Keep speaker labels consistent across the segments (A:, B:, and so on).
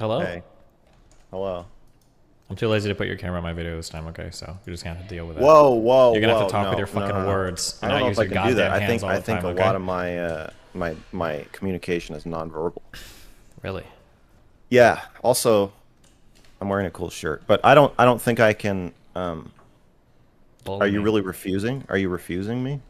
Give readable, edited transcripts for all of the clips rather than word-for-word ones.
A: Hello?
B: Hey, hello.
A: I'm too lazy to put your camera on my video this time, okay? So you're just gonna have to deal with it.
B: Whoa, whoa,
A: You're gonna have to
B: whoa.
A: talk with
B: No,
A: your
B: no,
A: fucking
B: no, no.
A: words
B: I
A: and
B: don't
A: not
B: know if
A: use
B: I
A: your
B: can do that.
A: goddamn hands all
B: I
A: the
B: think
A: time,
B: a
A: okay?
B: lot of my communication is nonverbal.
A: Really?
B: Yeah. Also, I'm wearing a cool shirt, but I don't think I can. Are
A: Bully
B: you
A: me.
B: really refusing? Are you refusing me?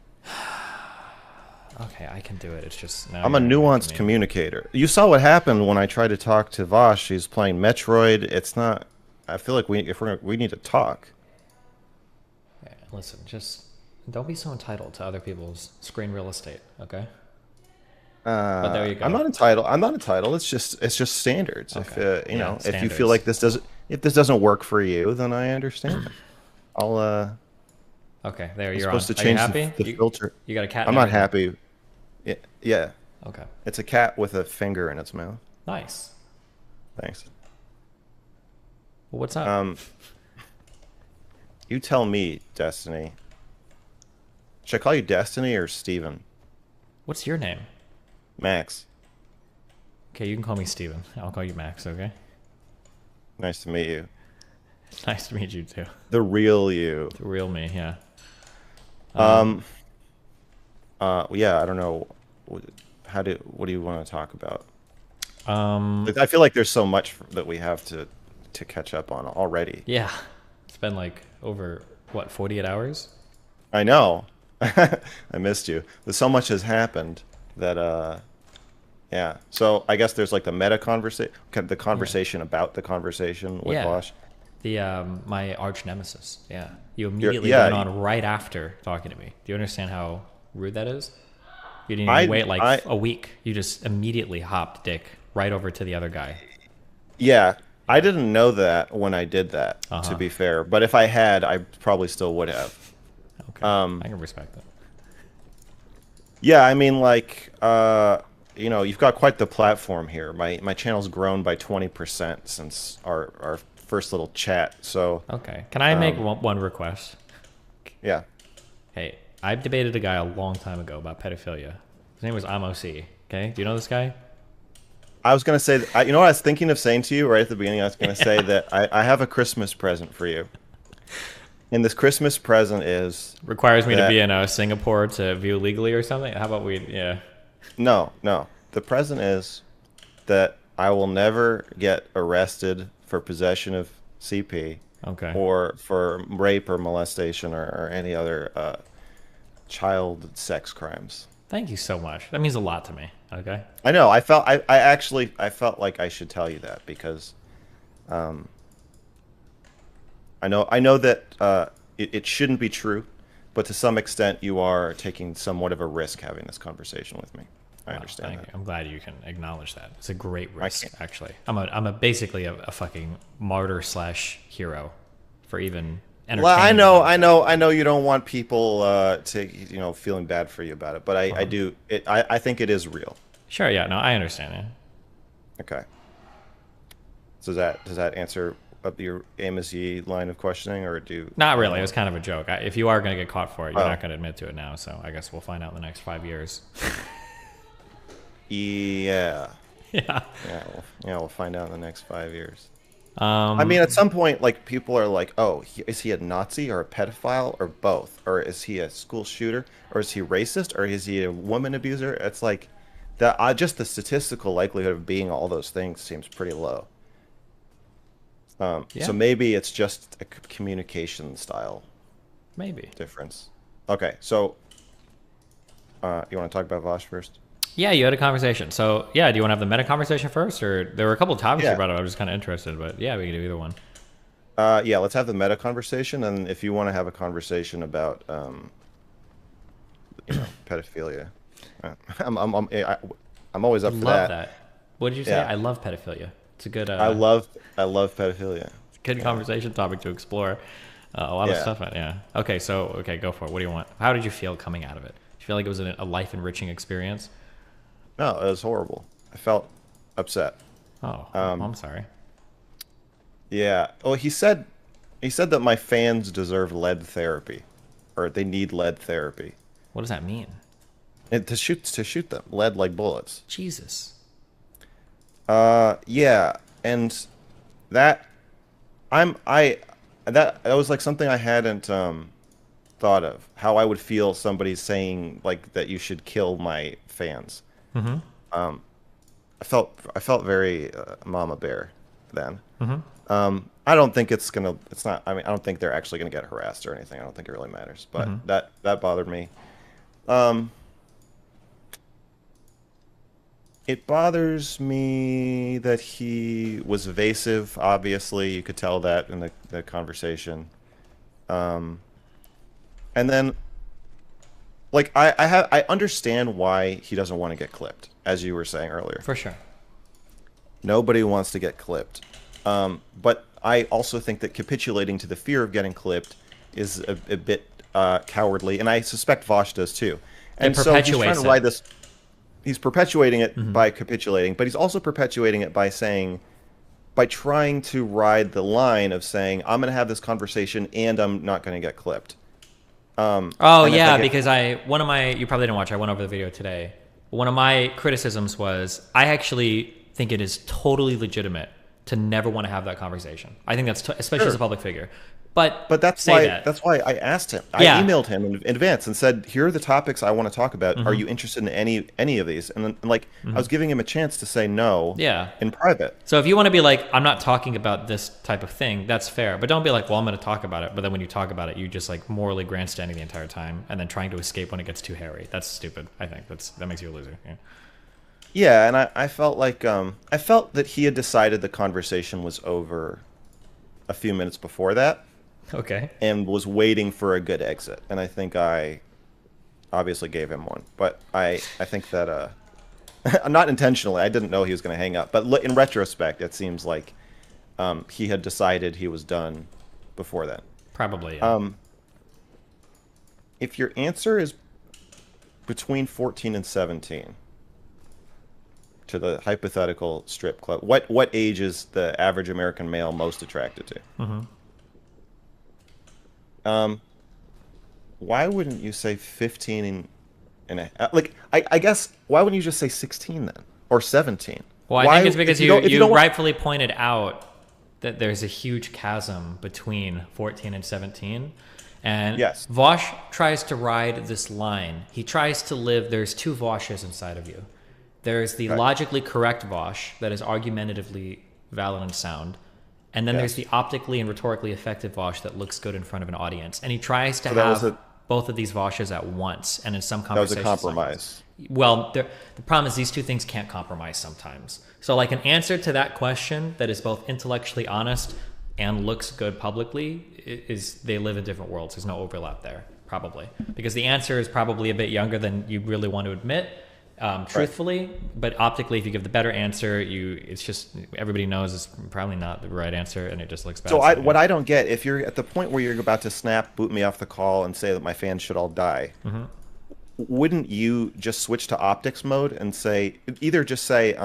A: Okay, I can do it. It's just now
B: I'm a
A: you're making
B: nuanced
A: me.
B: communicator. You saw what happened when I tried to talk to Vaush. She's playing Metroid. It's not. I feel like we need to talk.
A: Yeah, listen, just don't be so entitled to other people's screen real estate, okay? But there you
B: I'm
A: go.
B: not entitled. I'm not entitled. It's just standards. If
A: Okay. Yeah,
B: if you feel like
A: standards.
B: this doesn't work for you, then I understand. I'll
A: Okay, there
B: I'm
A: you're
B: supposed
A: on.
B: to
A: Are you
B: change
A: happy?
B: the
A: You
B: filter.
A: you got a cat
B: I'm
A: and
B: not
A: everything.
B: happy. Yeah, yeah.
A: Okay.
B: It's a cat with a finger in its mouth.
A: Nice.
B: Thanks.
A: Well, what's up?
B: Um, you tell me, Destiny. Should I call you Destiny or Steven?
A: What's your name?
B: Max.
A: Okay, you can call me Steven. I'll call you Max, okay?
B: Nice to meet you.
A: Nice to meet you too.
B: The real you.
A: The real me, yeah.
B: Um, yeah, I don't know. What do you want to talk about?
A: Um,
B: Like, I feel like there's so much that we have to catch up on already.
A: yeah. It's been like over, what, 48 hours?
B: I know. I missed you. But so much has happened that yeah. So I guess there's like the meta conversation, the
A: Yeah.
B: conversation about the conversation with
A: Yeah.
B: Vosh.
A: My arch nemesis. Yeah. You
B: You're,
A: immediately went
B: yeah,
A: on right after talking to me. Do you understand how rude that is? You didn't even
B: I
A: wait like
B: I
A: a week. You just immediately hopped dick right over to the other guy.
B: yeah, I
A: Yeah.
B: didn't know that when I did that, to
A: Uh-huh.
B: be fair. But if I had, I probably still would have.
A: Okay. I can respect that.
B: Yeah, I mean, like, you've got quite the platform here. My channel's grown by 20% since our first little chat. So,
A: Okay. Can I make one request?
B: yeah.
A: Hey, I debated a guy a long time ago about pedophilia. His name was Amosi. Okay, do you know this guy?
B: I was gonna say, you know what I was thinking of saying to you right at the beginning? I was gonna say that I have a Christmas present for you, and this Christmas present is
A: Requires me to
B: that
A: be in Singapore to view legally or something. How about we? Yeah.
B: no, the present is that I will never get arrested for possession of CP
A: Okay.
B: or for rape or molestation or any other child sex crimes.
A: Thank you so much. That means a lot to me. Okay.
B: I know. I felt like I should tell you that because I know that it shouldn't be true, but to some extent you are taking somewhat of a risk having this conversation with me. I
A: Wow.
B: understand
A: Thank you.
B: that.
A: I'm glad you can acknowledge that. It's a great
B: I
A: risk,
B: can't.
A: actually. I'm a basically a fucking martyr slash hero for even
B: Well, I
A: entertaining the
B: know, I
A: conversation.
B: know, I know you don't want people to feeling bad for you about it, but I do. I think it is real.
A: Sure. Yeah. No, I understand. Yeah.
B: Okay. So does that answer up your Amos Yee line of questioning, or
A: Not
B: I don't
A: really. It
B: know.
A: was kind of a joke. If you are going to get caught for it, you're
B: Oh,
A: not going to admit to it now. So I guess we'll find out in the next 5 years.
B: yeah,
A: Yeah.
B: we'll find out in the next 5 years. I mean,
A: Um,
B: at some point, like people are like, "Oh, is he a Nazi or a pedophile or both? Or is he a school shooter? Or is he racist? Or is he a woman abuser?" It's like that. Just the statistical likelihood of being all those things seems pretty low. So
A: yeah,
B: maybe it's just a communication style
A: maybe.
B: difference. Okay, so you want to talk about Vosh first?
A: Yeah, you had a conversation. So yeah, do you want to have the meta conversation first, or there were a couple of topics you
B: Yeah.
A: brought up? I was just kind of interested, but yeah, we can do either one.
B: Yeah, let's have the meta conversation, and if you want to have a conversation about, pedophilia, I'm, I'm, I'm, I, I'm always
A: I
B: up for
A: love
B: that.
A: that. What did you say?
B: Yeah,
A: I love pedophilia. It's a good,
B: I love, I love pedophilia.
A: good
B: Yeah,
A: conversation topic to explore. A lot of
B: yeah.
A: stuff. Yeah. Okay. So okay, go for it. What do you want? How did you feel coming out of it? Do you feel like it was a life enriching experience?
B: No, it was horrible. I felt upset.
A: Oh, I'm sorry.
B: Yeah. Well, he said that my fans deserve lead therapy, or they need lead therapy,
A: What does that mean?
B: and to shoot them, lead like bullets.
A: Jesus.
B: Yeah. and that I that was like something I hadn't thought of, how I would feel somebody saying like that you should kill my fans.
A: Mm-hmm.
B: Um, I felt very mama bear then.
A: Mm-hmm.
B: I don't think it's not. I mean, I don't think they're actually gonna get harassed or anything. I don't think it really matters. But
A: Mm-hmm.
B: that bothered me. Um, it bothers me that he was evasive. Obviously, you could tell that in the conversation. Um, and then like I understand why he doesn't want to get clipped, as you were saying earlier.
A: For sure.
B: Nobody wants to get clipped. But I also think that capitulating to the fear of getting clipped is a bit cowardly, and I suspect Vaush does too.
A: It
B: And so he's trying
A: perpetuates
B: to
A: it.
B: ride this. He's perpetuating it
A: Mm-hmm.
B: by capitulating, but he's also perpetuating it by saying, by trying to ride the line of saying, I'm going to have this conversation and I'm not going to get clipped.
A: Oh
B: And if I
A: yeah,
B: get,
A: because one of my, you probably didn't watch, I went over the video today. One of my criticisms was I actually think it is totally legitimate to never want to have that conversation. I think that's especially as a
B: sure.
A: public figure. But
B: But
A: say that.
B: that's why I asked him. I
A: Yeah.
B: emailed him in advance and said, "Here are the topics I want to talk about. Are
A: Mm-hmm.
B: you interested in any of these?" And then, like, I
A: Mm-hmm.
B: was giving him a chance to say no
A: Yeah.
B: in private.
A: So if you want to be like, I'm not talking about this type of thing, that's fair. But don't be like, well, I'm going to talk about it. But then when you talk about it, you just like morally grandstanding the entire time and then trying to escape when it gets too hairy. That's stupid. I think that makes you a loser. Yeah.
B: Yeah, and I felt like I felt that he had decided the conversation was over a few minutes before that
A: Okay.
B: and was waiting for a good exit. And I think I obviously gave him one, but I think that not intentionally. I didn't know he was going to hang up, but in retrospect, it seems like he had decided he was done before then.
A: Probably. Yeah.
B: If your answer is between 14 and 17 to the hypothetical strip club, what age is the average American male most attracted to?
A: Mm-hmm.
B: Why wouldn't you say 15 and like I guess why wouldn't you just say 16 then or 17?
A: Well, I
B: Why
A: think it's because
B: if you don't if you
A: you
B: don't want
A: rightfully pointed out that there's a huge chasm between 14 and 17. And
B: yes.
A: Vaush tries to ride this line. He tries to live, there's two Vaushes inside of you. There's the
B: Okay.
A: logically correct Vaush that is argumentatively valid and sound. And then there's
B: Yes.
A: the optically and rhetorically effective Vaush that looks good in front of an audience. And he tries to
B: So that was
A: have
B: a
A: both of these Vaushes at once. And in some
B: that was a
A: conversations,
B: compromise.
A: well, the problem is these two things can't compromise sometimes. So, like, an answer to that question that is both intellectually honest and looks good publicly is they live in different worlds. There's no overlap there, probably, because the answer is probably a bit younger than you really want to admit, truthfully. But optically, if you give the better answer, it's just everybody knows it's probably not the right answer, and it just looks bad.
B: So what I don't get, if you're at the point where you're about to snap, boot me off the call, and say that my fans should all die,
A: Mm-hmm.
B: wouldn't you just switch to optics mode and say, either just say,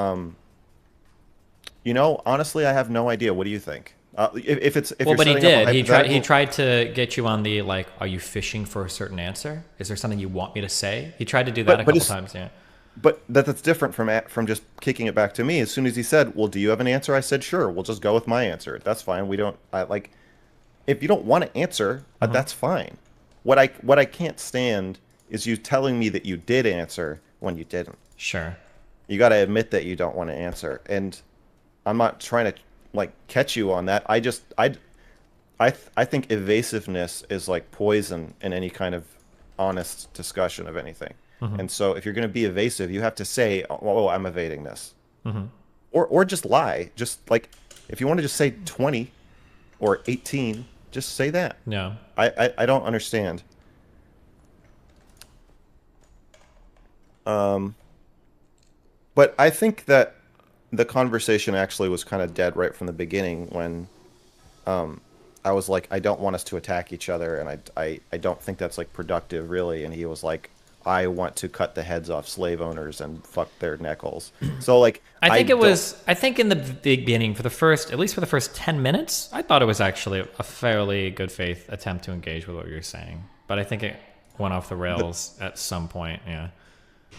B: honestly, I have no idea. What do you think? If
A: Well,
B: you're
A: but he
B: setting up a
A: did. He tried. He
B: hypothetical,
A: tried to get you on the like. Are you fishing for a certain answer? Is there something you want me to say? He tried to do that a couple
B: it's
A: times. Yeah.
B: but that's different from just kicking it back to me. As soon as he said, "Well, do you have an answer?" I said, "Sure. We'll just go with my answer. That's fine. We don't. I like if you don't want to answer, that's fine. What I can't stand is you telling me that you did answer when you didn't.
A: Sure.
B: You got to admit that you don't want to answer, and I'm not trying to like catch you on that. I think evasiveness is like poison in any kind of honest discussion of anything. And so if you're going to be evasive, you have to say, "Oh, I'm evading this," or just lie. Just like if you want to just say 20 or 18, just say that.
A: No.
B: I don't understand. But I think that the conversation actually was kind of dead right from the beginning when I was like, I don't want us to attack each other, and I don't think that's like productive really. And he was like, I want to cut the heads off slave owners and fuck their neckles. So like,
A: I think
B: don't-
A: I think in the beginning, at least for the first 10 minutes, I thought it was actually a fairly good faith attempt to engage with what you were saying. But I think it went off the rails at some point. Yeah.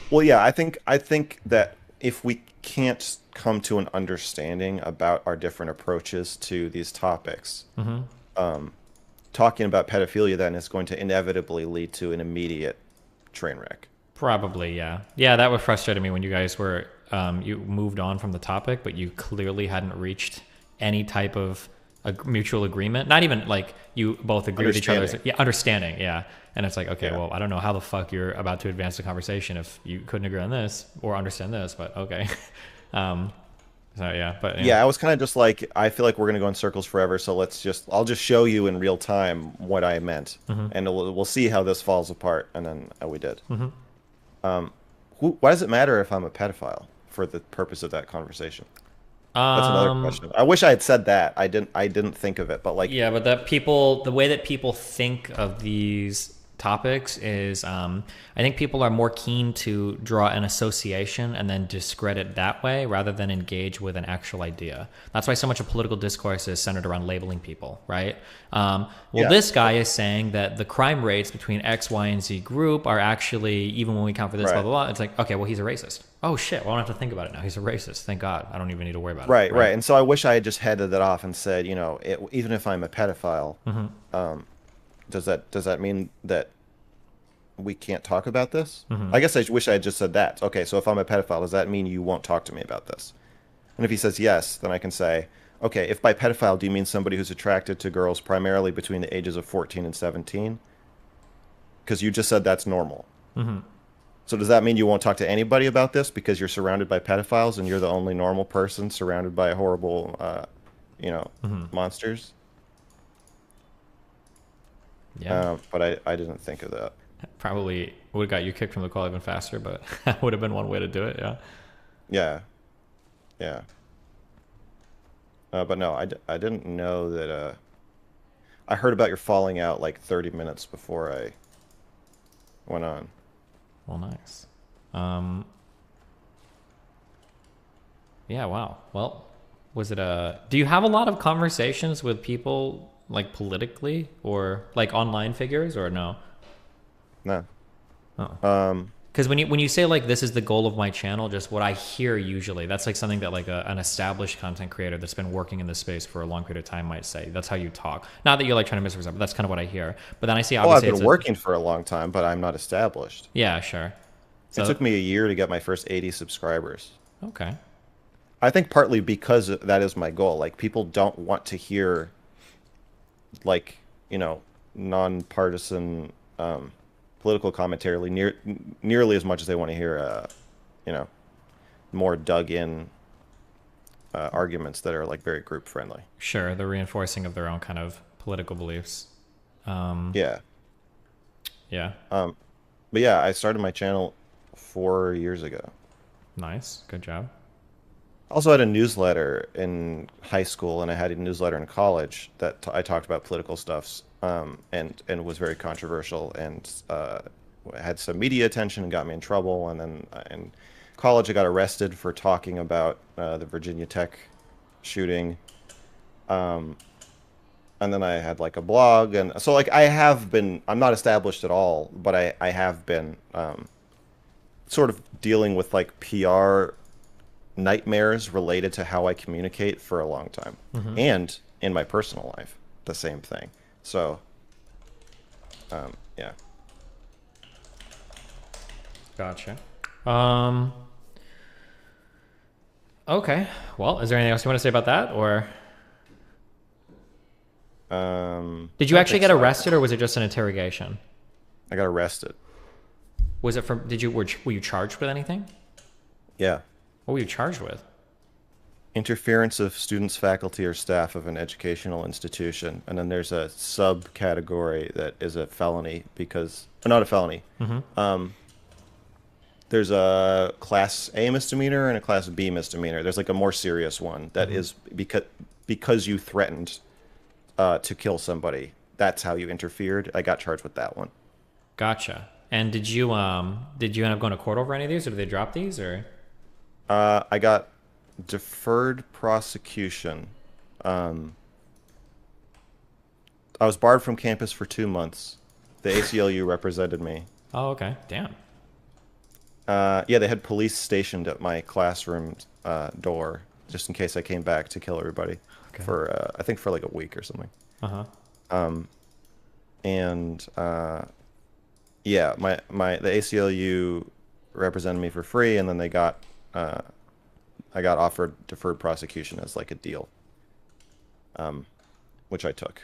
B: Well, yeah, I think that if we can't come to an understanding about our different approaches to these topics,
A: Hmm.
B: talking about pedophilia then is going to inevitably lead to an immediate train wreck.
A: Probably, yeah. Yeah, that would frustrate me when you guys were you moved on from the topic, but you clearly hadn't reached any type of a mutual agreement. Not even like you both agree with each other's
B: Understanding.
A: yeah, understanding, yeah. And it's like, okay,
B: Yeah.
A: well, I don't know how the fuck you're about to advance the conversation if you couldn't agree on this or understand this, but okay. um, so yeah, but yeah.
B: Yeah, I was kind of just like, I feel like we're gonna go in circles forever, so I'll just show you in real time what I meant,
A: Hmm.
B: and we'll see how this falls apart, and then we did.
A: Hmm.
B: Why does it matter if I'm a pedophile for the purpose of that conversation? That's another
A: Um,
B: question. I wish I had said that. I didn't think of it, but like,
A: Yeah, but that people, the way that people think of these topics is, I think people are more keen to draw an association and then discredit that way rather than engage with an actual idea. That's why so much of political discourse is centered around labeling people, right? Well,
B: yeah,
A: this guy is saying that the crime rates between X, Y, and Z group are actually, even when we count for this, blah,
B: right.
A: blah, blah. It's like, okay, well, he's a racist. Oh, shit. Well, I don't have to think about it now. He's a racist. Thank God. I don't even need to worry about it,
B: Right,
A: right?
B: right. And so I wish I had just headed that off and said, even if I'm a pedophile,
A: Mm-hmm.
B: does that mean that we can't talk about this?
A: Mm-hmm.
B: I guess I wish I had just said that. Okay, so if I'm a pedophile, does that mean you won't talk to me about this? And if he says yes, then I can say, okay, if by pedophile do you mean somebody who's attracted to girls primarily between the ages of 14 and 17? Because you just said that's normal.
A: Mm-hmm.
B: So does that mean you won't talk to anybody about this because you're surrounded by pedophiles and you're the only normal person surrounded by horrible,
A: Mm-hmm.
B: monsters?
A: Yeah.
B: But I didn't think of that.
A: Probably would have got you kicked from the call even faster, but that would have been one way to do it. Yeah.
B: Yeah, yeah. But no, I didn't know that. I heard about your falling out like 30 minutes before I went on.
A: Well, nice. Um, yeah. Wow. Well, was it a? Do you have a lot of conversations with people like politically or like online figures or no?
B: No.
A: Oh.
B: Um,
A: Because when you say like this is the goal of my channel, just what I hear usually, that's like something that like an established content creator that's been working in this space for a long period of time might say. That's how you talk. Not that you're like trying to misrepresent, but that's kind of what I hear. But then I see
B: oh, I've
A: obviously
B: been
A: it's a
B: working for a long time, but I'm not established.
A: yeah, sure.
B: It
A: So
B: took me a year to get my first 80 subscribers.
A: okay,
B: I think partly because that is my goal. Like people don't want to hear like, nonpartisan political commentary nearly as much as they want to hear you know, more dug in arguments that are like very group friendly.
A: sure. The reinforcing of their own kind of political beliefs. Um,
B: Yeah.
A: yeah,
B: But yeah, I started my channel 4 years ago.
A: nice, good job.
B: I also had a newsletter in high school, and I had a newsletter in college that I talked about political stuffs, and was very controversial, and had some media attention and got me in trouble. And then in college, I got arrested for talking about the Virginia Tech shooting. And then I had like a blog, and so like I'm not established at all, but I have been sort of dealing with like PR nightmares related to how I communicate for a long time.
A: Hmm.
B: And in my personal life, the same thing. So, yeah.
A: Gotcha. Okay. Well, is there anything else you want to say about that, or did
B: I
A: you
B: don't
A: actually
B: think
A: get
B: so.
A: arrested, or was it just an interrogation?
B: I got arrested.
A: Was it from? Were you charged with anything?
B: Yeah.
A: What were you charged with?
B: Interference of students, faculty, or staff of an educational institution. And then there's a subcategory that is a felony because, or not a felony.
A: Mm-hmm.
B: There's a class A misdemeanor and a class B misdemeanor. There's like a more serious one that
A: Mm-hmm.
B: is because you threatened to kill somebody. That's how you interfered. I got charged with that one.
A: Gotcha. And did you end up going to court over any of these, or did they drop these, or?
B: I got deferred prosecution. I was barred from campus for 2 months. The ACLU represented me.
A: Oh, okay. Damn.
B: Yeah, they had police stationed at my classroom door just in case I came back to kill everybody
A: Okay.
B: for I think for like a week or something.
A: Uh huh.
B: And yeah, the ACLU represented me for free, and then they got I got offered deferred prosecution as like a deal, which I took.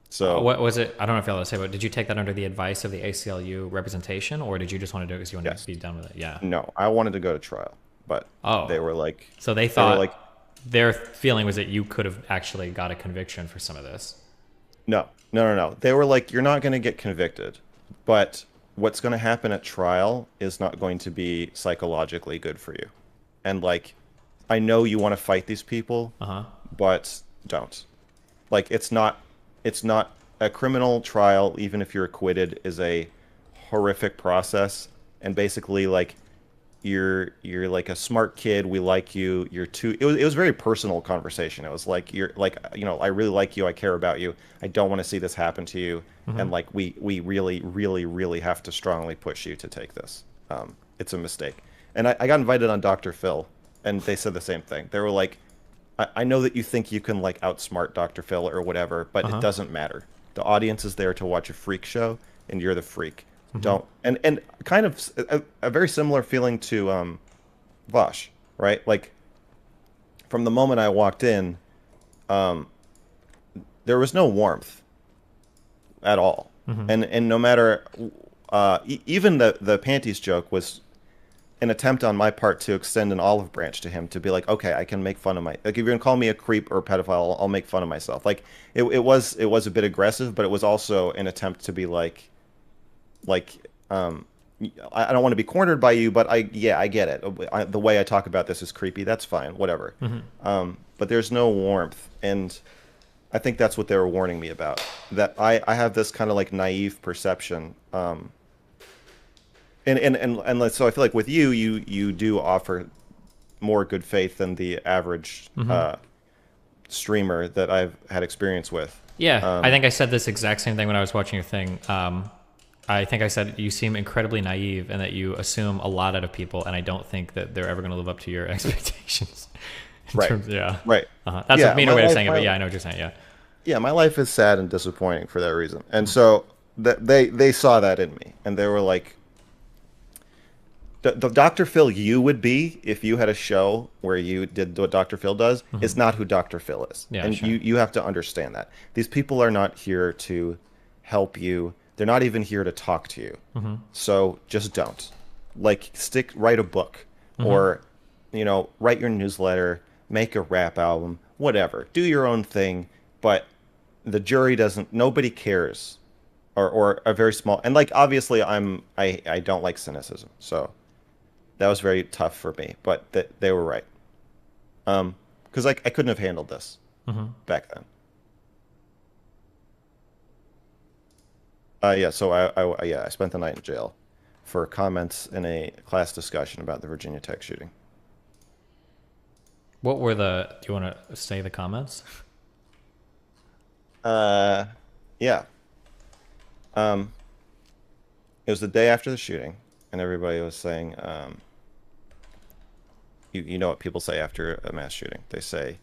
B: So
A: What was it? I don't know if you're allowed to say, but did you take that under the advice of the ACLU representation, or did you just want to do it because you wanted to
B: yes,
A: be done with it? Yeah.
B: no, I wanted to go to trial, but
A: Oh,
B: they were like,
A: so they
B: they were like,
A: thought their feeling was that you could have actually got a conviction for some of this.
B: no, no, no, no. They were like, you're not going to get convicted, but what's going to happen at trial is not going to be psychologically good for you. And like, I know you want to fight these people,
A: Uh huh.
B: but don't. Like, it's not a criminal trial, even if you're acquitted, is a horrific process. And basically, like, you're like a smart kid. We like you. You're too. It was a very personal conversation. It was like you're like I really like you. I care about you. I don't want to see this happen to you.
A: Mm-hmm.
B: And like we really really really have to strongly push you to take this. It's a mistake. And I got invited on Dr. Phil, and they said the same thing. They were like, I know that you think you can like outsmart Dr. Phil or whatever, but
A: Uh
B: it
A: huh.
B: doesn't matter. The audience is there to watch a freak show, and you're the freak.
A: Mm-hmm.
B: Don't and kind of a very similar feeling to Vaush, right? Like from the moment I walked in, um, there was no warmth at all,
A: Mm-hmm.
B: and no matter even the panties joke was an attempt on my part to extend an olive branch to him to be like, okay, I can make fun of like if you're gonna call me a creep or a pedophile, I'll make fun of myself. Like it was a bit aggressive, but it was also an attempt to be like I don't want to be cornered by you, but I get it. The way I talk about this is creepy. That's fine, whatever.
A: Mm-hmm.
B: But there's no warmth, and I think that's what they were warning me about. That I have this kind of like naive perception. So I feel like with you do offer more good faith than the average
A: Mm-hmm.
B: streamer that I've had experience with.
A: Yeah, I think I said this exact same thing when I was watching your thing. I think I said you seem incredibly naive and that you assume a lot out of people, and I don't think that they're ever going to live up to your expectations.
B: Right.
A: Yeah.
B: Right.
A: That's
B: Yeah,
A: a meaner
B: my
A: way of
B: life,
A: saying it,
B: my,
A: but yeah, I know what you're saying. Yeah.
B: yeah, my life is sad and disappointing for that reason. And so they saw that in me, and they were like, the Dr. Phil you would be if you had a show where you did what Dr. Phil does is not who Dr. Phil is.
A: Yeah,
B: And
A: sure.
B: you have to understand that. These people are not here to help you. They're not even here to talk to you. So just don't. Like write a book or write your newsletter, make a rap album, whatever. Do your own thing, but the jury doesn't nobody cares. Or a very small and like obviously I don't like cynicism. So that was very tough for me, but they were right. Because I couldn't have handled this back then. Yeah, so I spent the night in jail for comments in a class discussion about the Virginia Tech shooting.
A: What were the? Do you want to say the comments?
B: Uh, yeah. Um, it was the day after the shooting, and everybody was saying, you know what people say after a mass shooting? They say,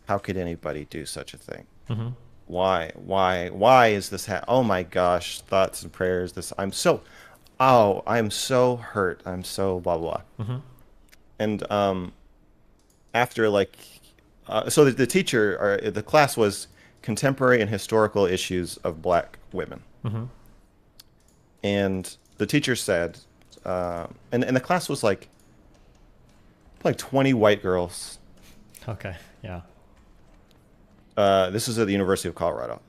B: "How could anybody do such a thing?
A: Mm-hmm.
B: Why is this oh my gosh, thoughts and prayers, this I'm so hurt. I'm so blah blah."
A: Mm-hmm.
B: And after like so the teacher or the class was contemporary and historical issues of black women.
A: Mm-hmm.
B: And the teacher said and the class was like 20 white girls.
A: Okay. Yeah.
B: This is at the University of Colorado.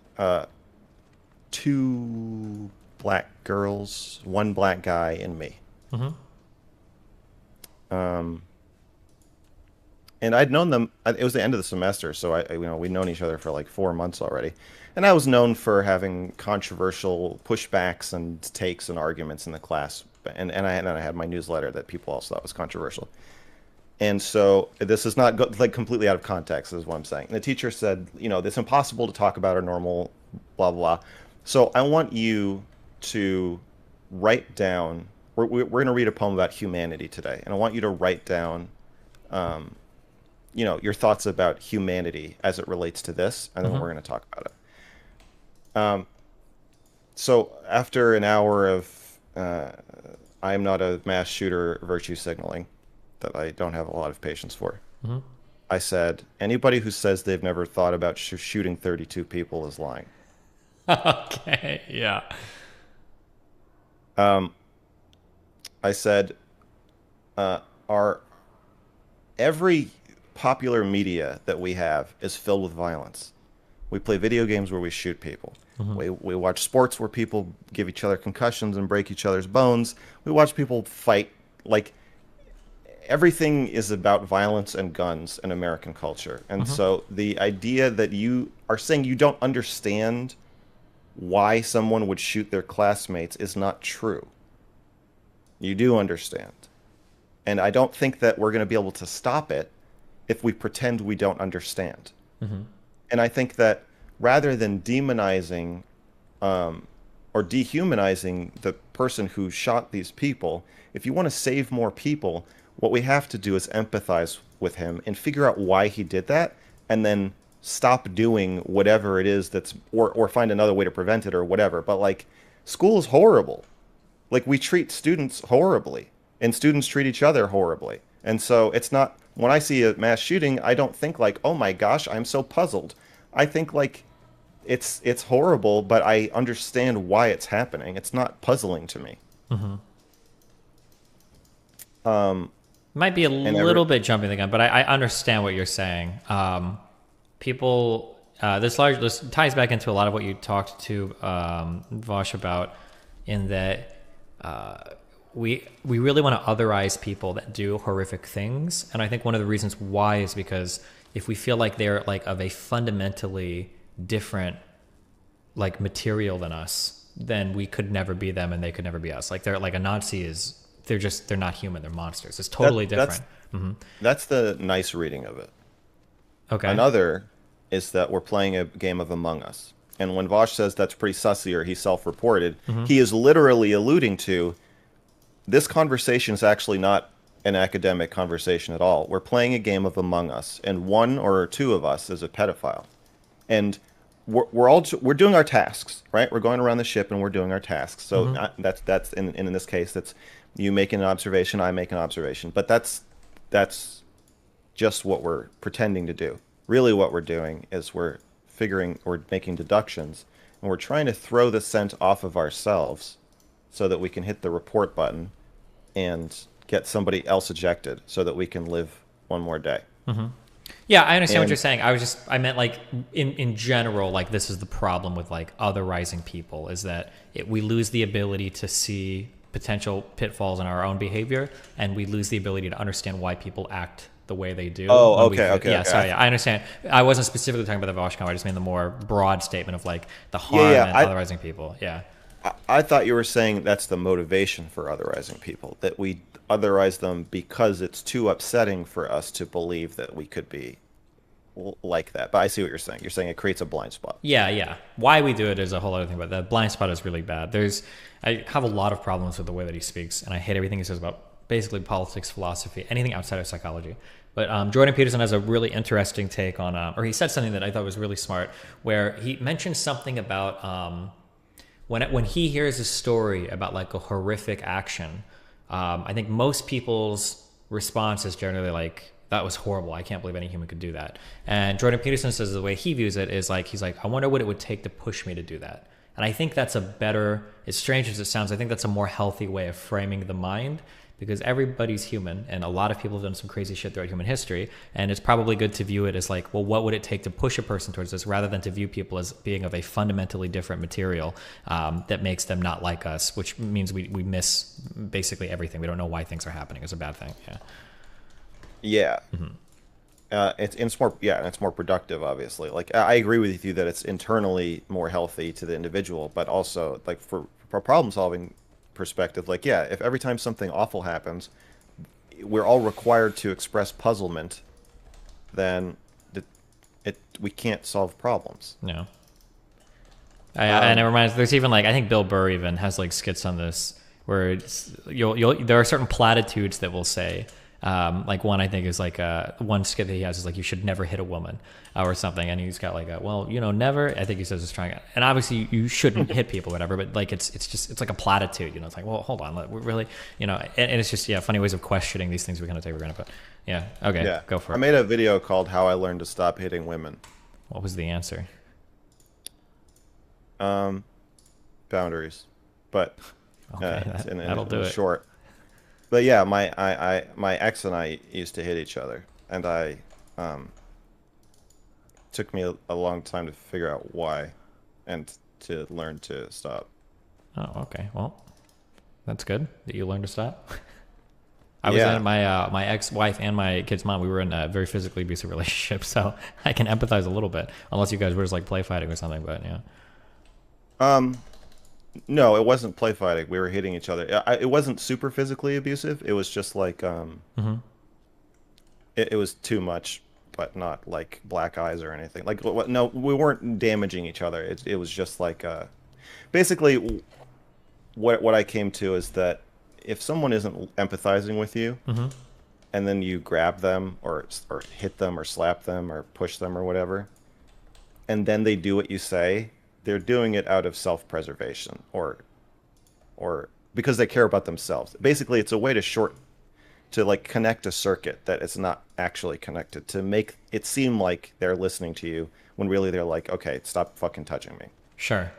B: 2 black girls, 1 black guy, and me.
A: Mm-hmm.
B: And I'd known them. It was the end of the semester, so we'd known each other for like 4 months already. And I was known for having controversial pushbacks and takes and arguments in the class. And I had my newsletter that people also thought was controversial. And so this is not like completely out of context, is what I'm saying. And the teacher said, it's impossible to talk about our normal blah, blah. So I want you to write down, we're going to read a poem about humanity today, and I want you to write down, your thoughts about humanity as it relates to this, and then
A: Mm-hmm.
B: we're going to talk about it. So after an hour of I am not a mass shooter virtue signaling that I don't have a lot of patience for,
A: Mm-hmm.
B: I said, anybody who says they've never thought about shooting 32 people is lying.
A: Okay. Yeah.
B: Um, I said, our every popular media that we have is filled with violence. We play video games where we shoot people.
A: Mm-hmm.
B: We watch sports where people give each other concussions and break each other's bones. We watch people fight. Like, everything is about violence and guns in American culture. And
A: Mm-hmm.
B: so the idea that you are saying you don't understand why someone would shoot their classmates is not true. You do understand. And I don't think that we're going to be able to stop it if we pretend we don't understand.
A: Mm-hmm.
B: And I think that rather than demonizing or dehumanizing the person who shot these people, if you want to save more people, what we have to do is empathize with him and figure out why he did that, and then stop doing whatever it is that's, or find another way to prevent it or whatever. But like, school is horrible. Like, we treat students horribly, and students treat each other horribly. And so it's not, when I see a mass shooting, I don't think like, oh my gosh, I'm so puzzled. I think like, it's horrible, but I understand why it's happening. It's not puzzling to me.
A: Mm-hmm.
B: Um,
A: Might be a
B: and every
A: little bit jumping the gun, but I understand what you're saying. People, this ties back into a lot of what you talked to Vaush about, in that we really want to otherize people that do horrific things, and I think one of the reasons why is because if we feel like they're like of a fundamentally different like material than us, then we could never be them and they could never be us. Like, they're like, a Nazi is, they're not human, they're monsters. It's totally different. Mm-hmm.
B: that's the nice reading of it.
A: Okay.
B: Another is that we're playing a game of Among Us. And when Vaush says that's pretty sussy or he's self-reported,
A: Mm-hmm.
B: he is literally alluding to this conversation is actually not an academic conversation at all. We're playing a game of Among Us, and one or two of us is a pedophile. And we're doing our tasks, right? We're going around the ship and we're doing our tasks. So
A: Mm-hmm.
B: that's in this case, that's you making an observation, I make an observation. But that's just what we're pretending to do. Really, what we're doing is we're making deductions, and we're trying to throw the scent off of ourselves so that we can hit the report button and get somebody else ejected so that we can live one more day.
A: Mm-hmm. Yeah, I understand what
B: And
A: you're saying. I meant like in general, like, this is the problem with like otherizing people, is that we lose the ability to see potential pitfalls in our own behavior, and we lose the ability to understand why people act the way they do.
B: Oh,
A: when
B: okay.
A: Yeah, sorry. Yeah, I understand. I wasn't specifically talking about the Vaush comment. I just mean the more broad statement of like the harm in otherizing people. Yeah.
B: I thought you were saying that's the motivation for otherizing people, that we otherize them because it's too upsetting for us to believe that we could be like that. But I see what you're saying. You're saying it creates a blind spot.
A: Yeah, yeah. Why we do it is a whole other thing, but the blind spot is really bad. I have a lot of problems with the way that he speaks, and I hate everything he says about basically politics, philosophy, anything outside of psychology. But Jordan Peterson has a really interesting take on, or he said something that I thought was really smart, where he mentioned something about when he hears a story about like a horrific action, I think most people's response is generally like, that was horrible. I can't believe any human could do that. And Jordan Peterson says the way he views it is like, he's like, I wonder what it would take to push me to do that. And I think that's a better, as strange as it sounds, I think that's a more healthy way of framing the mind, because everybody's human and a lot of people have done some crazy shit throughout human history. And it's probably good to view it as like, well, what would it take to push a person towards this, rather than to view people as being of a fundamentally different material that makes them not like us, which means we miss basically everything. We don't know why things are happening. It's a bad thing. Yeah.
B: Yeah.
A: Mm-hmm.
B: It's more productive, obviously. Like, I agree with you that it's internally more healthy to the individual, but also like for problem solving perspective, like, yeah, if every time something awful happens, we're all required to express puzzlement, then we can't solve problems.
A: No. And it reminds, there's even like, I think Bill Burr even has like skits on this, where you'll there are certain platitudes that we'll say. Like one I think is like one skit that he has is like, you should never hit a woman or something, and he's got like never. I think he says it's trying, and obviously you shouldn't hit people, or whatever. But like it's like a platitude, It's like, well, hold on, we're really, and it's just funny ways of questioning these things we kind of take for granted. But okay, go for it.
B: I made a video called "How I Learned to Stop Hitting Women."
A: What was the answer?
B: Boundaries, but
A: okay, that'll do it.
B: Short. But yeah, my ex and I used to hit each other, and took me a long time to figure out why, and to learn to stop.
A: Oh, okay. Well, that's good that you learned to stop. I was in my ex-wife and my kid's mom. We were in a very physically abusive relationship, so I can empathize a little bit, unless you guys were just like play fighting or something. But yeah.
B: No, it wasn't play fighting. We were hitting each other. It wasn't super physically abusive. It was just like it was too much, but not like black eyes or anything. Like no, we weren't damaging each other. It was just like basically what I came to is that if someone isn't empathizing with you, and then you grab them or hit them or slap them or push them or whatever, and then they do what you say, they're doing it out of self-preservation or because they care about themselves. Basically, it's a way to like connect a circuit that is not actually connected, to make it seem like they're listening to you when really they're like, okay, stop fucking touching me.
A: Sure.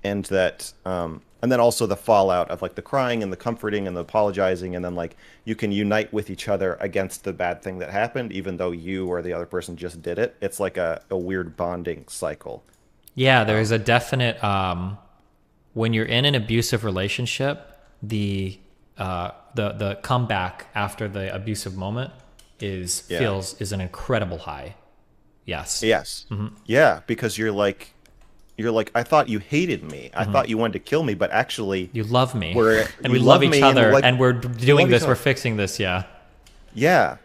B: And that and then also the fallout of like the crying and the comforting and the apologizing, and then like you can unite with each other against the bad thing that happened, even though you or the other person just did it. It's like a weird bonding cycle.
A: Yeah, there is a definite when you're in an abusive relationship, the comeback after the abusive moment is an incredible high. Yes.
B: Yes. Yeah, because you're like, I thought you hated me. I thought you wanted to kill me, but actually
A: you love me.
B: And
A: we love each other, and we're doing this. We're fixing this. Yeah.
B: Yeah.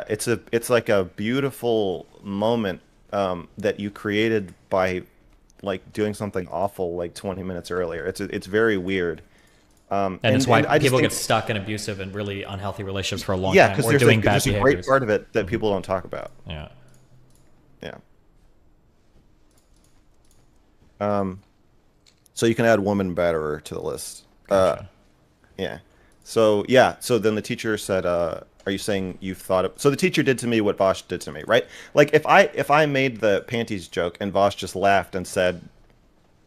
B: It's like a beautiful moment that you created by like doing something awful like 20 minutes earlier. It's very weird.
A: And it's why people get stuck in abusive and really unhealthy relationships for a long time.
B: Yeah, because there's a great part of it that people don't talk about.
A: Yeah.
B: So you can add woman batterer to the list.
A: Gotcha.
B: So then the teacher said, are you saying you've thought of... So the teacher did to me what Vaush did to me, right? Like if I made the panties joke and Vaush just laughed and said,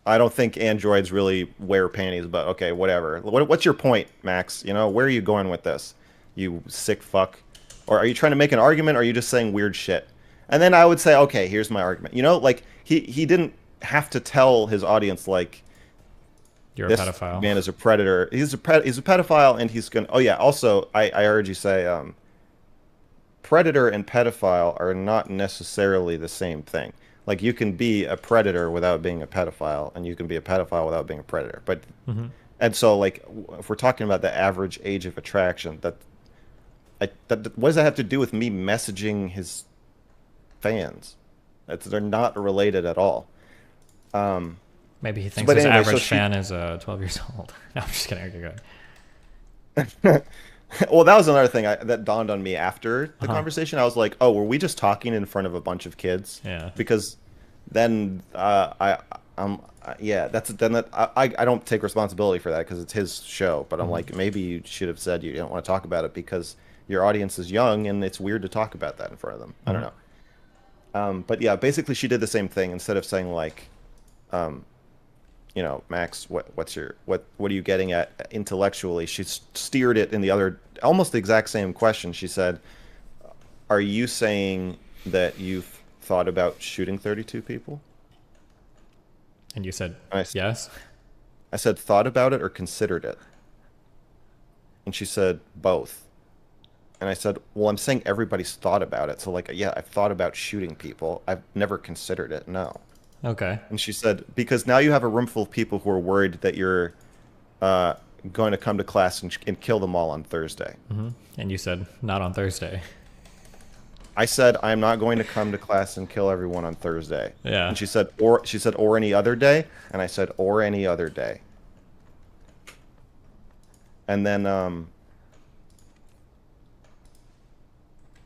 B: I don't think androids really wear panties, but okay, whatever. What's your point, Max? Where are you going with this? You sick fuck. Or are you trying to make an argument, or are you just saying weird shit? And then I would say, okay, here's my argument. Like he didn't have to tell his audience like,
A: you're a pedophile.
B: Man is a predator. He's a pedophile, and he's gonna. Oh yeah. Also, I heard you say predator and pedophile are not necessarily the same thing. Like you can be a predator without being a pedophile, and you can be a pedophile without being a predator. But and so like if we're talking about the average age of attraction, that what does that have to do with me messaging his fans? They're not related at all.
A: Maybe he thinks his average fan is 12 years old. No, I'm just kidding. Okay, go ahead.
B: Well, that was another thing that dawned on me after the conversation. I was like, oh, were we just talking in front of a bunch of kids?
A: Yeah.
B: Because then I don't take responsibility for that because it's his show. But I'm like, maybe you should have said you don't want to talk about it because your audience is young and it's weird to talk about that in front of them. I don't know. But yeah, basically she did the same thing. Instead of saying like, Max, what are you getting at intellectually? She steered it in the other, almost the exact same question. She said, are you saying that you've thought about shooting 32 people?
A: And you said, yes.
B: I said, thought about it or considered it? And she said, both. And I said, well, I'm saying everybody's thought about it. So like, yeah, I've thought about shooting people. I've never considered it. No.
A: Okay.
B: And she said, because now you have a room full of people who are worried that you're going to come to class and kill them all on Thursday.
A: And you said, not on Thursday.
B: I said, I'm not going to come to class and kill everyone on Thursday.
A: Yeah.
B: And she said, or any other day. And I said, or any other day. And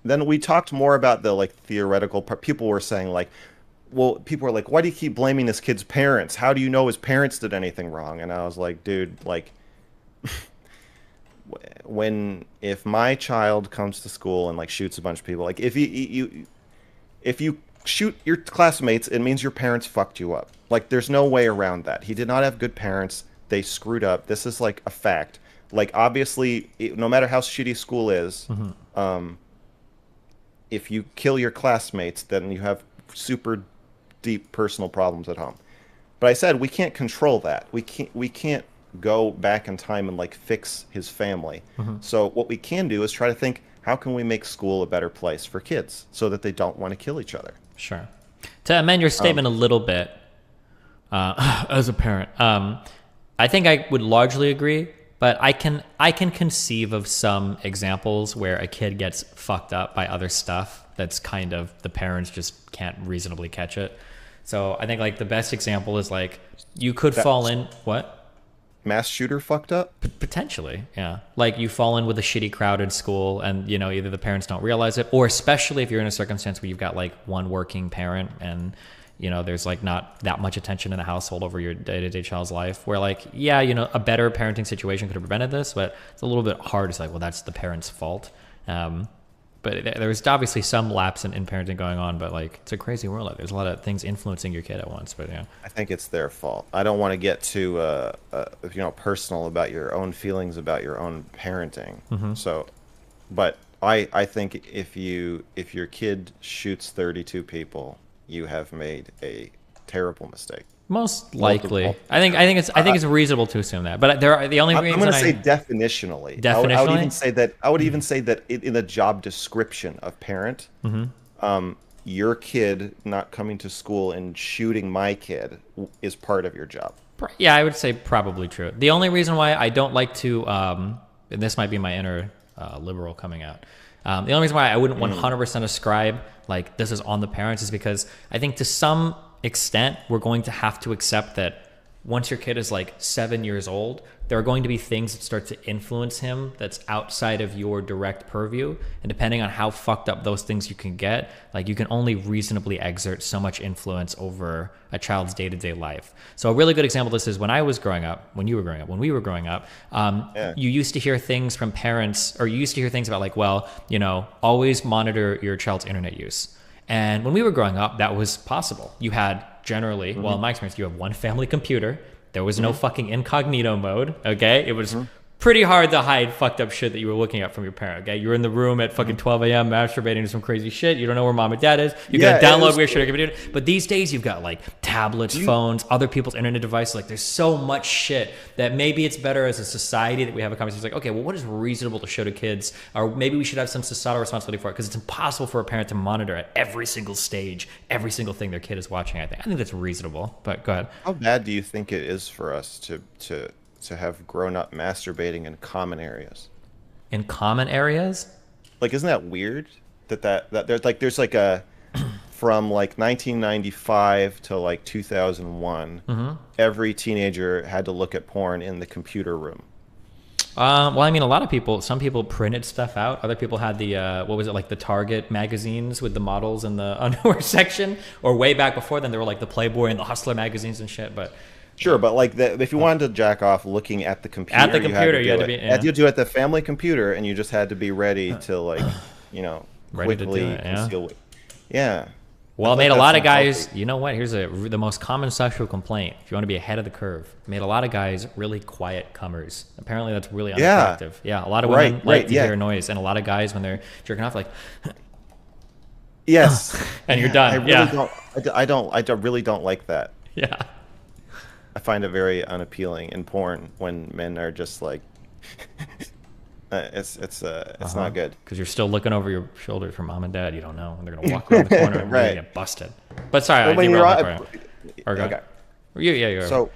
B: then we talked more about the like theoretical part. People were saying like, well, people were like, why do you keep blaming this kid's parents? How do you know his parents did anything wrong? And I was like, dude, like, if my child comes to school and like shoots a bunch of people, like if you shoot your classmates, it means your parents fucked you up. Like, there's no way around that. He did not have good parents. They screwed up. This is like a fact. Like, obviously, no matter how shitty school is, if you kill your classmates, then you have super deep personal problems at home. But I said we can't control that. We can't go back in time and like fix his family. So what we can do is try to think, how can we make school a better place for kids so that they don't want to kill each other?
A: Sure. To amend your statement a little bit, as a parent, I think I would largely agree, but I can conceive of some examples where a kid gets fucked up by other stuff that's kind of the parents just can't reasonably catch it. So I think like the best example is like you could fall in what?
B: Mass shooter fucked up?
A: Potentially, yeah. Like you fall in with a shitty crowd in school and, you know, either the parents don't realize it, or especially if you're in a circumstance where you've got like one working parent and, you know, there's like not that much attention in the household over your day-to-day child's life where like, yeah, you know, a better parenting situation could have prevented this, but it's a little bit hard. It's like, well, that's the parent's fault. But there's obviously some lapse in parenting going on, but like it's a crazy world out there. There's a lot of things influencing your kid at once, but yeah.
B: I think it's their fault. I don't want to get too, personal about your own feelings about your own parenting. So, but I think if your kid shoots 32 people, you have made a terrible mistake.
A: Most likely, I think it's reasonable to assume that. But there are the only reason
B: I'm going to say definitionally.
A: Definitionally,
B: I would even say that in the job description of parent, your kid not coming to school and shooting my kid is part of your job.
A: Yeah, I would say probably true. The only reason why I don't like to, and this might be my inner liberal coming out. The only reason why I wouldn't 100% ascribe like this is on the parents is because I think to some extent we're going to have to accept that once your kid is like 7 years old, there are going to be things that start to influence him that's outside of your direct purview. And depending on how fucked up those things you can get, like you can only reasonably exert so much influence over a child's day-to-day life. So a really good example of this is when I was growing up, when you were growing up, when we were growing up, you used to hear things from parents, or you used to hear things about like, well, you know, always monitor your child's internet use. And when we were growing up, that was possible. You had generally, well, in my experience, you have one family computer. There was no fucking incognito mode, okay? It was pretty hard to hide fucked up shit that you were looking at from your parent, okay? You're in the room at fucking 12 a.m. masturbating to some crazy shit. You don't know where mom and dad is. You're going to download weird shit on your computer. But these days, you've got like tablets, phones, other people's internet devices. Like there's so much shit that maybe it's better as a society that we have a conversation like, okay, well, what is reasonable to show to kids? Or maybe we should have some societal responsibility for it because it's impossible for a parent to monitor at every single stage, every single thing their kid is watching, I think that's reasonable, but go ahead.
B: How bad do you think it is for us to have grown up masturbating in common areas?
A: In common areas?
B: Like, isn't that weird? That there's like a from like 1995 to like 2001, every teenager had to look at porn in the computer room.
A: Well, I mean, some people printed stuff out. Other people had the, what was it, like the Target magazines with the models in the underwear section. Or way back before then, there were like the Playboy and the Hustler magazines and shit. But
B: sure, but like if you wanted to jack off looking at the computer, you had to be. Yeah. You do it at the family computer, and you just had to be ready to like, you know, quickly conceal. Yeah.
A: Well, it made a lot of guys, you know what, here's the most common sexual complaint. If you want to be ahead of the curve, made a lot of guys really quiet comers. Apparently that's really unattractive. Yeah, a lot of women like to hear noise, and a lot of guys, when they're jerking off, like,
B: yes.
A: And you're done.
B: I really don't like that.
A: Yeah.
B: I find it very unappealing in porn when men are just like, it's not good.
A: Because you're still looking over your shoulder for mom and dad. You don't know, and they're gonna walk around the corner and really get busted. But sorry,
B: okay.
A: You're
B: so,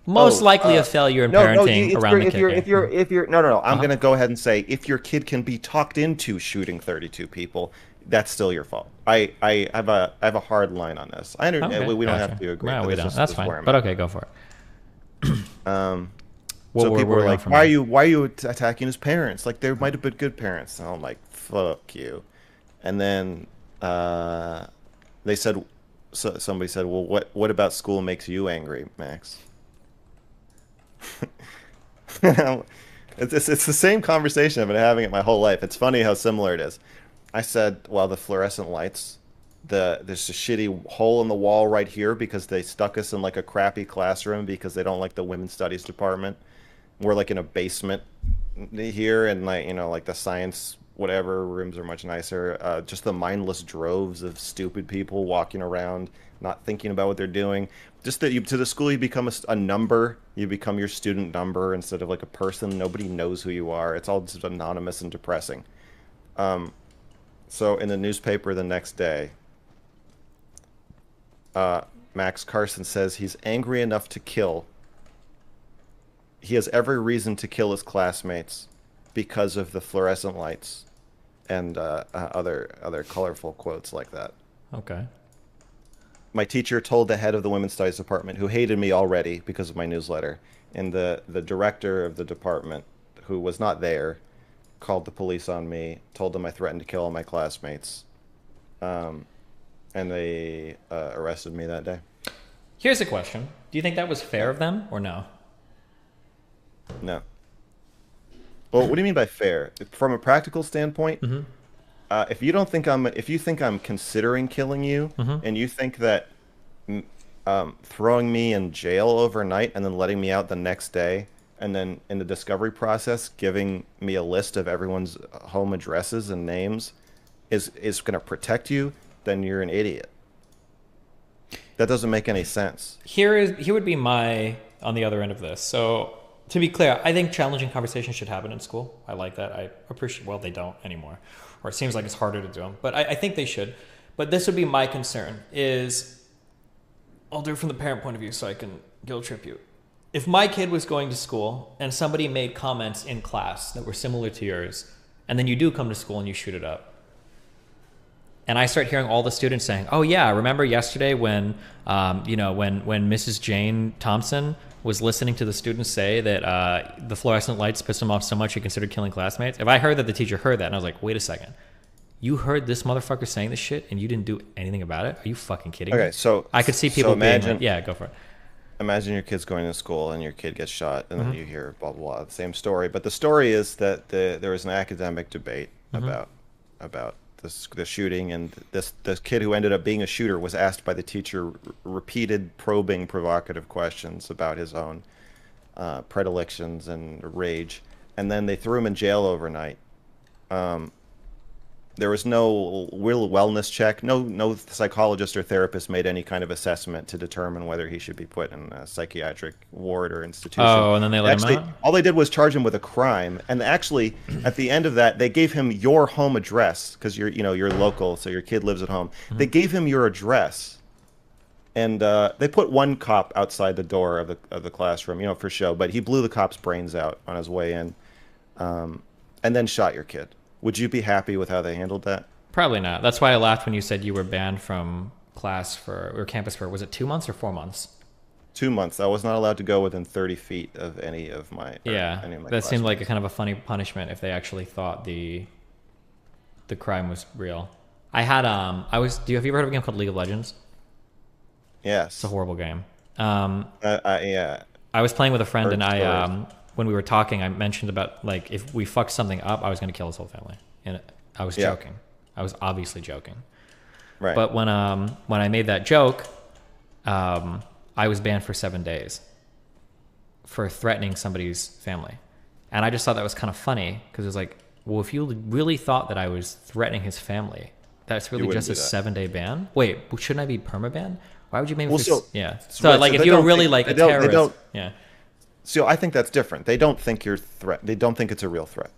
A: most likely a failure in parenting around the kid.
B: I'm gonna go ahead and say if your kid can be talked into shooting 32 people, that's still your fault. I have a hard line on this.
A: Okay,
B: We don't have
A: gotcha.
B: to agree,
A: No,
B: but
A: we
B: this
A: don't.
B: just
A: That's
B: is
A: fine.
B: where I'm
A: But
B: at.
A: okay, go for it.
B: So people
A: Where
B: were
A: we going
B: like,
A: from here?
B: why are you attacking his parents? Like they might have been good parents. And I'm like, fuck you. And then they said, somebody said, well, what about school makes you angry, Max? It's the same conversation I've been having it my whole life. It's funny how similar it is. I said, well, the fluorescent lights, there's a shitty hole in the wall right here because they stuck us in like a crappy classroom because they don't like the women's studies department. We're like in a basement here, and like like the science whatever rooms are much nicer. Just the mindless droves of stupid people walking around, not thinking about what they're doing. Just that to the school you become a number. You become your student number instead of like a person. Nobody knows who you are. It's all just anonymous and depressing. So in the newspaper the next day, Max Carson says he's angry enough to kill. He has every reason to kill his classmates because of the fluorescent lights and other colorful quotes like that.
A: Okay.
B: My teacher told the head of the women's studies department, who hated me already because of my newsletter, and the director of the department, who was not there, called the police on me, told them I threatened to kill all my classmates, and they arrested me that day.
A: Here's a question. Do you think that was fair of them or no?
B: No. Well, what do you mean by fair? From a practical standpoint, if you think I'm considering killing you, and you think that throwing me in jail overnight and then letting me out the next day, and then in the discovery process giving me a list of everyone's home addresses and names is going to protect you, then you're an idiot. That doesn't make any sense.
A: Here would be my on the other end of this. So to be clear, I think challenging conversations should happen in school. I like that. I appreciate. Well, they don't anymore, or it seems like it's harder to do them. But I think they should. But this would be my concern. Is I'll do it from the parent point of view, so I can guilt trip you. If my kid was going to school and somebody made comments in class that were similar to yours, and then you do come to school and you shoot it up, and I start hearing all the students saying, "Oh yeah, remember yesterday when, when Mrs. Jane Thompson was listening to the students say that the fluorescent lights pissed him off so much he considered killing classmates." If I heard that the teacher heard that, and I was like, "Wait a second, you heard this motherfucker saying this shit and you didn't do anything about it? Are you fucking kidding me?"
B: Okay, so
A: I could see people
B: imagine,
A: being like, "Yeah, go for it."
B: Imagine your kid's going to school and your kid gets shot, and then you hear blah blah blah, the same story. But the story is that there was an academic debate about the shooting, and this kid who ended up being a shooter was asked by the teacher repeated probing provocative questions about his own predilections and rage, and then they threw him in jail overnight. There was no real wellness check. No psychologist or therapist made any kind of assessment to determine whether he should be put in a psychiatric ward or institution.
A: Oh, and then they let him out?
B: All they did was charge him with a crime. And actually, at the end of that, they gave him your home address because you're local, so your kid lives at home. They gave him your address, and they put one cop outside the door of the classroom, for show. But he blew the cop's brains out on his way in, and then shot your kid. Would you be happy with how they handled that?
A: Probably not. That's why I laughed when you said you were banned from class or campus for, was it 2 months or 4 months?
B: 2 months. I was not allowed to go within 30 feet of any of my
A: that seemed like a kind of a funny punishment if they actually thought the crime was real. I had have you ever heard of a game called League of Legends?
B: Yes.
A: It's a horrible game.
B: Yeah.
A: I was playing with a friend, and when we were talking, I mentioned about like if we fucked something up, I was going to kill his whole family, and I was joking. I was obviously joking.
B: Right.
A: But when I made that joke, I was banned for 7 days for threatening somebody's family, and I just thought that was kind of funny because it was like, well, if you really thought that I was threatening his family, that's really just a 7-day ban. Wait, shouldn't I be permabanned? Why would you make me? So if you were really like a terrorist, yeah.
B: So I think that's different. They don't think you're threat. They don't think it's a real threat.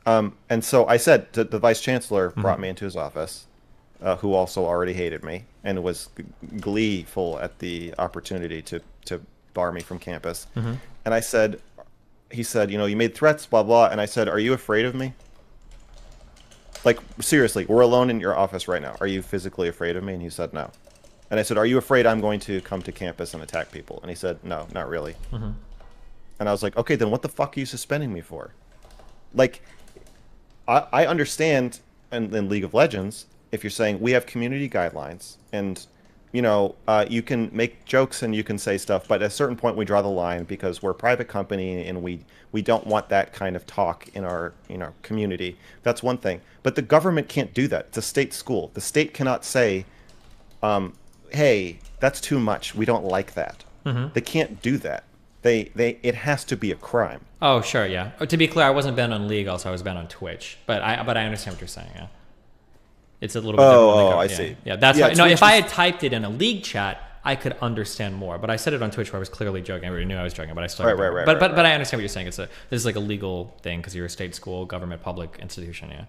B: And so I said the vice chancellor brought me into his office, who also already hated me and was gleeful at the opportunity to bar me from campus. And he said, you made threats, blah blah. And I said, are you afraid of me? Like, seriously, we're alone in your office right now. Are you physically afraid of me? And he said, no. And I said, are you afraid I'm going to come to campus and attack people? And he said, no, not really.
A: Mm-hmm.
B: And I was like, okay, then what the fuck are you suspending me for? Like, I understand in League of Legends, if you're saying we have community guidelines and, you can make jokes and you can say stuff, but at a certain point we draw the line because we're a private company and we don't want that kind of talk in our community. That's one thing. But the government can't do that. It's a state school. The state cannot say, hey, that's too much. We don't like that.
A: Mm-hmm.
B: They can't do that. It has to be a crime.
A: Oh, sure, yeah. To be clear, I wasn't banned on League, also I was banned on Twitch. But I understand what you're saying, yeah. It's a little bit different.
B: Oh, I
A: yeah.
B: see.
A: Yeah, that's
B: yeah,
A: why. No, if I had typed it in a League chat, I could understand more. But I said it on Twitch where I was clearly joking. Everybody knew I was joking, but I still.
B: Right.
A: But I understand what you're saying. This is like a legal thing because you're a state school, government, public institution. Yeah.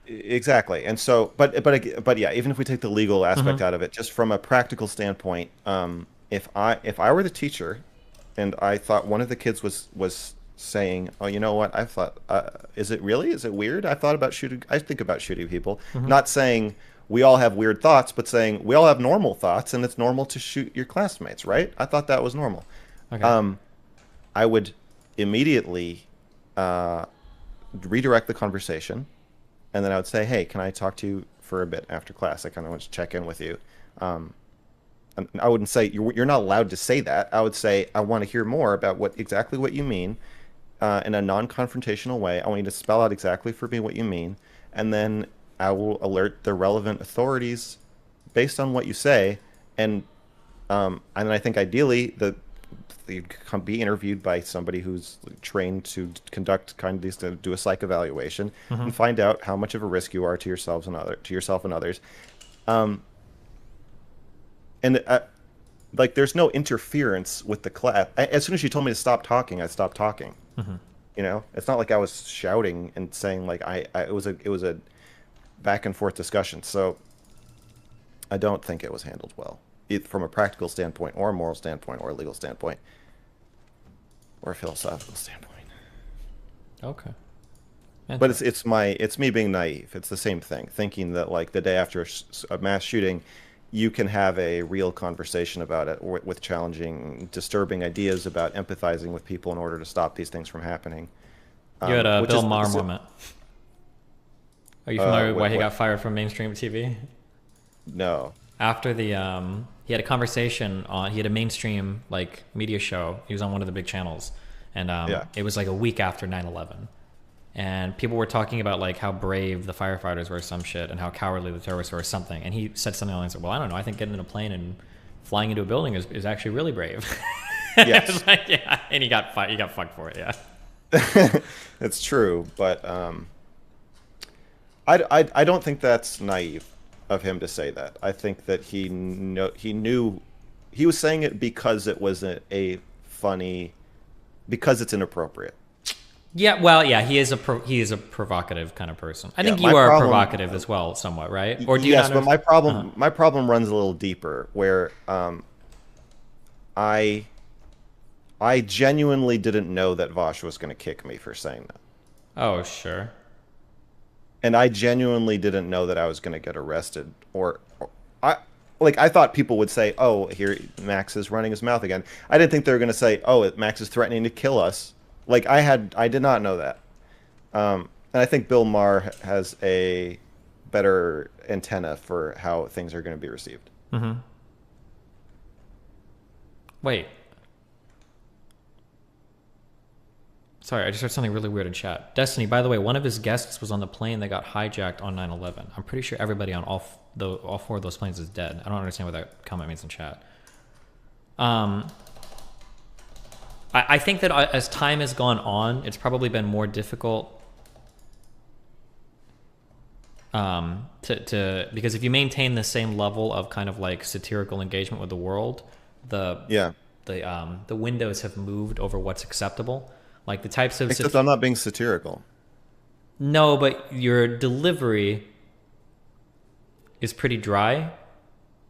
B: Exactly. And so, but yeah, even if we take the legal aspect out of it, just from a practical standpoint, if I were the teacher, and I thought one of the kids was saying, oh, you know what? I thought, is it weird? I think about shooting people. Not saying we all have weird thoughts, but saying we all have normal thoughts and it's normal to shoot your classmates, right? I thought that was normal.
A: Okay.
B: I would immediately redirect the conversation, and then I would say, hey, can I talk to you for a bit after class? I kind of want to check in with you. And I wouldn't say you're not allowed to say that. I would say I want to hear more about exactly what you mean in a non-confrontational way. I want you to spell out exactly for me what you mean, and then I will alert the relevant authorities based on what you say. And I think ideally you'd be interviewed by somebody who's trained to conduct kind of these, to do a psych evaluation and find out how much of a risk you are to yourself and others. And like, there's no interference with the class. As soon as she told me to stop talking, I stopped talking. It's not like I was shouting and saying like it was a back and forth discussion. So I don't think it was handled well, from a practical standpoint, or a moral standpoint, or a legal standpoint, or a philosophical standpoint.
A: Okay.
B: But it's me being naive. It's the same thing, thinking that like the day after a mass shooting, you can have a real conversation about it with challenging, disturbing ideas about empathizing with people in order to stop these things from happening.
A: You had a Bill Maher moment. Are you familiar with why he got fired from mainstream TV?
B: No.
A: After he had a conversation he had a mainstream like media show. He was on one of the big channels, and it was like a week after 9/11. And people were talking about like how brave the firefighters were, some shit, and how cowardly the terrorists were, or something. And he said something like, "Well, I don't know. I think getting in a plane and flying into a building is actually really brave."
B: Yes.
A: Like, yeah, and he got fucked for it. Yeah.
B: It's true, but I don't think that's naive of him to say that. I think that he knew he was saying it because it was a funny, because it's inappropriate.
A: Yeah, well, yeah, he is a provocative kind of person. I think you are provocative as well, somewhat, right? Or do you?
B: Yes, but my problem runs a little deeper, where I genuinely didn't know that Vaush was going to kick me for saying that.
A: Oh, sure.
B: And I genuinely didn't know that I was going to get arrested, or I thought people would say, "Oh, here Max is running his mouth again." I didn't think they were going to say, "Oh, Max is threatening to kill us." Like, I did not know that. And I think Bill Maher has a better antenna for how things are going to be received.
A: Mm-hmm. Wait. Sorry, I just heard something really weird in chat. Destiny, by the way, one of his guests was on the plane that got hijacked on 9/11. I'm pretty sure everybody on all four of those planes is dead. I don't understand what that comment means in chat. I think that as time has gone on, it's probably been more difficult because if you maintain the same level of kind of like satirical engagement with the world, the windows have moved over what's acceptable. Like the types of
B: Except I'm not being satirical.
A: No, but your delivery is pretty dry.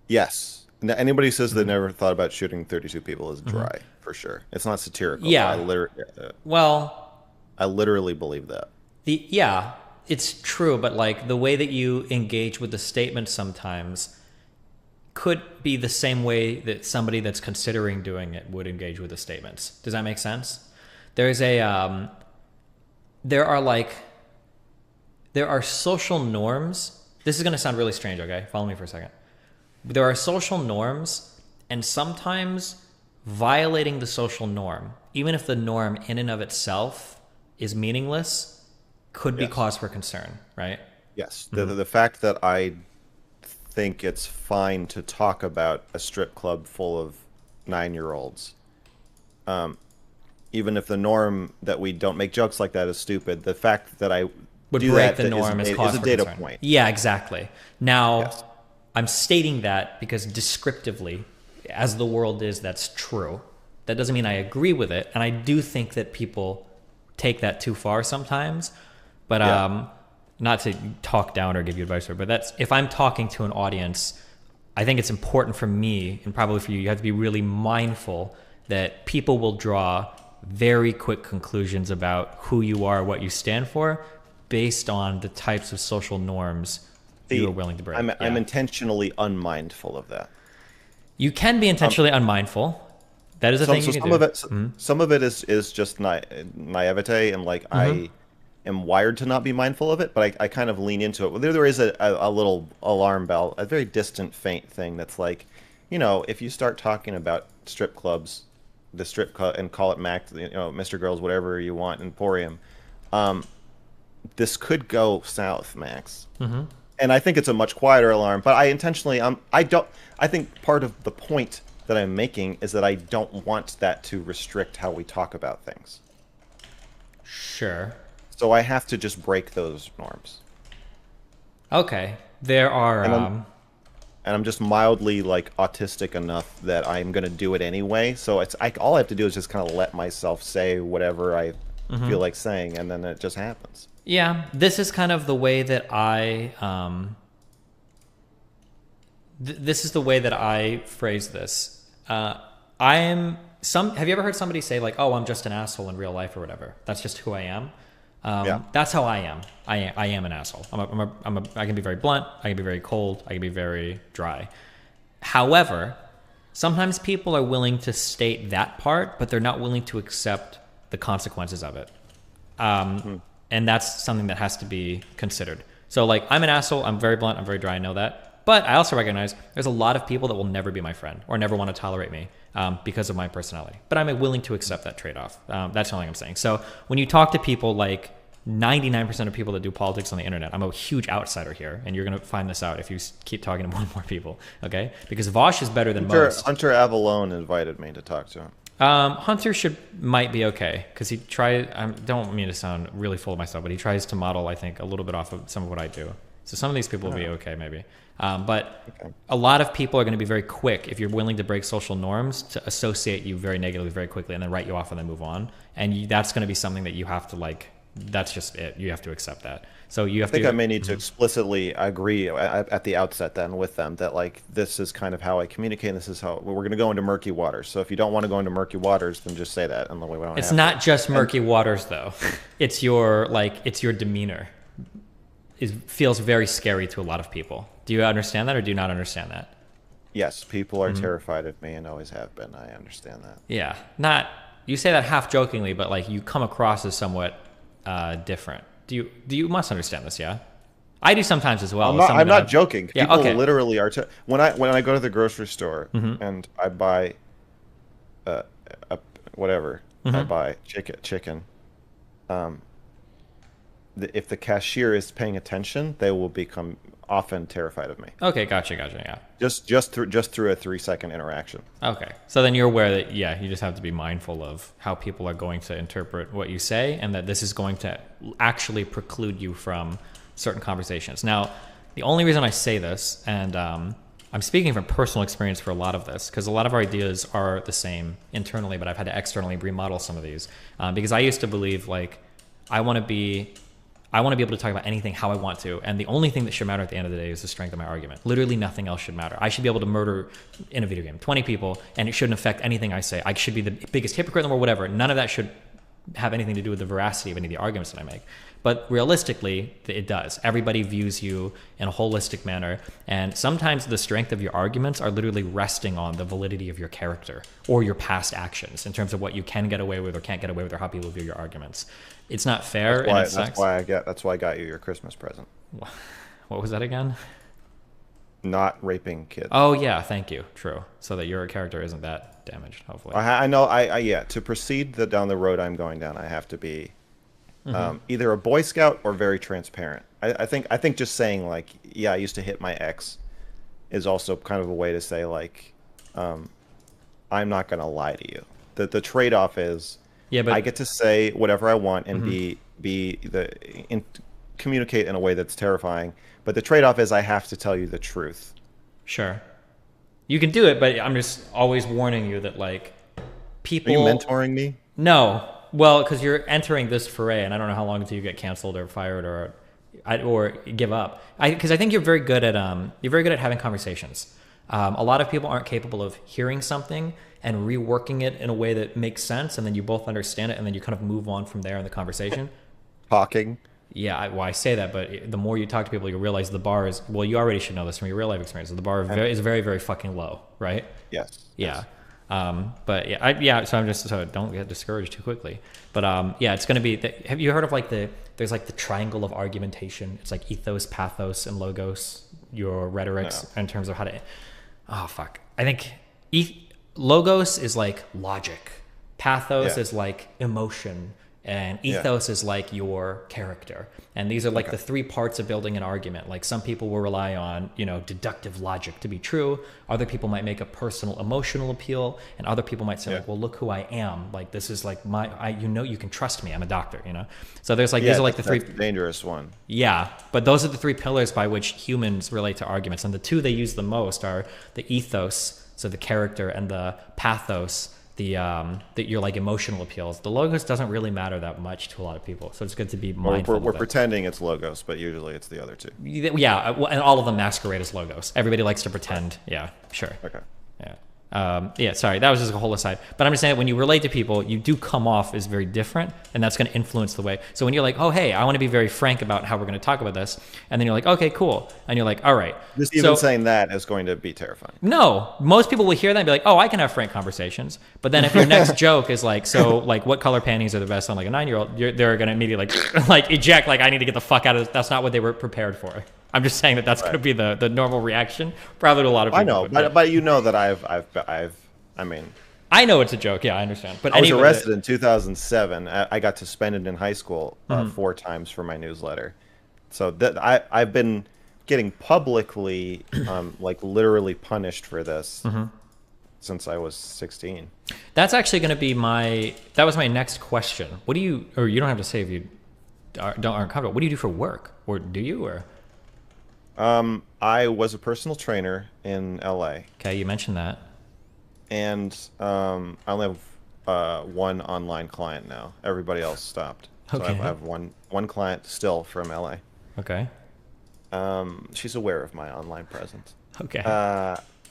B: Yes. Anybody who says they never thought about shooting 32 people is dry, for sure. It's not satirical.
A: Yeah.
B: I literally believe that.
A: The it's true, but like the way that you engage with the statement sometimes could be the same way that somebody that's considering doing it would engage with the statements. Does that make sense? There's a there are social norms. This is going to sound really strange, okay? Follow me for a second. There are social norms, and sometimes violating the social norm, even if the norm in and of itself is meaningless, could be cause for concern, right?
B: Yes. The fact that I think it's fine to talk about a strip club full of 9-year-olds, even if the norm that we don't make jokes like that is stupid, the fact that I
A: Would
B: do
A: break
B: that
A: the norm
B: is
A: as cause
B: a
A: for
B: data
A: concern.
B: point.
A: Yeah, exactly. Now,
B: Yes.
A: I'm stating that because descriptively, as the world is, that's true. That doesn't mean I agree with it, and I do think that people take that too far sometimes. But not to talk down or give you advice, but that's if I'm talking to an audience, I think it's important for me and probably for you. You have to be really mindful that people will draw very quick conclusions about who you are, what you stand for, based on the types of social norms you are willing to break.
B: I'm intentionally unmindful of that.
A: You can be intentionally unmindful. That is a thing you can do.
B: Some of it is just naivete, and like I am wired to not be mindful of it, but I kind of lean into it. There is a little alarm bell, a very distant, faint thing that's like, if you start talking about strip clubs, the strip club, and call it Mac, MrGirls, whatever you want, Emporium, this could go south, Max. And I think it's a much quieter alarm, but I intentionally, I think part of the point that I'm making is that I don't want that to restrict how we talk about things.
A: Sure.
B: So I have to just break those norms.
A: Okay. There are...
B: And I'm just mildly like autistic enough that I'm going to do it anyway. So all I have to do is just kind of let myself say whatever I feel like saying, and then it just happens.
A: Yeah, this is kind of the way that this is the way that I phrase this. Have you ever heard somebody say like, "Oh, I'm just an asshole in real life" or whatever? That's just who I am. That's how I am. I am an asshole. I can be very blunt. I can be very cold. I can be very dry. However, sometimes people are willing to state that part, but they're not willing to accept the consequences of it. And that's something that has to be considered. So like, I'm an asshole. I'm very blunt. I'm very dry. I know that. But I also recognize there's a lot of people that will never be my friend or never want to tolerate me because of my personality. But I'm willing to accept that trade-off. That's the only thing I'm saying. So when you talk to people, like 99% of people that do politics on the internet, I'm a huge outsider here. And you're going to find this out if you keep talking to more and more people. Okay? Because Vaush is better than most.
B: Hunter Avalone invited me to talk to him.
A: Hunter might be okay because he tries. I don't mean to sound really full of myself, but he tries to model, I think, a little bit off of some of what I do. So some of these people will be okay, maybe. But a lot of people are going to be very quick if you're willing to break social norms to associate you very negatively very quickly and then write you off and then move on. And that's going to be something that you have to like. That's just it. You have to accept that. So you have to.
B: I think I may need to explicitly agree at the outset then with them that like this is kind of how I communicate. And this is how we're going to go into murky waters. So if you don't want to go into murky waters, then just say that. And the way we don't.
A: It's not just murky waters though. It's your demeanor. It feels very scary to a lot of people. Do you understand that or do you not understand that?
B: Yes, people are terrified of me and always have been. I understand that.
A: Yeah, you say that half jokingly, but like you come across as somewhat different. You must understand this, yeah? I do sometimes as well.
B: I'm not joking.
A: Yeah,
B: people
A: okay.
B: literally are. When I go to the grocery store and I buy whatever I buy chicken. If the cashier is paying attention, they will become often terrified of me.
A: Okay, gotcha, yeah.
B: Just through a 3-second interaction.
A: Okay, so then you're aware that you just have to be mindful of how people are going to interpret what you say, and that this is going to actually preclude you from certain conversations. Now, the only reason I say this, and I'm speaking from personal experience for a lot of this, because a lot of our ideas are the same internally, but I've had to externally remodel some of these, because I used to believe like I want to be able to talk about anything how I want to, and the only thing that should matter at the end of the day is the strength of my argument. Literally nothing else should matter. I should be able to murder, in a video game, 20 people, and it shouldn't affect anything I say. I should be the biggest hypocrite in the world, whatever. None of that should have anything to do with the veracity of any of the arguments that I make. But realistically, it does. Everybody views you in a holistic manner. And sometimes the strength of your arguments are literally resting on the validity of your character or your past actions in terms of what you can get away with or can't get away with or how people view your arguments. It's not fair.
B: That's why I got you your Christmas present.
A: What was that again?
B: Not raping kids.
A: Oh, yeah. Thank you. True. So that your character isn't that damaged, hopefully.
B: I know. Yeah. To proceed down the road I'm going down, I have to be either a Boy Scout or very transparent. I think just saying like, yeah, I used to hit my ex is also kind of a way to say like, I'm not going to lie to you. The trade-off is, but I get to say whatever I want and communicate in a way that's terrifying. But the trade-off is I have to tell you the truth.
A: Sure. You can do it, but I'm just always warning you that like people...
B: Are you mentoring me?
A: No. Well, because you're entering this foray, and I don't know how long until you get canceled or fired or give up. Because I think you're very good at having conversations. A lot of people aren't capable of hearing something and reworking it in a way that makes sense, and then you both understand it, and then you kind of move on from there in the conversation.
B: Talking.
A: Yeah, I say that, but the more you talk to people, you realize the bar is, well, you already should know this from your real life experience. The bar is very, very fucking low, right?
B: Yes.
A: Yeah. But so don't get discouraged too quickly. But it's going to be, have you heard of like there's like the triangle of argumentation? It's like ethos, pathos, and logos, your rhetorics in terms of how to, I think logos is like logic. Pathos is like emotion. And ethos is like your character. And these are like the three parts of building an argument. Like some people will rely on, deductive logic to be true. Other people might make a personal emotional appeal. And other people might say like, well, look who I am. Like, this is like you can trust me. I'm a doctor, So there's like, these are like the three.
B: That's the dangerous one.
A: Yeah. But those are the three pillars by which humans relate to arguments. And the two they use the most are the ethos, so the character, and the pathos, your like emotional appeals. The logos doesn't really matter that much to a lot of people, so it's good to be mindful.
B: We're pretending it's logos, but usually it's the other two.
A: Yeah, and all of them masquerade as logos. Everybody likes to pretend. Yeah, sure.
B: Okay.
A: Yeah. Sorry, that was just a whole aside. But I'm just saying that when you relate to people, you do come off as very different, and that's going to influence the way. So when you're like, oh, hey, I want to be very frank about how we're going to talk about this, and then you're like, okay, cool, and you're like, all right.
B: Just even saying that is going to be terrifying.
A: No, most people will hear that and be like, oh, I can have frank conversations. But then if your next joke is like, so like, what color panties are the best on like a 9-year-old? They're going to immediately like eject, like, I need to get the fuck out of this. That's not what they were prepared for. I'm just saying that's going to be the normal reaction, probably to a lot of people.
B: I know, but you know that
A: I know it's a joke. Yeah, I understand. But
B: I was arrested in 2007. I got suspended in high school 4 times for my newsletter. So that I've been getting publicly, like literally punished for this since I was 16.
A: That's actually going to be that was my next question. What do you, or you don't have to say if you aren't comfortable. What do you do for work, or do you, or?
B: I was a personal trainer in LA.
A: Okay, you mentioned that.
B: And I only have one online client now. Everybody else stopped. So I have one client still from LA.
A: Okay.
B: She's aware of my online presence.
A: Okay.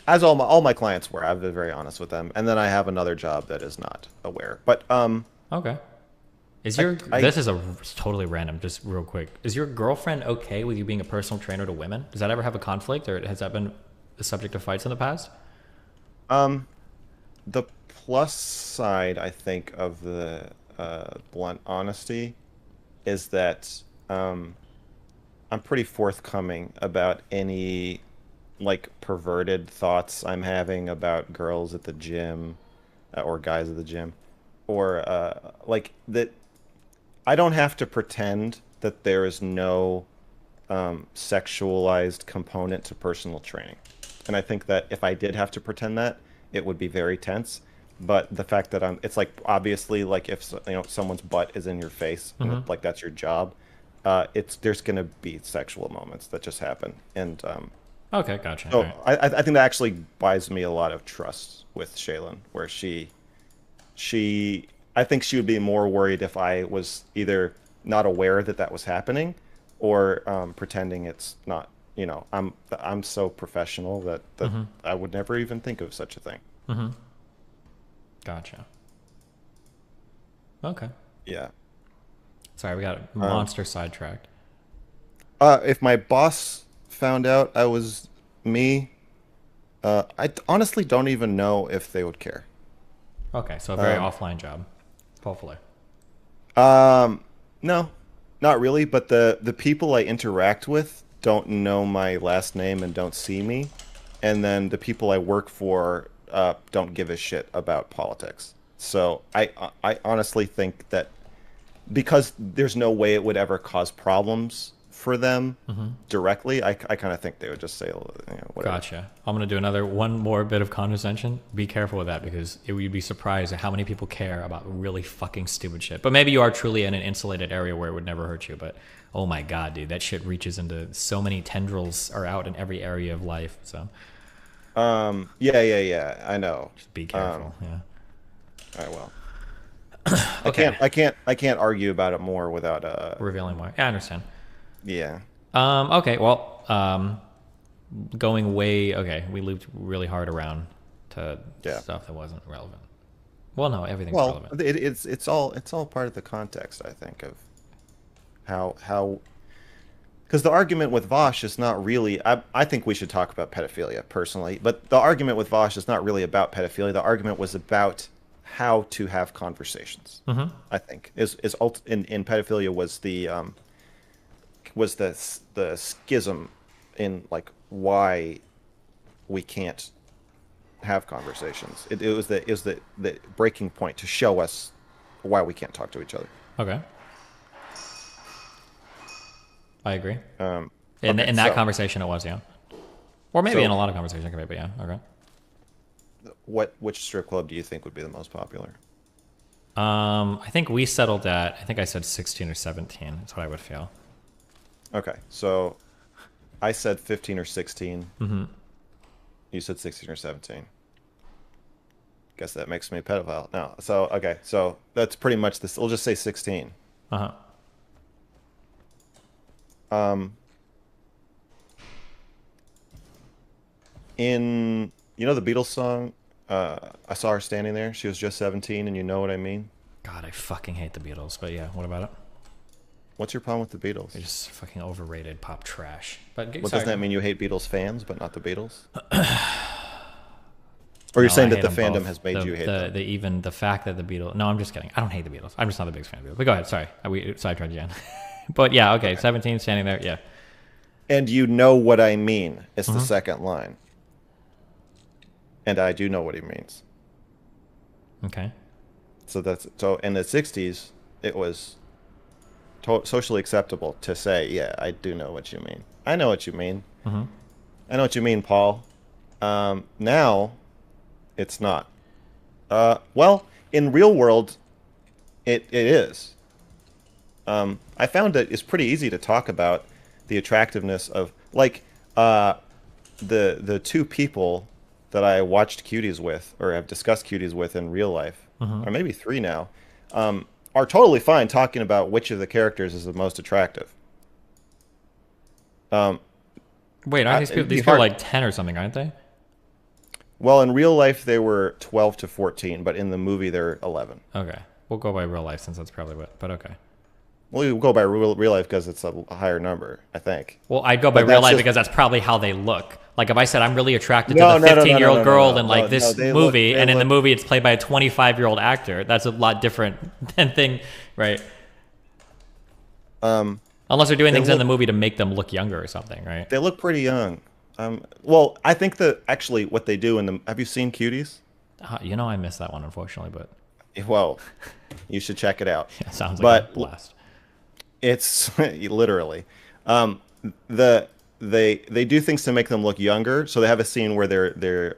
B: As all my clients were. I've been very honest with them. And then I have another job that is not aware. But
A: okay. This is totally random, just real quick. Is your girlfriend okay with you being a personal trainer to women? Does that ever have a conflict, or has that been the subject of fights in the past?
B: The plus side, I think, of the blunt honesty is that I'm pretty forthcoming about any like perverted thoughts I'm having about girls at the gym or guys at the gym, or like that. I don't have to pretend that there is no sexualized component to personal training. And I think that if I did have to pretend that, it would be very tense. But the fact that it's like, obviously, like if someone's butt is in your face, like that's your job, there's going to be sexual moments that just happen. And
A: okay, gotcha.
B: So
A: right.
B: I think that actually buys me a lot of trust with Shaylin, where I think she would be more worried if I was either not aware that was happening, or pretending it's not. I'm so professional that I would never even think of such a thing.
A: Gotcha. Okay.
B: Yeah.
A: Sorry, we got
B: Um,
A: monster sidetracked.
B: if my boss found out I was me, honestly don't even know if they would care.
A: Okay, so a very
B: Um,
A: offline job, hopefully.
B: um, no, not really. But the people I interact with don't know my last name and don't see me, and then the people I work for don't give a shit about politics. So I honestly think that because there's no way it would ever cause problems for them
A: Mm-hmm.
B: directly, I kind of think they would just say, whatever.
A: Gotcha. I'm gonna do one more bit of condescension. Be careful with that because you'd be surprised at how many people care about really fucking stupid shit. But maybe you are truly in an insulated area where it would never hurt you. But oh my god, dude, that shit reaches into so many tendrils are out in every area of life. So
B: Yeah, I know.
A: just be
B: Um,
A: careful. Yeah.
B: all right, well,
A: Okay.
B: I can't argue about it more without
A: Revealing more. Yeah, I understand.
B: yeah.
A: Okay. Well, going way. Okay, we looped really hard around to
B: Yeah.
A: stuff that wasn't relevant. Well, no, everything's
B: Well,
A: relevant.
B: it's all part of the context, I think, of how because the argument with Vaush is not really. I think we should talk about pedophilia personally, but the argument with Vaush is not really about pedophilia. The argument was about how to have conversations.
A: Mm-hmm.
B: I think in pedophilia was the schism in like why we can't have conversations. It was the breaking point to show us why we can't talk to each other.
A: Okay. I agree.
B: Okay,
A: In that conversation, it was, yeah. Or maybe in a
B: so
A: lot of conversations, but yeah, okay.
B: which strip club do you think would be the most popular?
A: I think we settled at, I think I said 16 or 17. That's what I would feel.
B: Okay, so I said 15 or 16.
A: Mm-hmm.
B: You said 16 or 17. Guess that makes me a pedophile. No, so okay, so that's pretty much this. We'll just say 16.
A: Uh-huh.
B: Um, in the Beatles song, I saw her standing there. She was just 17, and you know what I mean.
A: God, I fucking hate the Beatles, but yeah, what about it?
B: What's your problem with the Beatles?
A: They're just fucking overrated pop trash. But
B: What
A: sorry,
B: doesn't that mean you hate Beatles fans, but not the Beatles? Or you're
A: no,
B: saying
A: I
B: that
A: hate
B: the
A: them
B: fandom
A: both.
B: has made you hate them?
A: Even the fact that the Beatles. No, I'm just kidding. I don't hate the Beatles. I'm just not the biggest fan of the Beatles. But go ahead. Sorry, we sidetracked again. But yeah, okay.
B: Okay.
A: 17 standing there. Yeah.
B: And you know what I mean. It's the
A: Mm-hmm.
B: second line. And I do know what he means.
A: Okay.
B: So in the 60s, it was socially acceptable to say, yeah, I do know what you mean. I know what you mean.
A: Mm-hmm.
B: I know what you mean, Paul. Now, it's not. Well, in real world, it is. I found that it's pretty easy to talk about the attractiveness of like the two people that I watched cuties with or have discussed cuties with in real life,
A: Mm-hmm.
B: or maybe three now, are totally fine talking about which of the characters is the most attractive. Um,
A: Wait, aren't
B: it'd
A: these
B: be
A: people
B: hard.
A: like 10 or something, aren't they?
B: Well, in real life they were 12 to 14, but in the movie they're 11.
A: Okay. We'll go by real life since that's probably what. But okay.
B: Well, you go by real life because it's a higher number, I think.
A: Well, I'd go by
B: But
A: real
B: that's
A: life
B: just
A: because that's probably how they look. Like if I said I'm really attracted
B: no,
A: to the
B: no, no, no,
A: 15-year-old
B: no, no,
A: girl
B: no,
A: in like
B: no,
A: this
B: no. They look.
A: movie,
B: They
A: and in the
B: look.
A: movie it's played by a 25-year-old actor, that's a lot different than thing, right?
B: Um,
A: Unless they're doing
B: they
A: things in the
B: look.
A: movie to make them look younger or something, right?
B: They look pretty young. Well, I think that actually what they do in the. Have you seen Cuties?
A: I missed that one unfortunately, but
B: Well, you should check it out.
A: yeah, sounds like a
B: But
A: blast.
B: it's literally, um, they do things to make them look younger. So they have a scene where they're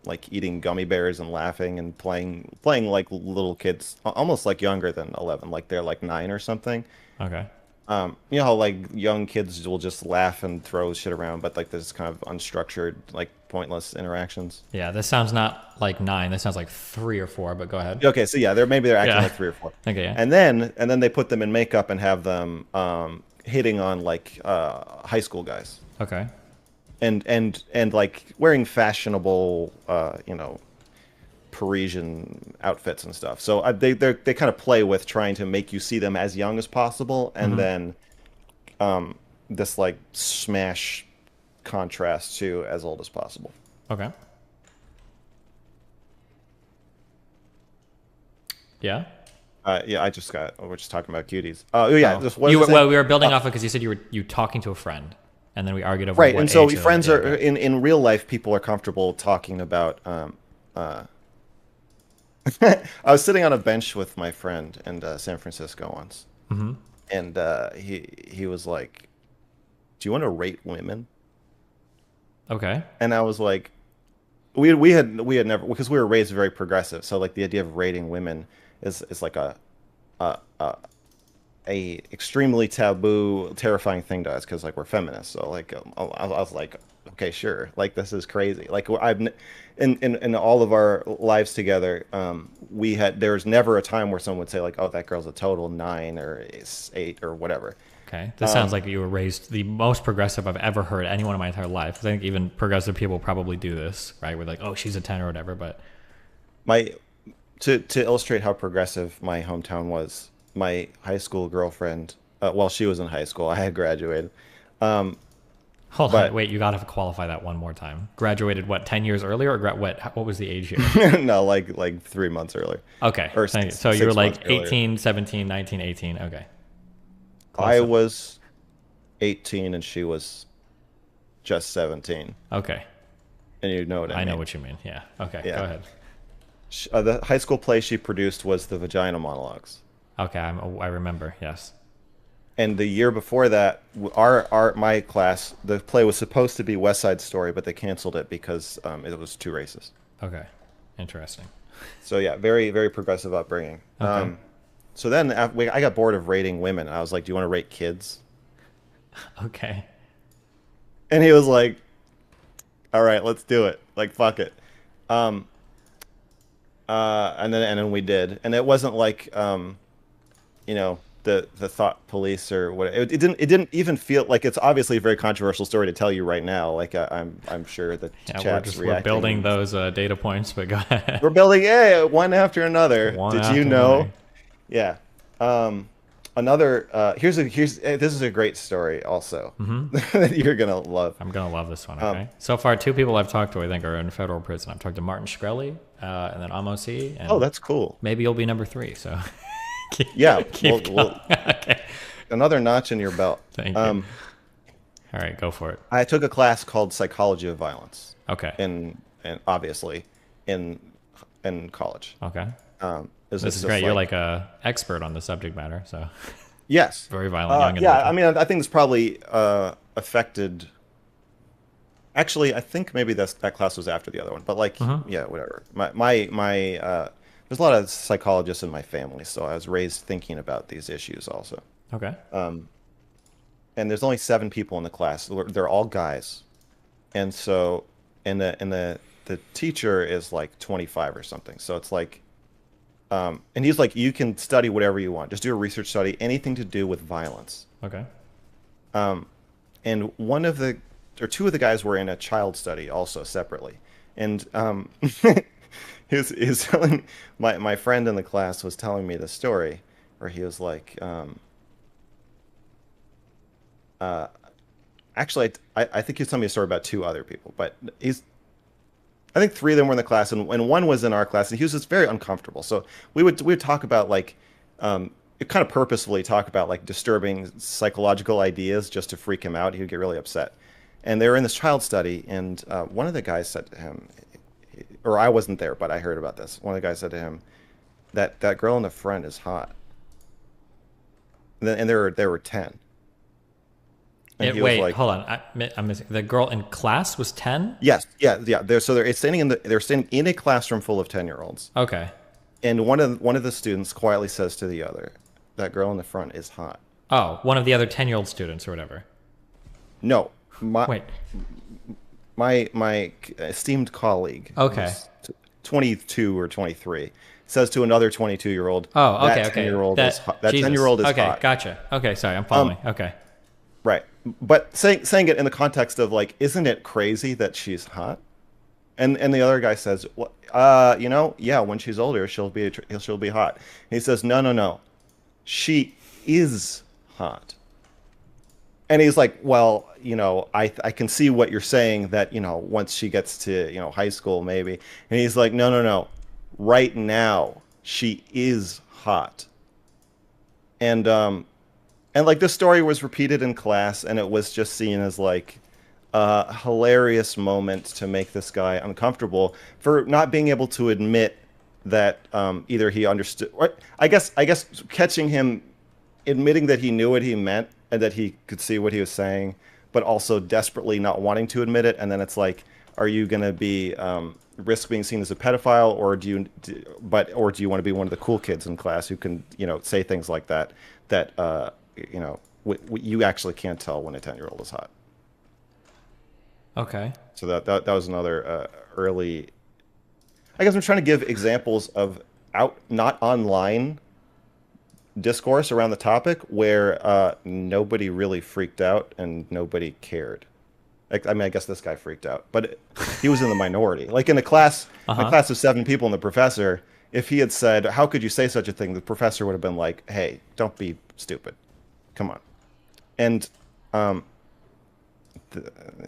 B: like eating gummy bears and laughing and playing like little kids, almost like younger than 11, like they're like 9 or something.
A: Okay.
B: You know how like young kids will just laugh and throw shit around, but like there's kind of unstructured, like pointless interactions.
A: Yeah, this sounds not like 9. This sounds like 3 or 4. But go ahead.
B: Okay, so yeah, they're acting
A: Yeah.
B: like 3 or 4,
A: Okay. Yeah.
B: and then they put them in makeup and have them hitting on like high school guys,
A: Okay.
B: and like wearing fashionable, Parisian outfits and stuff. So they kind of play with trying to make you see them as young as possible, and
A: Mm-hmm.
B: then this like smash contrast to as old as possible.
A: Okay. Yeah.
B: Yeah, I just got. We're just talking about cuties. Oh yeah,
A: Oh,
B: just what was I saying?
A: well, we were building off of because you said you talking to a friend, and then we argued over
B: Right,
A: what
B: and so
A: age.
B: friends
A: Yeah,
B: are
A: okay.
B: in real life. People are comfortable talking about. I was sitting on a bench with my friend in San Francisco once,
A: Mm-hmm.
B: and he was like, "Do you want to rate women?"
A: Okay.
B: And I was like, we had never, because we were raised very progressive. So like the idea of rating women is like a, a a extremely taboo, terrifying thing to us because like we're feminists. So like I was like, okay, sure, like this is crazy. Like in all of our lives together, there was never a time where someone would say like, oh, that girl's a total 9 or 8 or whatever.
A: Okay. This sounds like you were raised the most progressive I've ever heard anyone in my entire life. 'Cause I think even progressive people probably do this, right? We're like, oh, she's a 10 or whatever. But
B: My to illustrate how progressive my hometown was, my high school girlfriend, while she was in high school, I had graduated. Um,
A: hold on,
B: but
A: wait, you got to qualify that one more time. Graduated what, 10 years earlier, or what was the age here?
B: no, like 3 months earlier,
A: Okay.
B: or
A: Thank you. So you were
B: 6 months
A: like
B: earlier.
A: 18, 17, 19, 18. Okay.
B: I
A: Close up.
B: was 18 and she was just 17,
A: Okay.
B: and you know what I
A: I know
B: mean.
A: what you mean. Yeah. Okay. Go
B: Yeah.
A: ahead.
B: The high school play she produced was the Vagina Monologues.
A: Okay. I remember. Yes.
B: And the year before that, our my class, the play was supposed to be West Side Story, but they canceled it because it was too racist.
A: Okay. Interesting.
B: So yeah, very very progressive upbringing.
A: Okay.
B: So then I got bored of rating women, and I was like, "Do you want to rate kids?"
A: Okay.
B: And he was like, "All right, let's do it. Like, fuck it." Um, and then we did, and it wasn't like you know, the thought police or what. It didn't even feel like, it's obviously a very controversial story to tell you right now. Like I'm sure the
A: Yeah,
B: chat's
A: we're
B: reacting.
A: building those data points, but go ahead.
B: We're building, yeah, one after another.
A: One
B: Did you
A: after
B: know?
A: another.
B: Yeah. Another here's this is a great story also that you're gonna love.
A: I'm gonna love this one.
B: Um,
A: Okay. So far, 2 people I've talked to, I think, are in federal prison. I've talked to Martin Shkreli, and then Amosi,
B: oh,
A: and
B: that's cool.
A: maybe you'll be number 3. So keep,
B: Yeah,
A: keep going. Okay.
B: another notch in your belt.
A: Thank you. All right, go for it.
B: I took a class called Psychology of Violence
A: Okay.
B: in obviously in college.
A: Okay.
B: It's
A: This is
B: just
A: great. You're like a expert on the subject matter. So
B: yes,
A: very violent young
B: yeah. I
A: individual.
B: mean, I think it's probably affected. Actually, I think maybe that class was after the other one, but like, yeah, whatever. There's a lot of psychologists in my family, so I was raised thinking about these issues also.
A: Okay.
B: And there's only 7 people in the class. They're all guys, and so the teacher is like 25 or something. So it's like, and he's like, you can study whatever you want, just do a research study, anything to do with violence.
A: Okay.
B: And two of the guys were in a child study also separately, and he was telling my friend in the class was telling me the story where he was like, actually, I think he was telling me a story about 2 other people, but I think 3 of them were in the class, and one was in our class, and he was just very uncomfortable. So we would talk about like, kind of purposefully talk about like disturbing psychological ideas just to freak him out. He would get really upset. And they were in this child study, and one of the guys said to him, or I wasn't there, but I heard about this. One of the guys said to him that girl in the front is hot. And there were 10. And he was
A: Wait,
B: like,
A: hold on. I'm missing. The girl in class was 10?
B: yes, yeah, yeah. They're standing in a classroom full of 10-year-olds,
A: Okay.
B: and one of the students quietly says to the other, "That girl in the front is hot."
A: Oh, one of the other 10-year-old students or whatever.
B: No, my
A: Wait.
B: my esteemed colleague,
A: Okay.
B: who's 22 or 23, says to another 22-year-old,
A: Oh, okay,
B: that
A: okay.
B: 10-year-old is hot. That
A: Jesus.
B: 10-year-old is
A: okay,
B: hot.
A: gotcha. Okay, sorry, I'm following. Okay.
B: Right. But saying it in the context of like, isn't it crazy that she's hot? And the other guy says, well, yeah, when she's older, she'll be hot. And he says, no, no, no, she is hot. And he's like, well, I can see what you're saying that, once she gets to, high school, maybe. And he's like, no, no, no. Right now, she is hot. And like this story was repeated in class, and it was just seen as like a hilarious moment to make this guy uncomfortable for not being able to admit that either he understood, or I guess catching him admitting that he knew what he meant and that he could see what he was saying, but also desperately not wanting to admit it. And then it's like, are you going to be risk being seen as a pedophile, or do you want to be one of the cool kids in class who can say things like that you actually can't tell when a 10-year-old is hot.
A: Okay.
B: So that was another early. I guess I'm trying to give examples of not online discourse around the topic where nobody really freaked out and nobody cared. Like, I mean, I guess this guy freaked out, but he was in the minority. Like in a class of 7 people and the professor, if he had said, "How could you say such a thing?" the professor would have been like, "Hey, don't be stupid. Come on." And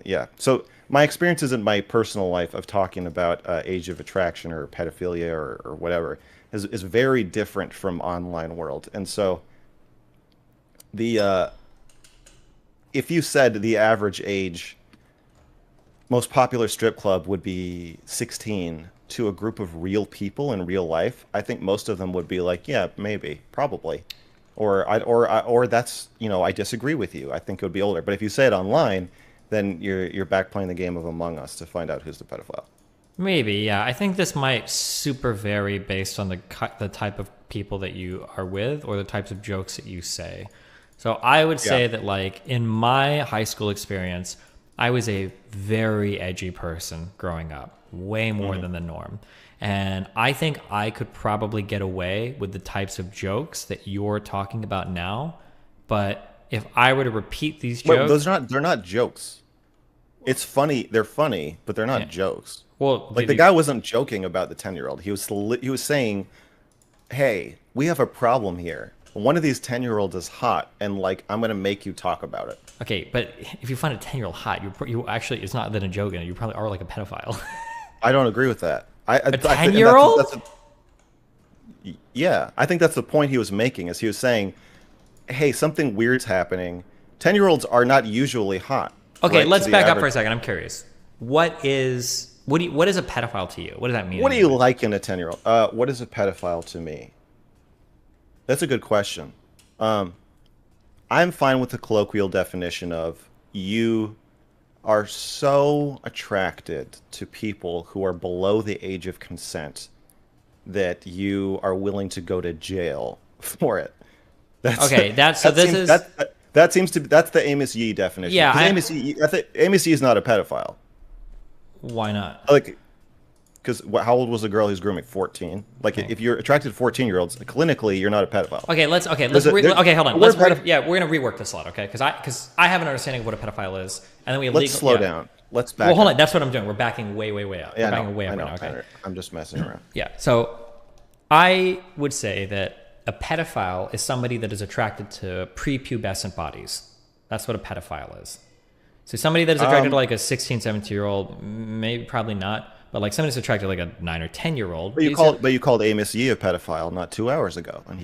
B: yeah. So my experiences in my personal life of talking about age of attraction or pedophilia or whatever is very different from online world. And so if you said the average age most popular strip club would be 16 to a group of real people in real life, I think most of them would be like, yeah, maybe, probably. Or that's, I disagree with you. I think it would be older. But if you say it online, then you're back playing the game of Among Us to find out who's the pedophile.
A: Maybe, yeah. I think this might super vary based on the type of people that you are with or the types of jokes that you say. So I would say that, like, in my high school experience, I was a very edgy person growing up, way more than the norm. And I think I could probably get away with the types of jokes that you're talking about now. But if I were to repeat these jokes...
B: they're not jokes. It's funny. They're funny, but they're not jokes.
A: Well,
B: like the guy wasn't joking about the 10-year-old. He was saying, "Hey, we have a problem here. One of these 10-year-olds is hot, and like I'm gonna make you talk about it."
A: Okay, but if you find a 10-year-old hot, you actually, it's not then a joke, and you probably are like a pedophile.
B: I don't agree with that.
A: A 10-year-old?
B: Yeah, I think that's the point he was making. Is he was saying, "Hey, something weird's happening. 10-year-olds are not usually hot."
A: Okay,
B: right,
A: let's back up for a second. I'm curious. What is a pedophile to you? What does that mean?
B: What do you like in a 10-year-old? What is a pedophile to me? That's a good question. I'm fine with the colloquial definition of you are so attracted to people who are below the age of consent that you are willing to go to jail for it. That's the Amos Yee definition.
A: Yeah,
B: Amos Yee is not a pedophile.
A: Why not?
B: Like, because how old was the girl he's grooming? 14. Like, if you're attracted to 14-year-olds, clinically, you're not a pedophile.
A: Okay, hold on. We're gonna rework this a lot, okay? Because I have an understanding of what a pedophile is, and then we have
B: let's slow down. Let's back.
A: Well, hold
B: up.
A: on. That's what I'm doing. We're backing way up.
B: Yeah,
A: we're backing way up
B: I know,
A: right now. Okay.
B: I'm just messing around.
A: Yeah. So, I would say that a pedophile is somebody that is attracted to prepubescent bodies. That's what a pedophile is. So somebody that is attracted to like a 16, 17-year-old, maybe probably not, but like somebody that's attracted to like a 9 or 10-year-old.
B: But you called Amos Yee a pedophile not 2 hours ago, and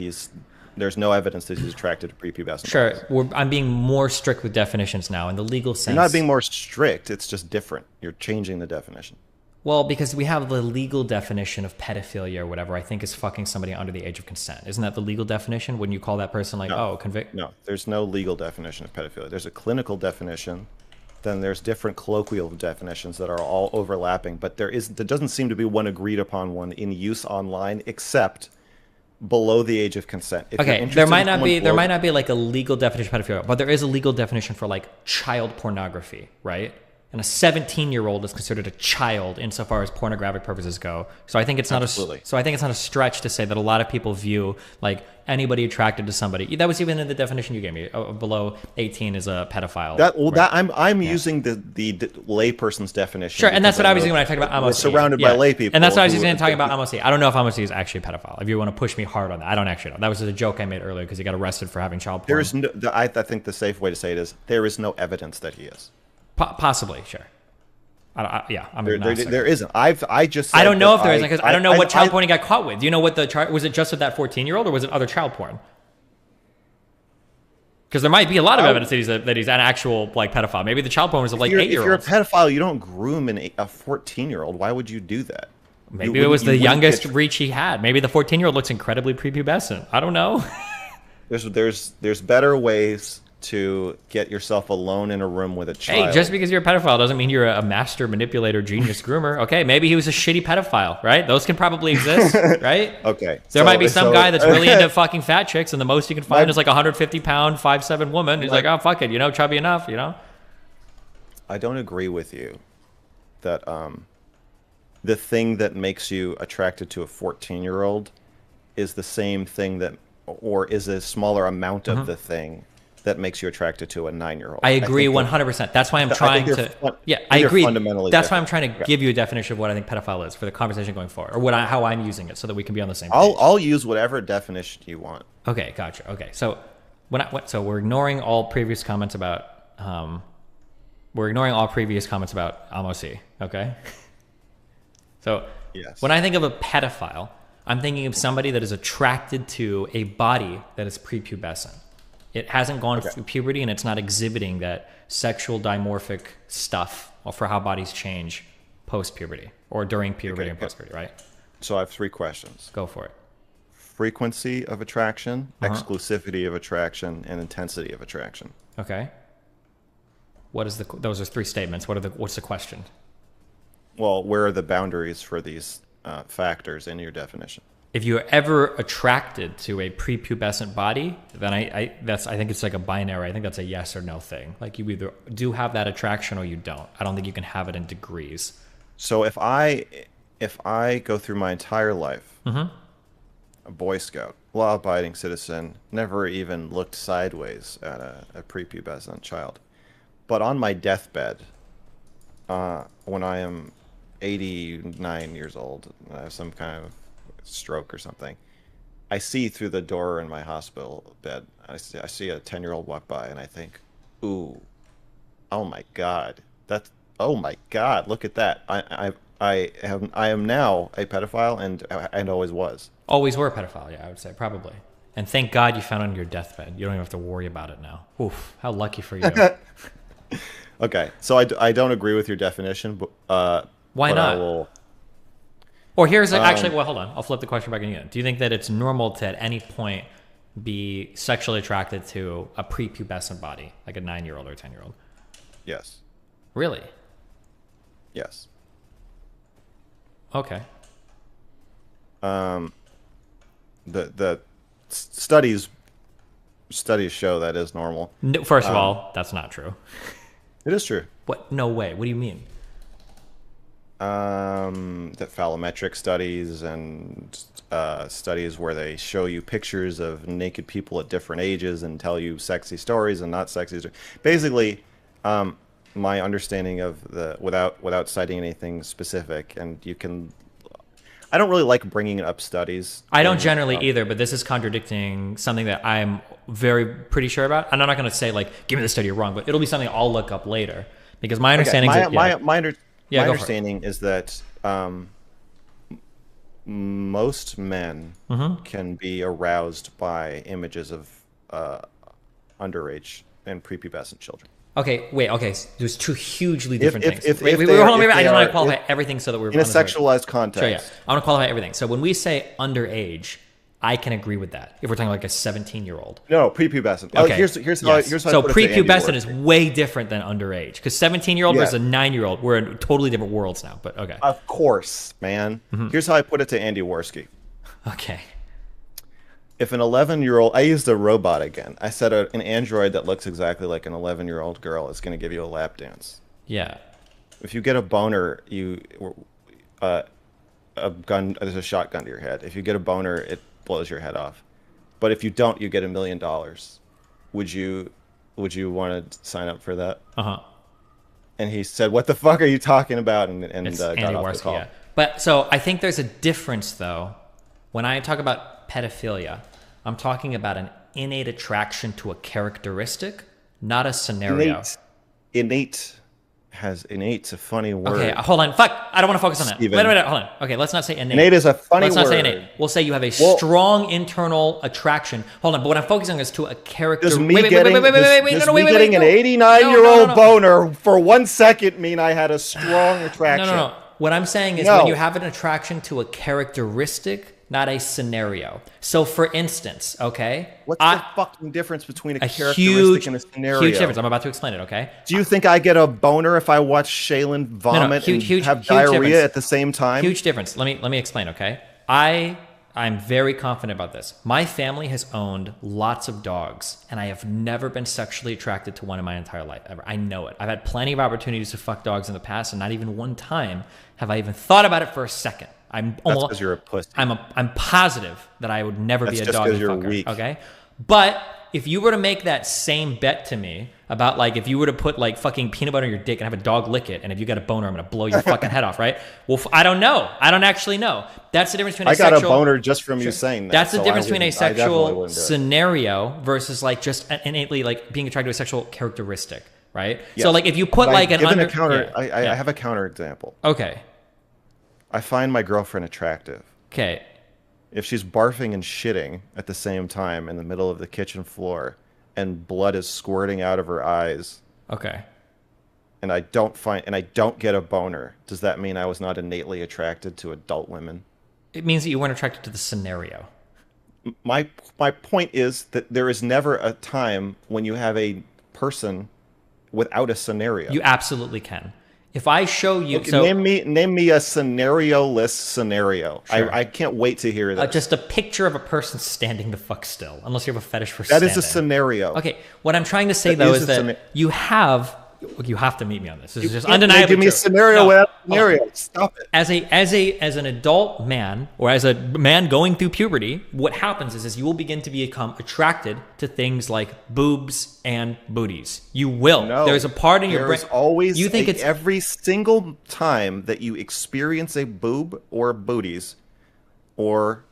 B: there's no evidence that he's attracted to prepubescent.
A: Sure, I'm being more strict with definitions now in the legal sense.
B: You're not being more strict. It's just different. You're changing the definition.
A: Well, because we have the legal definition of pedophilia or whatever, I think is fucking somebody under the age of consent. Isn't that the legal definition? Wouldn't you call that person like, convict?
B: No, there's no legal definition of pedophilia. There's a clinical definition. Then there's different colloquial definitions that are all overlapping, but there doesn't seem to be one agreed upon one in use online, except below the age of consent.
A: Okay, there might not be like a legal definition of pedophilia, but there is a legal definition for like child pornography, right? And a 17-year-old is considered a child insofar as pornographic purposes go. So I think it's not a stretch to say that a lot of people view like anybody attracted to somebody. That was even in the definition you gave me. Below 18 is a pedophile.
B: I'm using the layperson's definition.
A: Sure, and that's what I was using when I talked about Amos.
B: We're surrounded by lay people.
A: And that's what I was using talking about Amos. I don't know if Amos is actually a pedophile. If you want to push me hard on that, I don't actually know. That was just a joke I made earlier because he got arrested for having child porn.
B: There is no, I think the safe way to say it is there is no evidence that he is.
A: Possibly, sure.
B: There isn't. I just.
A: I don't know if there isn't because I don't know what child porn he got caught with. Do you know what was it just with that 14-year-old or was it other child porn? Because there might be a lot of evidence that he's an actual like pedophile. Maybe the child porn was of like 8-year-olds.
B: If you're a pedophile, you don't groom a 14-year-old. Why would you do that?
A: Maybe it was the youngest reach he had. Maybe the 14-year-old looks incredibly prepubescent. I don't know.
B: There's better ways to get yourself alone in a room with a child.
A: Hey, just because you're a pedophile doesn't mean you're a master manipulator, genius groomer. Okay, maybe he was a shitty pedophile, right? Those can probably exist, right?
B: Okay.
A: There might be some guy that's really into fucking fat chicks, and the most you can find is like a 150-pound, 5'7" woman. He's like, oh, fuck it, chubby enough,
B: I don't agree with you that the thing that makes you attracted to a 14-year-old is the same thing or is a smaller amount of the thing that makes you attracted to a 9-year-old.
A: I agree 100%. That's why I'm trying to. I agree. That's why I'm trying to give you a definition of what I think pedophile is for the conversation going forward, or how I'm using it, so that we can be on the same page.
B: I'll use whatever definition you want.
A: Okay, gotcha. Okay, so so we're ignoring all previous comments about Amosi. Okay. So
B: yes.
A: When I think of a pedophile, I'm thinking of somebody that is attracted to a body that is prepubescent. It hasn't gone through puberty, and it's not exhibiting that sexual dimorphic stuff for how bodies change post-puberty or during puberty and post-puberty, right?
B: So I have 3 questions.
A: Go for it.
B: Frequency of attraction, exclusivity of attraction, and intensity of attraction.
A: Okay. Those are 3 statements. What's the question?
B: Well, where are the boundaries for these factors in your definition?
A: If you're ever attracted to a prepubescent body, then I think it's like a binary. I think that's a yes or no thing. Like you either do have that attraction or you don't. I don't think you can have it in degrees.
B: So if I go through my entire life, a Boy Scout, law-abiding citizen, never even looked sideways at a prepubescent child, but on my deathbed, when I am 89 years old, I have some kind of stroke or something, I see through the door in my hospital bed, I see a 10-year-old walk by, and I think, ooh, oh my god, look at that. I am now a pedophile and always was.
A: Always were a pedophile, yeah, I would say, probably. And thank God you found it on your deathbed. You don't even have to worry about it now. Oof, how lucky for you.
B: Okay, so I don't agree with your definition, but
A: why not?
B: I will.
A: Or here's actually, well, hold on. I'll flip the question back again. Do you think that it's normal to at any point be sexually attracted to a prepubescent body, like a 9-year-old or a 10-year-old?
B: Yes.
A: Really?
B: Yes.
A: Okay.
B: The studies show that is normal.
A: No, first of all, that's not true.
B: It is true.
A: What? No way. What do you mean?
B: That phallometric studies and studies where they show you pictures of naked people at different ages and tell you sexy stories and not sexy stories. Basically, my understanding of without citing anything specific, and you can. I don't really like bringing up studies.
A: I don't generally either, but this is contradicting something that I'm pretty sure about. And I'm not going to say like, give me the study, you're wrong, but it'll be something I'll look up later because my understanding
B: my understanding is that most men can be aroused by images of underage and prepubescent children.
A: Okay, wait, okay. There's 2 hugely different things. Hold on, I just want to qualify everything so that we're...
B: In a sexualized context.
A: Sure, yeah. I want to qualify everything. So when we say underage, I can agree with that. If we're talking like a 17-year-old.
B: No, prepubescent.
A: Okay.
B: Here's how I
A: so
B: put
A: prepubescent is way different than underage. Because 17-year-old versus a 9-year-old, we're in totally different worlds now, but okay.
B: Of course, man. Here's how I put it to Andy Worski.
A: Okay.
B: If an 11-year-old... I used a robot again. I said an android that looks exactly like an 11-year-old girl is going to give you a lap dance.
A: Yeah.
B: If you get a boner, uh, a gun, there's a shotgun to your head. If you get a boner, it blows your head off. But if you don't, you get $1,000,000. Would you want to sign up for that?
A: Uh-huh.
B: And he said, "What the fuck are you talking about?" And
A: It's
B: got
A: Andy
B: off the
A: Warski,
B: call.
A: yeah. But so I think there's a difference, though. When I talk about pedophilia, I'm talking about an innate attraction to a characteristic, not a scenario.
B: Innate's a funny word.
A: Okay, hold on. Fuck. I don't want to focus on that.
B: Steven.
A: Wait, hold on. Okay, let's not say innate.
B: Innate is a funny
A: Let's not say
B: word.
A: innate. We'll say you have a strong internal attraction. Hold on, but what I'm focusing on is to a character.
B: Does me getting an 89-year-old boner for 1 second mean I had a strong attraction?
A: No. What I'm saying is when you have an attraction to a characteristic, not a scenario. So, for instance, okay?
B: What's the fucking difference between a characteristic and a scenario?
A: Huge difference. I'm about to explain it, okay?
B: Do you think I get a boner if I watch Shaylin vomit and have diarrhea at the same time?
A: Huge difference. Let me explain, okay? I'm very confident about this. My family has owned lots of dogs, and I have never been sexually attracted to one in my entire life, ever. I know it. I've had plenty of opportunities to fuck dogs in the past, and not even one time have I even thought about it for a second.
B: That's because you're a pussy.
A: I'm positive that I would never be a dog fucker.
B: Weak.
A: Okay, but if you were to make that same bet to me about like if you were to put like fucking peanut butter on your dick and have a dog lick it, and if you got a boner, I'm gonna blow your fucking head off, right? Well, I don't know. I don't actually know. That's the difference between
B: I got a boner just from you saying that.
A: That's the difference between a sexual scenario versus like just innately like being attracted to a sexual characteristic, right? Yes. So like if you put like an under,
B: I have a counter example.
A: Okay.
B: I find my girlfriend attractive.
A: Okay.
B: If she's barfing and shitting at the same time in the middle of the kitchen floor and blood is squirting out of her eyes.
A: Okay.
B: And I don't get a boner, does that mean I was not innately attracted to adult women?
A: It means that you weren't attracted to the scenario.
B: My point is that there is never a time when you have a person without a scenario.
A: You absolutely can. If I show you,
B: okay, name me a scenario-less scenario. Sure. I can't wait to hear that.
A: Just a picture of a person standing the fuck still, unless you have a fetish for standing.
B: That is a scenario.
A: Okay, what I'm trying to say though is that you have to meet me on this. This is just undeniably
B: give me
A: true.
B: a scenario without a scenario. Stop it.
A: As an adult man, or as a man going through puberty, what happens is you will begin to become attracted to things like boobs and booties. You will.
B: No,
A: there's a part in your brain.
B: There's always
A: you think it's
B: every single time that you experience a boob or booties or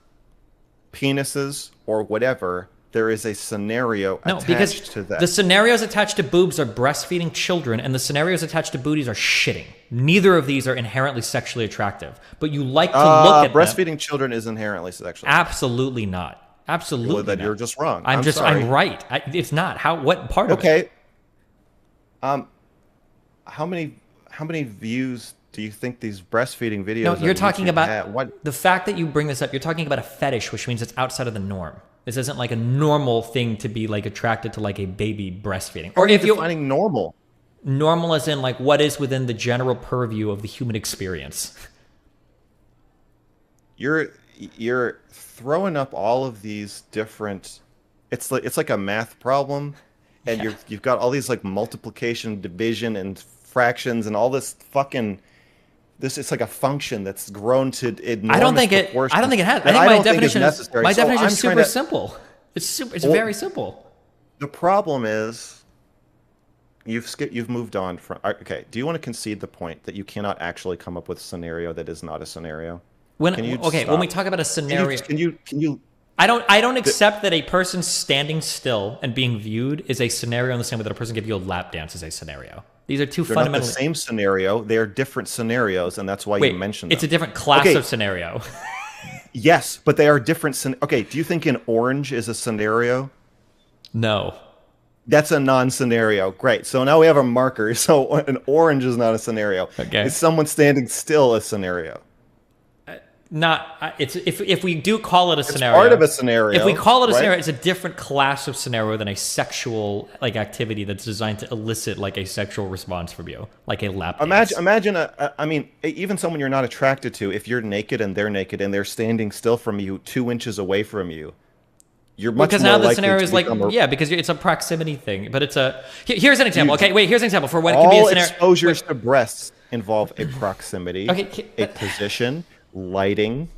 B: penises or whatever. There is a scenario attached to that.
A: The scenarios attached to boobs are breastfeeding children, and the scenarios attached to booties are shitting. Neither of these are inherently sexually attractive, but you like to look at
B: breastfeeding children is inherently sexually attractive.
A: Absolutely not. Absolutely
B: well, then
A: not.
B: You're just wrong.
A: I'm right. It's not. What part of it?
B: Okay. How many views do you think these breastfeeding videos?
A: No, you're talking about
B: what?
A: The fact that you bring this up. You're talking about a fetish, which means it's outside of the norm. This isn't like a normal thing to be like attracted to like a baby breastfeeding.
B: Or if you're finding normal.
A: Normal as in like what is within the general purview of the human experience.
B: You're throwing up all of these different. It's like a math problem, and you've got all these like multiplication, division, and fractions, and all this fucking. It's like a function that's grown to enormous proportions.
A: I don't think it has. I think my definition is super simple. It's very simple.
B: The problem is you've moved on from. Okay, do you want to concede the point that you cannot actually come up with a scenario that is not a scenario?
A: When we talk about a scenario,
B: can you?
A: I don't accept that a person standing still and being viewed is a scenario in the same way that a person give you a lap dance is a scenario. These are fundamentally
B: not the same scenario. They are different scenarios, and that's why you mentioned them.
A: It's a different class of scenario.
B: Yes, but they are different. Okay, do you think an orange is a scenario?
A: No.
B: That's a non-scenario. Great. So now we have a marker. So an orange is not a scenario.
A: Okay.
B: Is someone standing still a scenario?
A: If we do call it a scenario,
B: it's part of a scenario.
A: If we call it a scenario, it's a different class of scenario than a sexual like activity that's designed to elicit like a sexual response from you, like a lap dance.
B: Imagine even someone you're not attracted to, if you're naked and they're standing still from you 2 inches away from you, you're much
A: because
B: more
A: now the
B: likely
A: scenario
B: to
A: is like because it's a proximity thing. But it's a here's an example. Okay, wait, here's an example for what it could be a scenario.
B: All exposures to breasts involve a proximity,
A: Okay,
B: a position, lighting,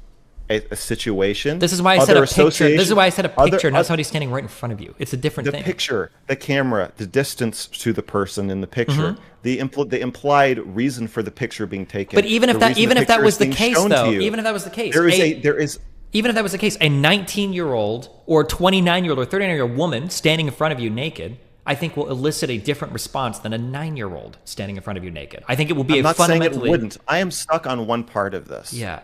B: a situation.
A: this is why I said a picture. This is
B: association-
A: why I said a picture, not
B: other-
A: somebody standing right in front of you. It's a different
B: the
A: thing.
B: picture, the camera, the distance to the person in the picture, the implied reason for the picture being taken.
A: But even if that was the case, though, even if that was the case, even if that was the case, a 19-year-old or 29-year-old or 39-year-old woman standing in front of you naked, I think will elicit a different response than a 9-year-old standing in front of you naked. I think it will be
B: I'm not saying it
A: fundamentally.
B: wouldn't. I am stuck on one part of this.
A: Yeah.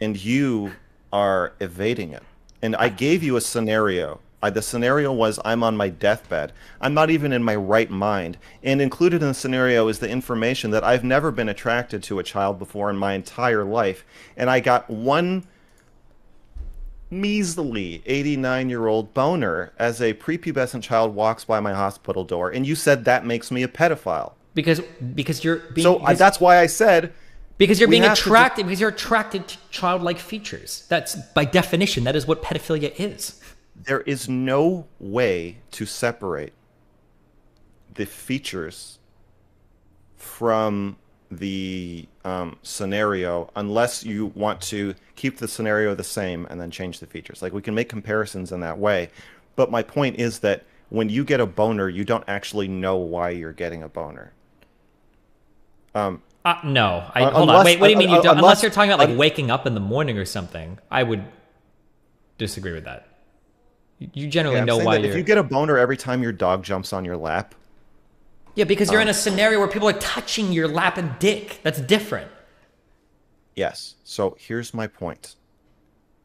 B: And you are evading it. And I gave you a scenario. The scenario was I'm on my deathbed. I'm not even in my right mind. And included in the scenario is the information that I've never been attracted to a child before in my entire life. And I got one measly 89-year-old boner as a prepubescent child walks by my hospital door. And you said that makes me a pedophile.
A: Because you're being.
B: So that's why I said...
A: Because you're
B: we
A: being
B: have to
A: attracted, because you're attracted to childlike features. That's, by definition, that is what pedophilia is.
B: There is no way to separate the features from the scenario unless you want to keep the scenario the same and then change the features. Like, we can make comparisons in that way. But my point is that when you get a boner, you don't actually know why you're getting a boner.
A: No. Hold on. Wait, what do you mean you don't? Unless you're talking about like waking up in the morning or something, I would disagree with that. You generally know why you're...
B: If you get a boner every time your dog jumps on your lap...
A: Yeah, because you're in a scenario where people are touching your lap and dick. That's different.
B: Yes. So here's my point.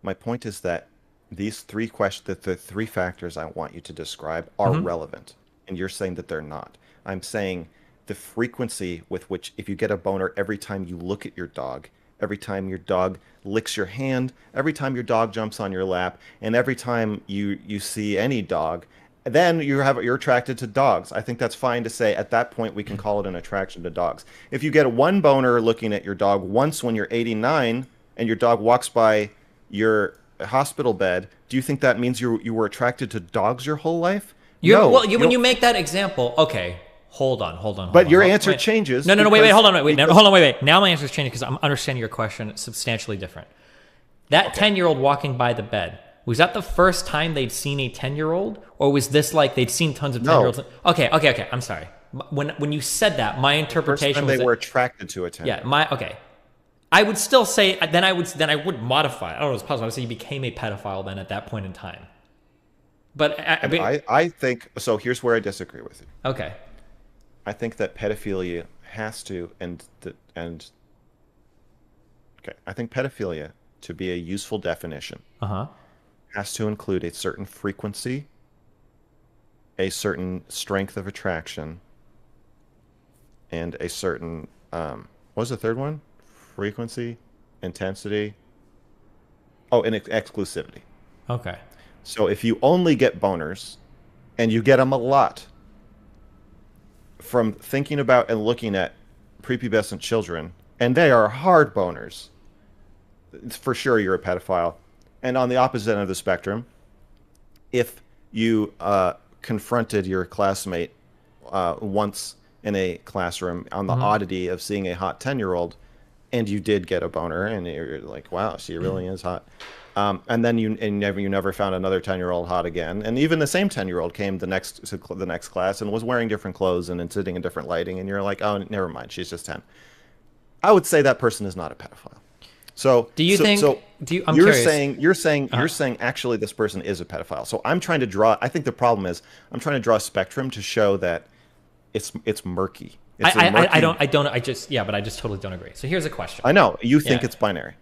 B: My point is that these three questions, the three factors I want you to describe are relevant. And you're saying that they're not. I'm saying... the frequency with which, if you get a boner every time you look at your dog, every time your dog licks your hand, every time your dog jumps on your lap, and every time you see any dog, then you're attracted to dogs. I think that's fine to say. At that point, we can call it an attraction to dogs. If you get one boner looking at your dog once when you're 89 and your dog walks by your hospital bed, do you think that means you were attracted to dogs your whole life? No.
A: Well, when you make that example, okay. Hold on.
B: But your answer changes.
A: No, wait, hold on, wait. Now my answer is changing because I'm understanding your question substantially different. That 10-year-old walking by the bed, was that the first time they'd seen a 10-year-old? Or was this like they'd seen tons of 10-year-olds?
B: No.
A: Okay, I'm sorry. When you said that, my interpretation was
B: they were attracted to a 10-year-old.
A: Yeah, okay. I would still say, then I would modify it. I don't know if it's possible. I would say you became a pedophile then at that point in time. But
B: I think, so here's where I disagree with you.
A: Okay.
B: I think that pedophilia has to I think pedophilia, to be a useful definition, has to include a certain frequency, a certain strength of attraction, and a certain what was the third one? Frequency, intensity. Oh, and exclusivity.
A: Okay.
B: So if you only get boners, and you get them a lot, from thinking about and looking at prepubescent children, and they are hard boners, for sure you're a pedophile. And on the opposite end of the spectrum, if you confronted your classmate once in a classroom on the oddity of seeing a hot 10-year-old, and you did get a boner, and you're like, wow, she really is hot. And then you never found another 10-year-old hot again. And even the same 10-year-old came to the next class and was wearing different clothes and sitting in different lighting. And you're like, oh, never mind, she's just 10. I would say that person is not a pedophile. So
A: do you think? So I'm
B: you're
A: curious.
B: saying actually this person is a pedophile. So I'm trying to draw. I think the problem is I'm trying to draw a spectrum to show that it's murky. But I just totally don't agree. So here's a question. I know you think it's binary.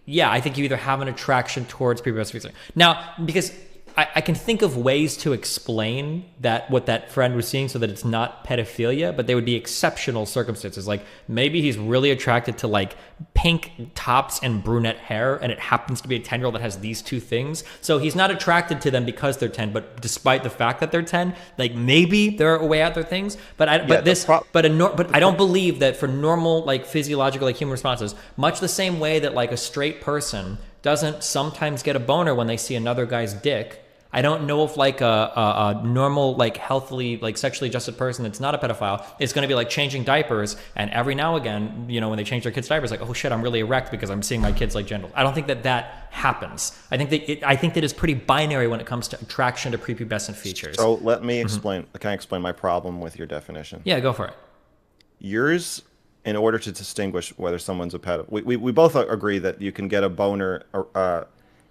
A: Yeah, I think you either have an attraction towards prepubescent features. Now, because I can think of ways to explain that what that friend was seeing so that it's not pedophilia, but they would be exceptional circumstances. Like maybe he's really attracted to like pink tops and brunette hair, and it happens to be a 10-year-old that has these two things. So he's not attracted to them because they're 10, but despite the fact that they're 10, like maybe they're way out their things. But I don't believe that for normal like physiological like human responses, much the same way that like a straight person doesn't sometimes get a boner when they see another guy's dick, I don't know if like a normal, like healthily, like sexually adjusted person that's not a pedophile is going to be like changing diapers, and every now and again, you know, when they change their kids' diapers, like, oh shit, I'm really erect because I'm seeing my kids like genitals. I don't think that happens. I think that it's pretty binary when it comes to attraction to prepubescent features.
B: So let me explain. Can I explain my problem with your definition?
A: Yeah, go for it.
B: Yours, in order to distinguish whether someone's a pedophile, we both agree that you can get a boner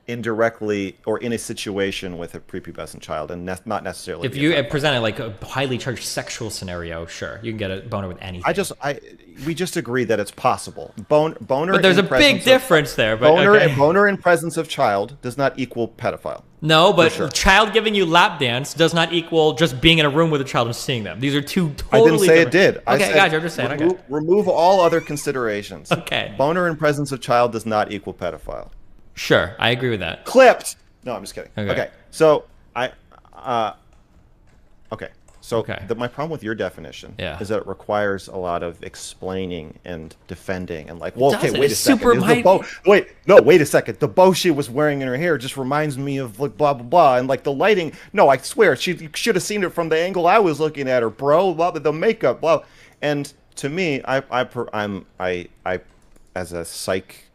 B: indirectly or in a situation with a prepubescent child, and not necessarily.
A: If you presented like a highly charged sexual scenario, sure, you can get a boner with anything.
B: We just agree that it's possible. Boner.
A: But there's a big difference there. But
B: boner in presence of child does not equal pedophile.
A: No, but sure. Child giving you lap dance does not equal just being in a room with a child and seeing them. These are two totally
B: I didn't say
A: different.
B: It did.
A: Okay,
B: I said,
A: gotcha. I'm just saying.
B: Remove all other considerations.
A: Okay.
B: Boner in presence of child does not equal pedophile.
A: Sure, I agree with that.
B: Clipped. No, I'm just kidding. Okay. So my problem with your definition is that it requires a lot of explaining and defending and like, well, okay, wait a second. Wait a second. The bow she was wearing in her hair just reminds me of like blah blah blah, and like the lighting. No, I swear she should have seen it from the angle I was looking at her, bro. Blah, the makeup, blah. And to me, I as a psych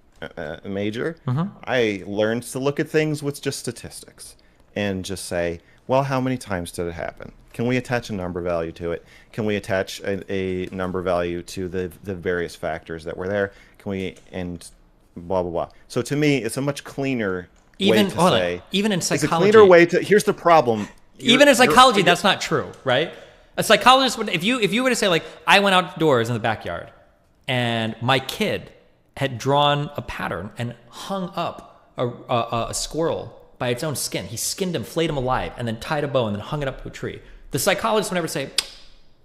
B: major, I learned to look at things with just statistics and just say, well, how many times did it happen? Can we attach a number value to it? Can we attach a number value to the various factors that were there? Can we, and blah, blah, blah. So to me, it's a much cleaner way to say.
A: Even in psychology.
B: It's a cleaner way to, here's the problem.
A: Even in psychology, that's not true, right? A psychologist would, if you were to say like, I went outdoors in the backyard and my kid had drawn a pattern and hung up a squirrel by its own skin. He skinned him, flayed him alive, and then tied a bow and then hung it up to a tree. The psychologist would never say,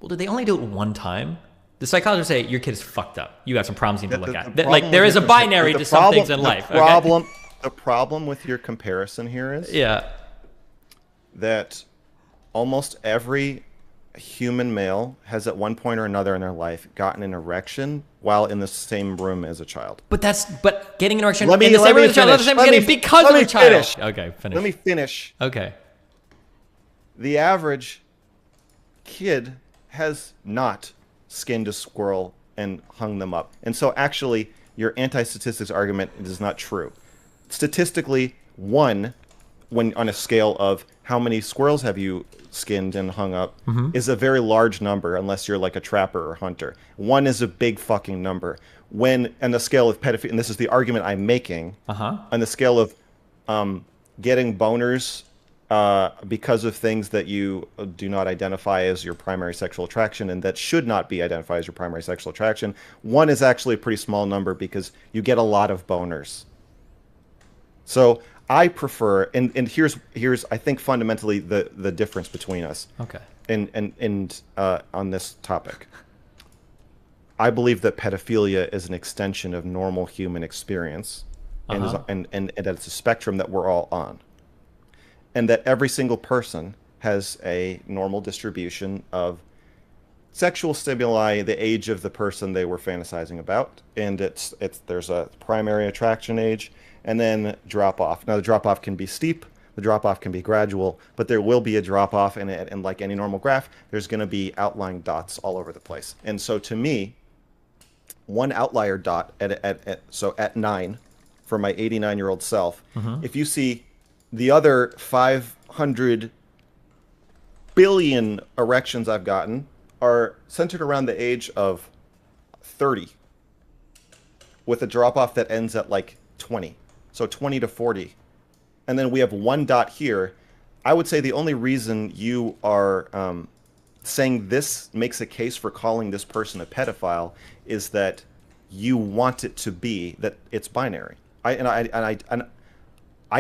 A: well, did they only do it one time? The psychologist would say, your kid is fucked up. You got some problems you need to look at. Like, there is a binary to some things in life.
B: The problem with your comparison here is that almost every human male has at one point or another in their life gotten an erection while in the same room as a child.
A: But getting an erection in the same room as a child is getting it because of a child. Okay, finish.
B: Let me finish.
A: Okay.
B: The average kid has not skinned a squirrel and hung them up. And so actually your anti-statistics argument is not true. Statistically, one, when on a scale of how many squirrels have you skinned and hung up, is a very large number unless you're like a trapper or hunter. One is a big fucking number. When on the scale of pedophilia, and this is the argument I'm making, on the scale of getting boners because of things that you do not identify as your primary sexual attraction and that should not be identified as your primary sexual attraction, one is actually a pretty small number because you get a lot of boners. So I prefer, and here's I think fundamentally the difference between us.
A: Okay.
B: And on this topic, I believe that pedophilia is an extension of normal human experience, and that it's a spectrum that we're all on, and that every single person has a normal distribution of sexual stimuli, the age of the person they were fantasizing about, and there's a primary attraction age. And then drop off. Now the drop off can be steep, the drop off can be gradual, but there will be a drop off, and like any normal graph, there's going to be outlying dots all over the place. And so to me, one outlier dot at 9 for my 89-year-old self, if you see the other 500 billion erections I've gotten are centered around the age of 30, with a drop off that ends at like 20. So 20 to 40. And then we have one dot here. I would say the only reason you are saying this makes a case for calling this person a pedophile is that you want it to be that it's binary. I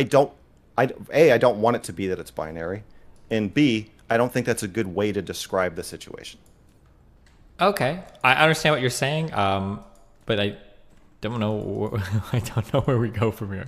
B: don't want it to be that it's binary. And B, I don't think that's a good way to describe the situation.
A: Okay. I understand what you're saying, but I don't know. I don't know where we go from here.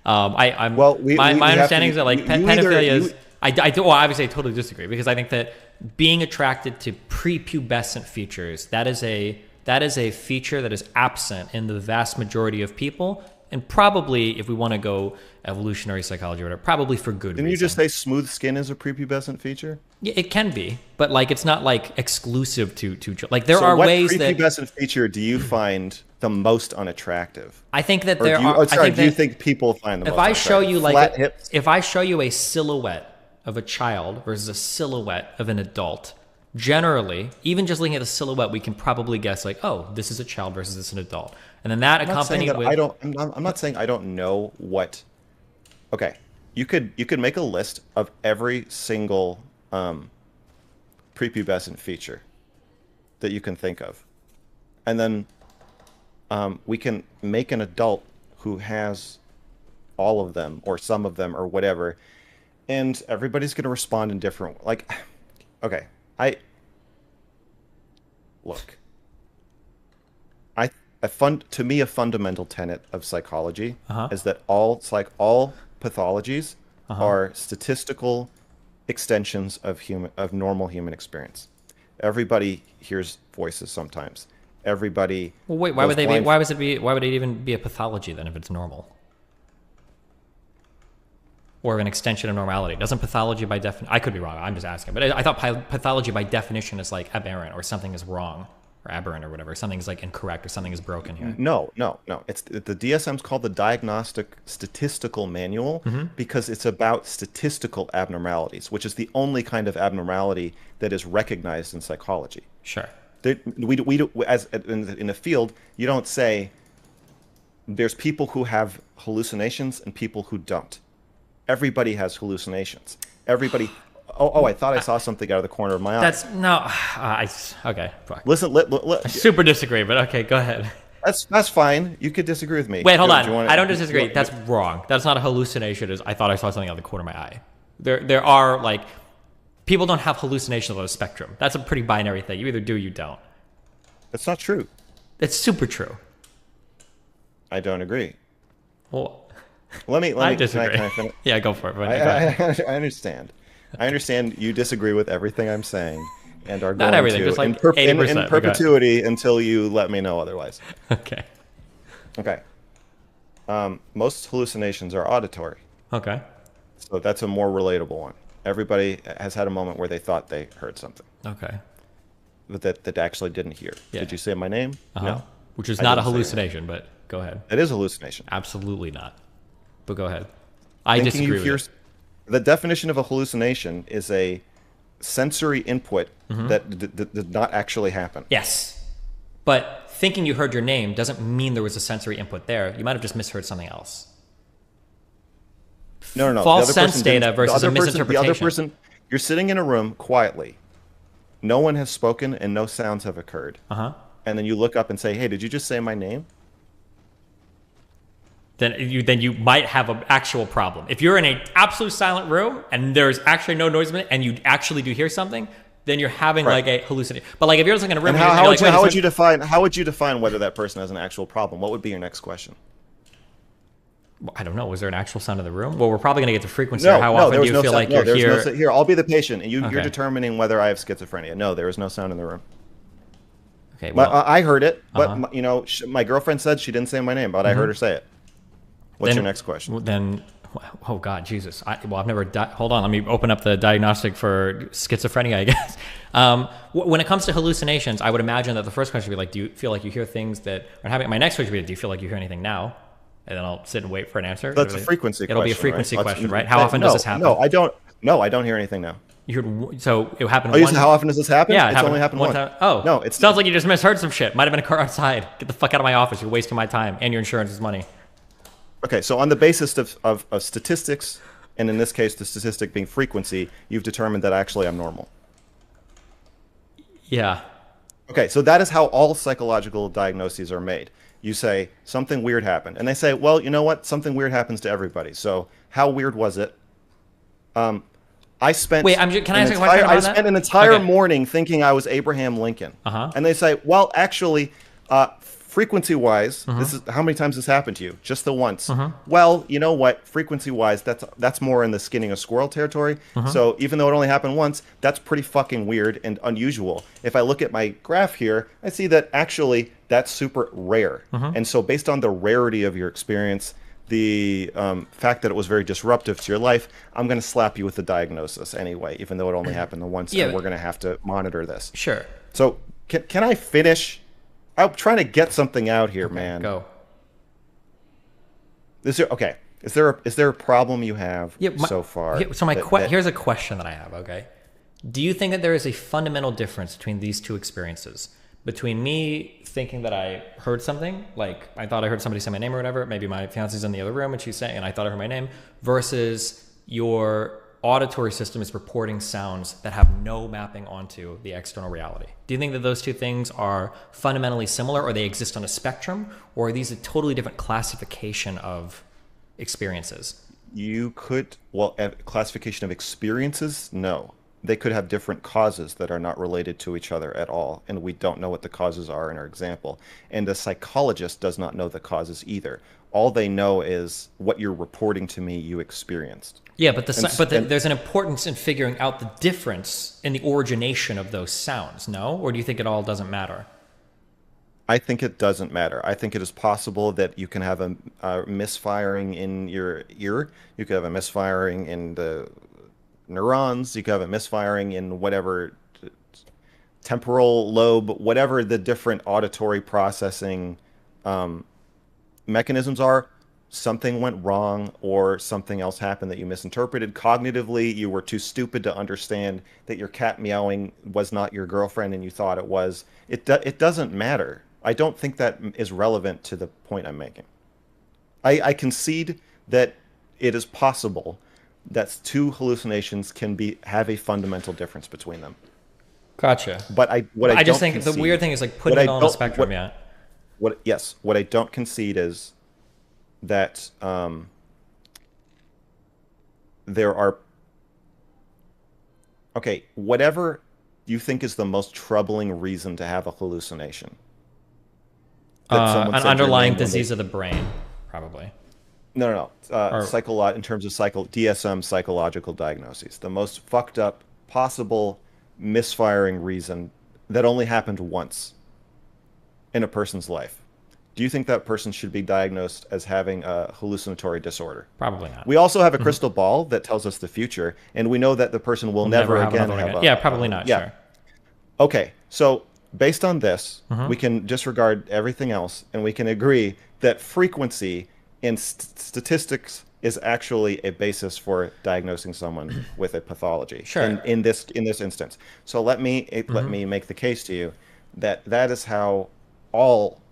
A: My understanding is that like pedophilia is. Obviously I totally disagree because I think that being attracted to prepubescent features that is a feature that is absent in the vast majority of people, And probably, if we want to go evolutionary psychology or whatever, probably for good
B: Didn't
A: reason.
B: you just say smooth skin is a prepubescent feature?
A: Yeah, it can be, but like it's not like exclusive to like there
B: So
A: are
B: what
A: ways that
B: prepubescent feature do you find the most unattractive?
A: I think that
B: Or
A: there
B: do you,
A: are.
B: oh, sorry,
A: I think
B: do you
A: that
B: think people find the
A: if
B: most
A: I show
B: unattractive?
A: you like
B: Flat hips?
A: if I show you a silhouette of a child versus a silhouette of an adult, generally, even just looking at the silhouette, we can probably guess like, oh, this is a child versus this is an adult, and then that
B: I'm not saying
A: accompanied
B: that
A: with
B: I'm not saying I don't know what. Okay, you could make a list of every single prepubescent feature that you can think of, and then we can make an adult who has all of them or some of them or whatever, and everybody's going to respond in different. Like, okay, look. To me, a fundamental tenet of psychology is that all pathologies are statistical extensions of normal human experience. Everybody hears voices sometimes. Everybody.
A: Well, wait, why would they be? Why would it even be a pathology then if it's normal? Or an extension of normality? Doesn't pathology by definition? I could be wrong. I'm just asking, but I thought pathology by definition is like aberrant or something is wrong. Or aberrant or whatever. Something's like incorrect or something is broken here.
B: No. It's the DSM's called the Diagnostic Statistical Manual because it's about statistical abnormalities, which is the only kind of abnormality that is recognized in psychology.
A: Sure.
B: We do, as in the field, you don't say there's people who have hallucinations and people who don't. Everybody has hallucinations. Everybody. Oh, I thought I saw something out of the corner of my eye.
A: That's no. Okay. Fuck.
B: Listen,
A: I super disagree, but okay, go ahead.
B: That's fine. You could disagree with me.
A: Wait, hold on. I don't disagree. That's wrong. That's not a hallucination. I thought I saw something out of the corner of my eye. There are like people don't have hallucinations on a spectrum. That's a pretty binary thing. You either do, or you don't.
B: That's not true.
A: It's super true.
B: I don't agree.
A: Well,
B: let me.
A: I disagree.
B: Can I finish?
A: Yeah, go for it.
B: I understand. I understand you disagree with everything I'm saying and are going
A: not everything,
B: to
A: just like
B: in
A: 80%.
B: perpetuity until you let me know otherwise.
A: Okay.
B: Okay. Most hallucinations are auditory.
A: Okay.
B: So that's a more relatable one. Everybody has had a moment where they thought they heard something.
A: Okay.
B: But that actually didn't hear.
A: Yeah.
B: Did you say my name? No.
A: Which is not a hallucination, but go ahead.
B: It is a hallucination.
A: Absolutely not. But go ahead. I
B: Thinking
A: disagree
B: you hear,
A: with it.
B: The definition of a hallucination is a sensory input that did not actually happen.
A: Yes. But thinking you heard your name doesn't mean there was a sensory input there. You might have just misheard something else.
B: No.
A: False sense data versus a misinterpretation.
B: The other person, you're sitting in a room quietly. No one has spoken and no sounds have occurred. And then you look up and say, hey, did you just say my name?
A: Then you might have an actual problem. If you're in an absolute silent room and there's actually no noise in it and you actually do hear something, then you're having like a hallucination. But like if you're just like in a room,
B: and how would you define whether that person has an actual problem? What would be your next question?
A: I don't know. Was there an actual sound in the room? Well, we're probably going to get to frequency.
B: No,
A: How
B: no,
A: often do you feel like you're here?
B: Here, I'll be the patient, and you're
A: Okay.
B: determining whether I have schizophrenia. No, there is no sound in the room.
A: Okay, well,
B: I heard it, but my girlfriend said she didn't say my name, but I heard her say it. What's your next question?
A: Then, oh God, Jesus. I've never. Hold on, let me open up the diagnostic for schizophrenia, I guess. When it comes to hallucinations, I would imagine that the first question would be like, do you feel like you hear things that are happening? My next question would be, do you feel like you hear anything now? And then I'll sit and wait for an answer.
B: That's a frequency question.
A: It'll be a frequency
B: right?
A: question, right? How often does this happen?
B: No, I don't. No, I don't hear anything now.
A: You heard, so it happened.
B: Oh, you said how often does this happen?
A: Yeah,
B: it's only happened one
A: time. Oh,
B: no, it
A: sounds like you just misheard some shit. Might have been a car outside. Get the fuck out of my office. You're wasting my time and your insurance's money.
B: Okay, so on the basis of statistics, and in this case, the statistic being frequency, you've determined that actually I'm normal.
A: Yeah.
B: Okay, so that is how all psychological diagnoses are made. You say, something weird happened. And they say, well, you know what? Something weird happens to everybody. So how weird was it? I spent
A: Wait, can I ask a question about
B: I spent an entire morning thinking I was Abraham Lincoln.
A: Uh-huh.
B: And they say, well, actually, frequency wise, this is how many times this happened to you? Just the once. Well, you know what? Frequency wise, that's more in the skinning a squirrel territory. So even though it only happened once, that's pretty fucking weird and unusual. If I look at my graph here, I see that actually that's super rare. And so based on the rarity of your experience, the fact that it was very disruptive to your life, I'm going to slap you with the diagnosis anyway, even though it only happened the once, and we're going to have to monitor this.
A: Sure.
B: So can I finish? I'm trying to get something out here, man.
A: Go.
B: Is there a problem you have so far?
A: Here's a question that I have. Okay. Do you think that there is a fundamental difference between these two experiences? Between me thinking that I heard something, like I thought I heard somebody say my name or whatever, maybe my fiance's in the other room and she's saying, and I thought I heard my name, versus your auditory system is reporting sounds that have no mapping onto the external reality. Do you think that those two things are fundamentally similar, or they exist on a spectrum, or are these a totally different classification of experiences?
B: Classification of experiences, no. They could have different causes that are not related to each other at all, and we don't know what the causes are in our example. And the psychologist does not know the causes either. All they know is what you're reporting to me you experienced.
A: Yeah, but there's an importance in figuring out the difference in the origination of those sounds, no? Or do you think it all doesn't matter?
B: I think it doesn't matter. I think it is possible that you can have a misfiring in your ear. You could have a misfiring in the neurons. You could have a misfiring in whatever temporal lobe, whatever the different auditory processing mechanisms are. Something went wrong, or something else happened that you misinterpreted. Cognitively, you were too stupid to understand that your cat meowing was not your girlfriend and you thought it was. It doesn't matter. I don't think that is relevant to the point I'm making. I concede that it is possible that two hallucinations can have a fundamental difference between them.
A: Gotcha.
B: But I
A: just think the weird thing is like putting it all on a spectrum.
B: What I don't concede is that there are whatever you think is the most troubling reason to have a hallucination.
A: An underlying disease of the brain, probably.
B: No. In terms of DSM psychological diagnoses, the most fucked up possible misfiring reason that only happened once in a person's life. Do you think that person should be diagnosed as having a hallucinatory disorder?
A: Probably not.
B: We also have a crystal ball that tells us the future, and we know that the person will never again have
A: probably not. Sure.
B: Okay, so based on this, we can disregard everything else, and we can agree that frequency in statistics is actually a basis for diagnosing someone with a pathology.
A: Sure.
B: In this instance. So let me make the case to you that is how all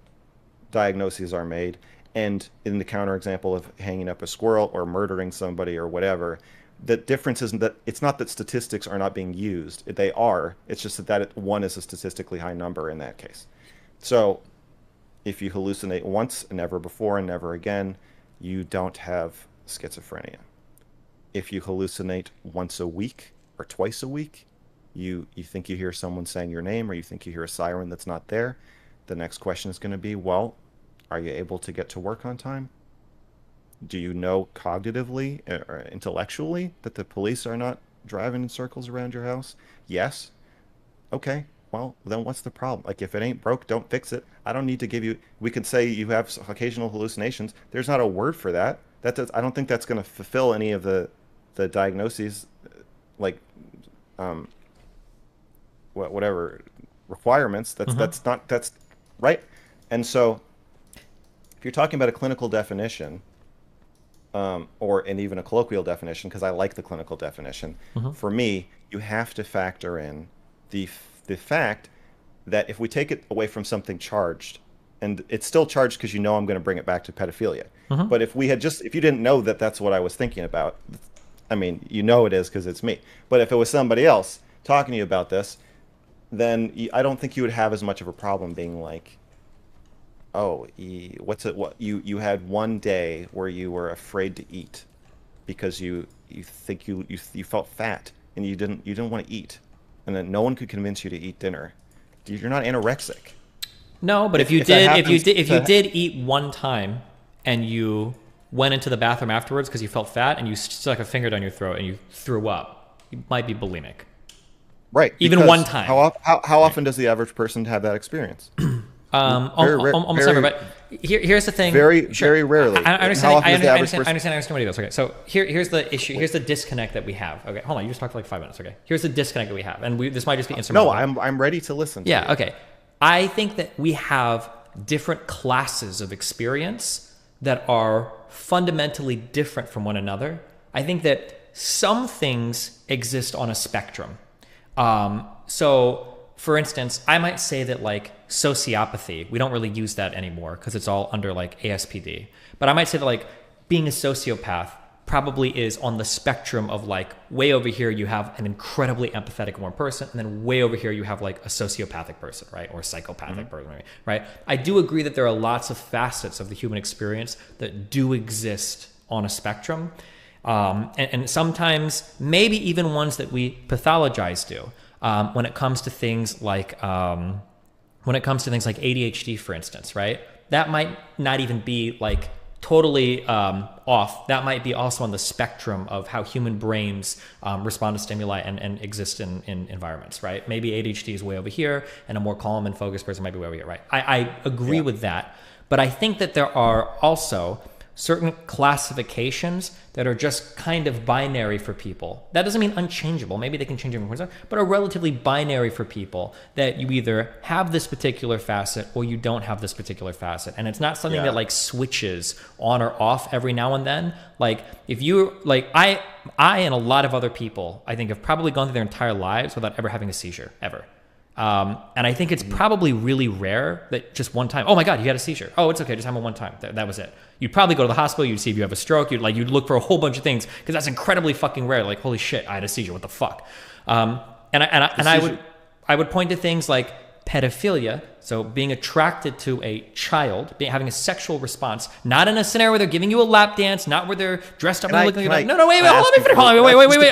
B: diagnoses are made. And in the counterexample of hanging up a squirrel or murdering somebody or whatever, the difference isn't that it's not that statistics are not being used. They are. It's just that one is a statistically high number in that case. So if you hallucinate once, never before, and never again, you don't have schizophrenia. If you hallucinate once a week or twice a week, you think you hear someone saying your name, or you think you hear a siren that's not there, the next question is going to be, well, are you able to get to work on time? Do you know cognitively or intellectually that the police are not driving in circles around your house? Yes. Okay. Well, then what's the problem? Like, if it ain't broke, don't fix it. I don't need to give you... We can say you have occasional hallucinations. There's not a word for that. I don't think that's going to fulfill any of the diagnoses, like, whatever requirements. That's right. And so, if you're talking about a clinical definition, and even a colloquial definition, because I like the clinical definition, for me, you have to factor in the fact that if we take it away from something charged, and it's still charged because I'm going to bring it back to pedophilia. But if you didn't know that that's what I was thinking about, I mean, it is because it's me. But if it was somebody else talking to you about this, then I don't think you would have as much of a problem being like, oh, you had one day where you were afraid to eat because you felt fat and you didn't want to eat, and then no one could convince you to eat dinner. You're not anorexic.
A: No, but if you did eat one time and you went into the bathroom afterwards because you felt fat and you stuck a finger down your throat and you threw up, you might be bulimic.
B: Right.
A: Even one time.
B: How often does the average person have that experience?
A: Almost never. But here's the thing.
B: Very rarely.
A: I understand what he does. Okay, so here's the issue. Here's the disconnect that we have. Okay, hold on. You just talked for like 5 minutes. Okay, here's the disconnect that we have, and this might just be insurmountable.
B: No, I'm ready to listen. To
A: yeah.
B: you.
A: Okay. I think that we have different classes of experience that are fundamentally different from one another. I think that some things exist on a spectrum. So, for instance, I might say that like sociopathy, we don't really use that anymore because it's all under like ASPD. But I might say that like being a sociopath probably is on the spectrum of like way over here you have an incredibly empathetic warm person, and then way over here you have like a sociopathic person, right? Or a psychopathic person, right? I do agree that there are lots of facets of the human experience that do exist on a spectrum. And sometimes maybe even ones that we pathologize do. When it comes to things like ADHD, for instance, right? That might not even be like totally off. That might be also on the spectrum of how human brains respond to stimuli and exist in environments, right? Maybe ADHD is way over here, and a more calm and focused person might be way over here, right? I agree with that, but I think that there are also certain classifications that are just kind of binary for people. That doesn't mean unchangeable. Maybe they can change every point, but are relatively binary for people, that you either have this particular facet or you don't have this particular facet. And it's not something that like switches on or off every now and then. Like if you like, I and a lot of other people, I think, have probably gone through their entire lives without ever having a seizure, ever. And I think it's probably really rare that just one time, oh my God, you had a seizure. Oh, it's okay. Just have it one time. That was it. You'd probably go to the hospital. You'd see if you have a stroke. You'd look for a whole bunch of things because that's incredibly fucking rare. Like, holy shit, I had a seizure. What the fuck? I would point to things like pedophilia. So being attracted to a child, having a sexual response, not in a scenario where they're giving you a lap dance, not where they're dressed up and looking like, no, wait, hold on, let me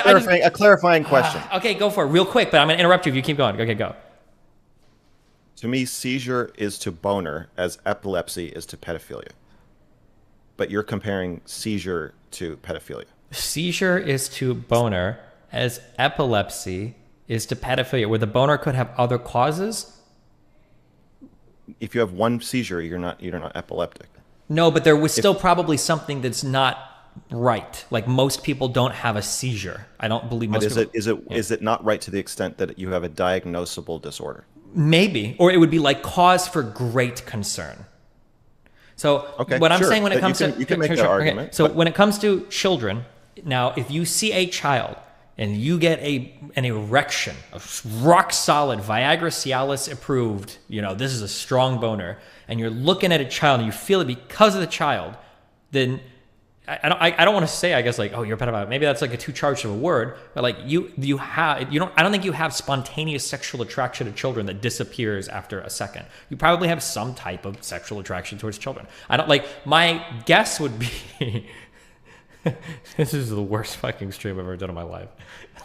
A: finish. Wait.
B: A clarifying question.
A: Okay, go for it real quick, but I'm going to interrupt you if you keep going. Okay, go.
B: To me, seizure is to boner as epilepsy is to pedophilia. But you're comparing seizure to pedophilia.
A: Seizure is to boner as epilepsy is to pedophilia, where the boner could have other causes.
B: If you have one seizure, you're not epileptic.
A: No, but there was still probably something that's not right. Like most people don't have a seizure. I don't believe most people.
B: Is it not right to the extent that you have a diagnosable disorder?
A: Maybe, or it would be like cause for great concern. So what I'm saying when it comes to
B: you can make that argument.
A: So when it comes to children, now if you see a child and you get an erection, a rock solid Viagra Cialis approved, this is a strong boner, and you're looking at a child and you feel it because of the child, then I don't want to say, I guess, like, oh, you're a pedophile. Maybe that's like a too charged of a word, but like I don't think you have spontaneous sexual attraction to children that disappears after a second. You probably have some type of sexual attraction towards children. My guess would be, this is the worst fucking stream I've ever done in my life.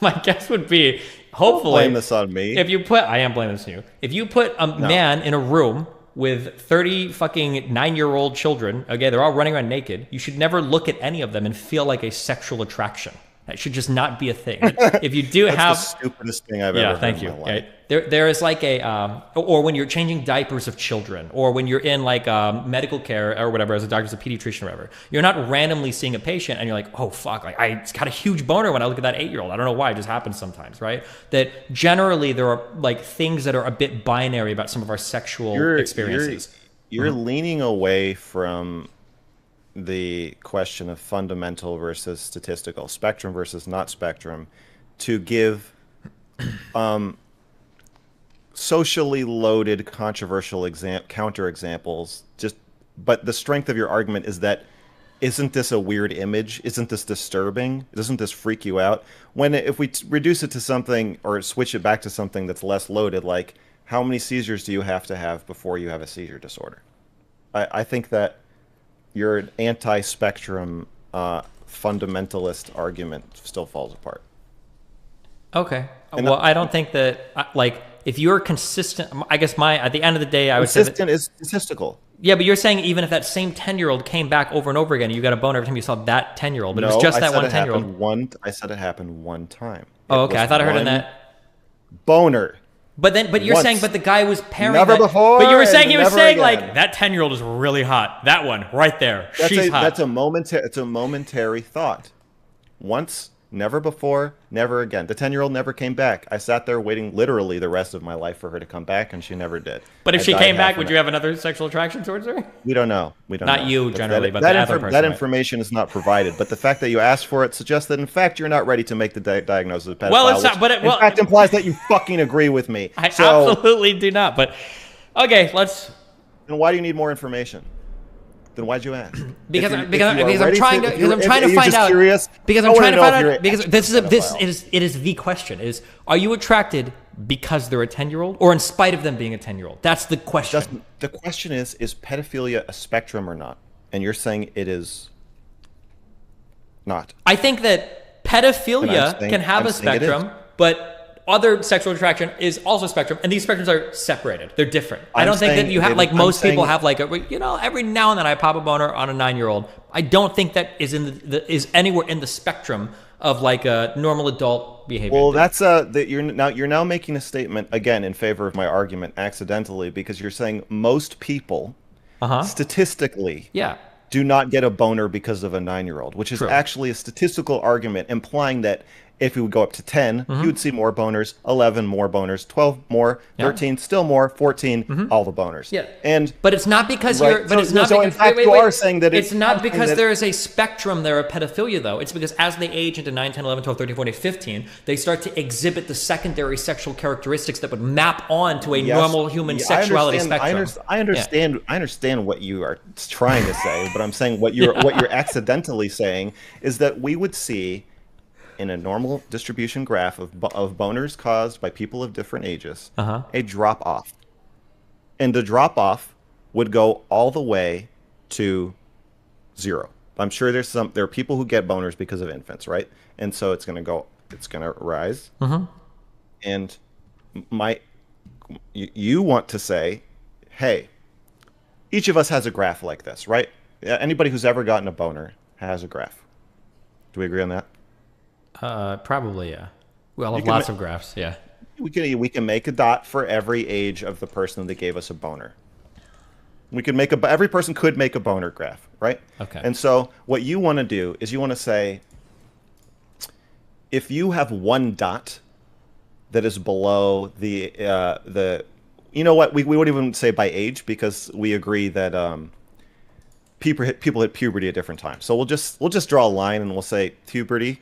A: My guess would be, hopefully,
B: don't blame this on me.
A: I am blaming this on you. If you put a man in a room with 30 fucking 9-year-old children, okay, they're all running around naked, you should never look at any of them and feel like a sexual attraction. That should just not be a thing. If you do have
B: the stupidest thing I've ever heard in my life.
A: There is like or when you're changing diapers of children, or when you're in like medical care or whatever as a doctor's a pediatrician or whatever, you're not randomly seeing a patient and you're like, oh fuck, like I got a huge boner when I look at that 8-year-old. I don't know why, it just happens sometimes, right? That generally there are like things that are a bit binary about some of our sexual experiences.
B: You're leaning away from the question of fundamental versus statistical, spectrum versus not spectrum, to give socially loaded, controversial counter examples. But the strength of your argument is that, isn't this a weird image? Isn't this disturbing? Doesn't this freak you out? If we reduce it to something or switch it back to something that's less loaded, like how many seizures do you have to have before you have a seizure disorder? I think that your anti-spectrum fundamentalist argument still falls apart.
A: Okay. Well, I don't think that, like, if you're consistent, I guess at the end of the day, I would say
B: Consistent is statistical.
A: yeah, but you're saying even if that same 10-year-old came back over and over again, you got a boner every time you saw that 10-year-old, but it was just that one 10-year-old.
B: I said it happened one time.
A: Oh, okay. I thought I heard in that.
B: Boner.
A: But you're
B: Once.
A: saying, but the guy was pairing
B: Never
A: that,
B: before.
A: But you were saying,
B: Again.
A: like, that 10-year-old is really hot. That one right there. She's hot.
B: That's it's a momentary thought. Once, never before, never again. The 10-year-old never came back. I sat there waiting literally the rest of my life for her to come back, and she never did.
A: But if she came back, would you have another sexual attraction towards her?
B: We don't know. We don't know.
A: Not you generally, but
B: that
A: the other person.
B: That information is not provided. But the fact that you asked for it suggests that, in fact, you're not ready to make the diagnosis of pedophile.
A: Well, it's not. But it, well,
B: in fact, implies that you fucking agree with me.
A: I absolutely do not. But okay, let's.
B: Then why do you need more information? Then why'd you ask?
A: Because I'm trying to find out.
B: Curious,
A: because I'm trying to find out. Because it is the question: are you attracted because they're a 10-year-old, or in spite of them being a 10-year-old? That's the question.
B: The question is pedophilia a spectrum or not? And you're saying it is not.
A: I think that pedophilia can have a spectrum, but other sexual attraction is also a spectrum, and these spectrums are separated. They're different. I don't think that you have, like most people have, like every now and then I pop a boner on a 9-year-old. I don't think that is is anywhere in the spectrum of like a normal adult behavior.
B: Well, that's you're now making a statement again in favor of my argument accidentally, because you're saying most people statistically do not get a boner because of a 9-year-old, which is actually a statistical argument implying that if you would go up to 10, you would see more boners, 11 more boners, 12 more, 13 still more, 14 all the boners.
A: Yeah. But it's not because you're. But it's not.
B: So in fact, you are saying that
A: it's not because there is a spectrum there of pedophilia, though. It's because as they age into 9, 10, 11, 12, 13, 14, 15, they start to exhibit the secondary sexual characteristics that would map on to a normal human sexuality spectrum.
B: I understand what you are trying to say, but I'm saying what you're accidentally saying is that we would see, in a normal distribution graph of boners caused by people of different ages, a drop off, and the drop off would go all the way to 0. I'm sure there are people who get boners because of infants, right? And so it's going to rise. And you want to say, hey, each of us has a graph like this, right? Anybody who's ever gotten a boner has a graph. Do we agree on that?
A: Probably, yeah. We'll have lots of graphs, yeah.
B: We can make a dot for every age of the person that gave us a boner. We could make every person could make a boner graph, right?
A: Okay.
B: And so what you want to do is you want to say, if you have one dot that is below the you know what, we wouldn't even say by age, because we agree that people hit puberty at different times. So we'll just draw a line and we'll say puberty,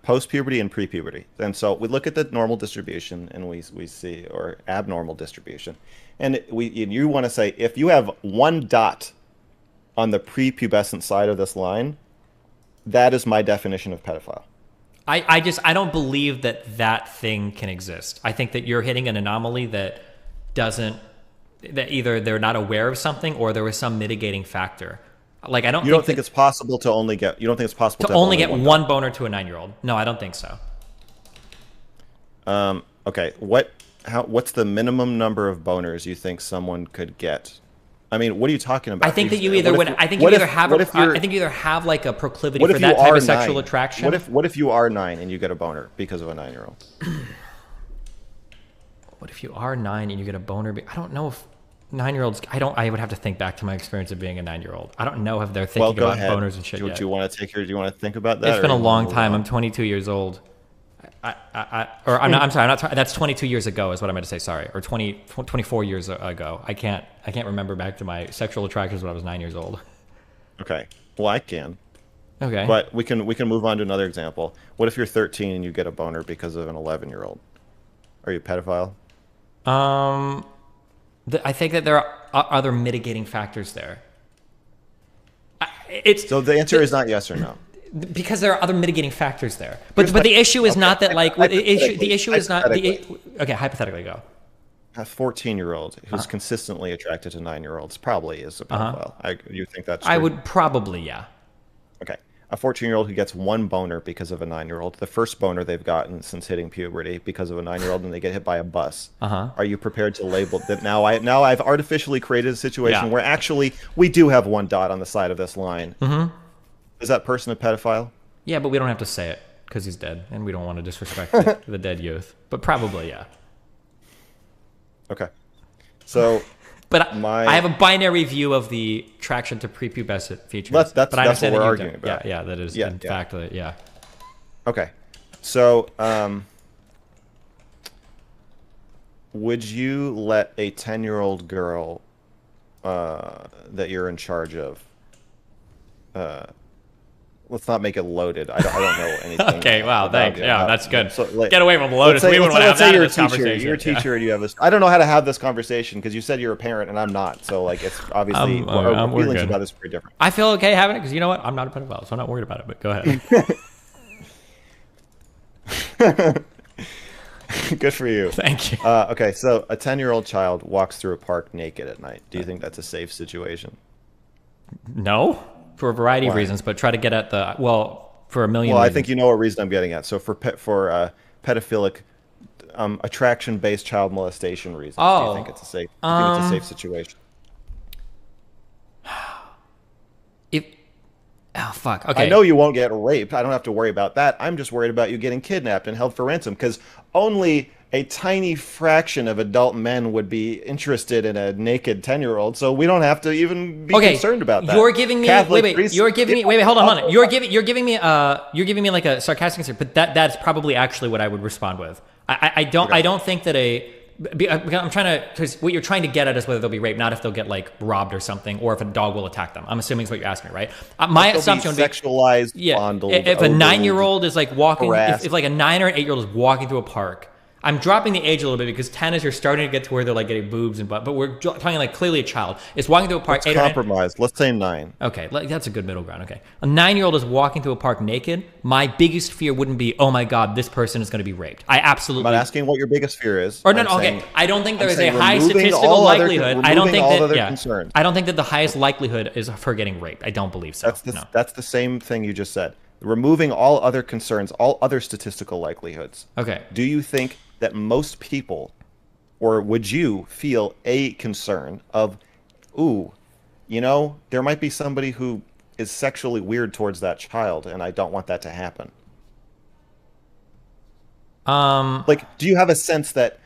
B: post-puberty, and pre-puberty. And so we look at the normal distribution and we see, or abnormal distribution, and you want to say, if you have one dot on the prepubescent side of this line, that is my definition of pedophile.
A: I don't believe that thing can exist. I think that you're hitting an anomaly that either they're not aware of something or there was some mitigating factor. Like, I don't. You don't think
B: it's possible to only get? You don't think it's possible to
A: only get one boner to a 9-year-old? No, I don't think so.
B: Okay. What's the minimum number of boners you think someone could get? I mean, what are you talking about?
A: I think that you either have like a proclivity for that type of sexual attraction.
B: What if you are 9 and you get a boner because of a 9-year-old?
A: What if you are 9 and you get a boner? I don't know if 9-year-olds. I would have to think back to my experience of being a 9-year-old. I don't know if they're thinking about boners and shit.
B: Do you want to think about that?
A: It's been a long time. I'm 22 years old. I'm sorry. That's 22 years ago is what I meant to say. Sorry, or 24 years ago. I can't remember back to my sexual attractions when I was 9 years old.
B: Okay. Well, I can.
A: Okay.
B: But we can move on to another example. What if you're 13 and you get a boner because of an 11-year-old? Are you a pedophile?
A: I think that there are other mitigating factors there.
B: So the answer is not yes or no.
A: Because there are other mitigating factors there. But the issue is not that, like, the issue is not okay, hypothetically go.
B: A 14-year-old who's consistently attracted to 9-year-olds probably is a pedophile. You think that's true?
A: I would probably, yeah.
B: Okay. a 14-year-old who gets one boner because of a 9-year-old, the first boner they've gotten since hitting puberty because of a 9-year-old, and they get hit by a bus.
A: Uh-huh.
B: Are you prepared to label that now I've artificially created a situation
A: Yeah.
B: where actually we do have one dot on the side of this line.
A: Mm-hmm.
B: Is that person a pedophile?
A: Yeah, but we don't have to say it because he's dead, and we don't want to disrespect the dead youth. But probably, yeah.
B: Okay. So
A: But I have a binary view of the attraction to prepubescent features.
B: that's
A: but I
B: what
A: understand
B: we're
A: that you
B: arguing
A: don't.
B: about.
A: Yeah, that is
B: Yeah,
A: in
B: yeah.
A: fact, yeah.
B: Okay. So, would you let a 10-year-old girl that you're in charge of, let's not make it loaded. I don't know anything.
A: Okay, wow,
B: about
A: thanks.
B: it,
A: Yeah,
B: about
A: that's
B: it.
A: good.
B: So, like,
A: Get away from loaded. We wouldn't want to have
B: let's say
A: that in
B: you're a
A: this
B: teacher.
A: conversation.
B: You're a teacher and you have this. I don't know how to have this conversation because you said you're a parent and I'm not. So like, it's obviously our
A: we're
B: feelings
A: good.
B: about this are pretty different.
A: I feel okay having it because you know what? I'm not a pedophile, so I'm not worried about it. But go ahead.
B: Good for you.
A: Thank you.
B: Okay, so a 10-year-old child walks through a park naked at night. Do you think that's a safe situation?
A: No, for a variety of
B: Why?
A: reasons, but try to get at the for a million.
B: Well, I
A: reasons.
B: think you know what reason I'm getting at. So for pedophilic, attraction-based child molestation reasons, do
A: Oh,
B: you think it's a safe? Do you think it's a safe situation?
A: If oh fuck. Okay.
B: I know you won't get raped. I don't have to worry about that. I'm just worried about you getting kidnapped and held for ransom because only a tiny fraction of adult men would be interested in a naked 10-year-old. So we don't have to even be concerned about that.
A: You're giving me
B: Catholic
A: wait.
B: priests-
A: You're giving me wait. Hold on. You're giving me like a sarcastic answer, but that's probably actually what I would respond with. I don't think that I'm trying to, because what you're trying to get at is whether they'll be raped, not if they'll get like robbed or something, or if a dog will attack them. I'm assuming is what you're asking me, right? My assumption would be
B: sexualized,
A: yeah.
B: fondled,
A: If a
B: ogled,
A: 9-year-old is like walking,
B: harassed.
A: if like a 9 or 8-year-old is walking through a park. I'm dropping the age a little bit because 10 is you're starting to get to where they're like getting boobs and butt, but we're talking like clearly a child. It's walking through a park.
B: Let's compromise. Let's say 9.
A: Okay, that's a good middle ground. Okay, a 9-year-old is walking through a park naked. My biggest fear wouldn't be, oh my god, this person is going to be raped. I absolutely.
B: I'm not asking what your biggest fear is.
A: Or no,
B: I'm
A: no, okay.
B: saying-
A: I don't think there
B: I'm
A: is a
B: saying
A: high
B: removing
A: statistical
B: all other-
A: likelihood. I don't
B: removing
A: think
B: all
A: that.
B: other
A: Yeah,
B: concerns.
A: I don't think that the highest likelihood is of her getting raped. I don't believe so.
B: That's the same thing you just said. Removing all other concerns, all other statistical likelihoods.
A: Okay.
B: Do you think that most people, or would you feel a concern of, ooh, there might be somebody who is sexually weird towards that child, and I don't want that to happen? Like, do you have a sense that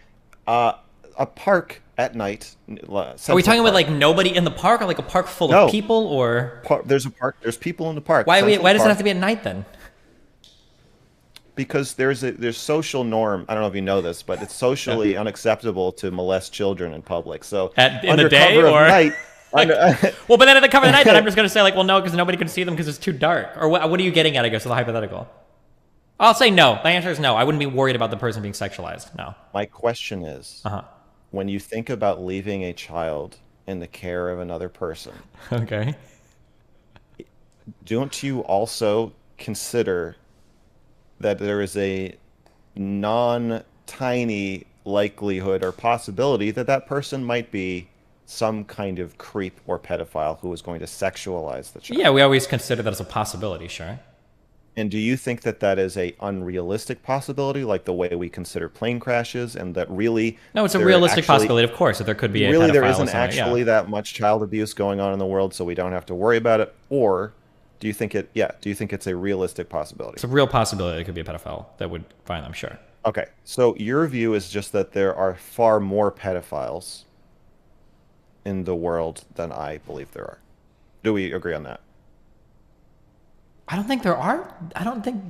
B: a park at night?
A: Are we talking about like nobody in the park, or like a park full
B: No.
A: of people, or
B: There's a park. There's people in the park.
A: why
B: Central
A: does it
B: Park.
A: have to be at night then?
B: Because there's social norm. I don't know if you know this, but it's socially unacceptable to molest children in public. So
A: In
B: under
A: the day
B: cover of
A: or
B: night,
A: well, but then at the cover of the night, then I'm just going to say like, well, no, because nobody can see them because it's too dark. Or what are you getting at? I guess the hypothetical. I'll say no. My answer is no. I wouldn't be worried about the person being sexualized. No.
B: my question is, when you think about leaving a child in the care of another person,
A: Okay.
B: don't you also consider that there is a non-tiny likelihood or possibility that that person might be some kind of creep or pedophile who is going to sexualize the child?
A: Yeah, we always consider that as a possibility. Sure.
B: And do you think that that is a unrealistic possibility, like the way we consider plane crashes, and that really
A: No, it's a
B: there
A: realistic
B: actually-
A: possibility, of course, that there could be a
B: really
A: pedophile
B: there
A: or
B: isn't
A: something,
B: actually
A: yeah.
B: that much child abuse going on in the world, so we don't have to worry about it? Or do you think it's a realistic possibility?
A: It's a real possibility it could be a pedophile that would find them. Sure.
B: Okay, so your view is just that there are far more pedophiles in the world than I believe there are. Do we agree on that?
A: I don't think there are. I don't think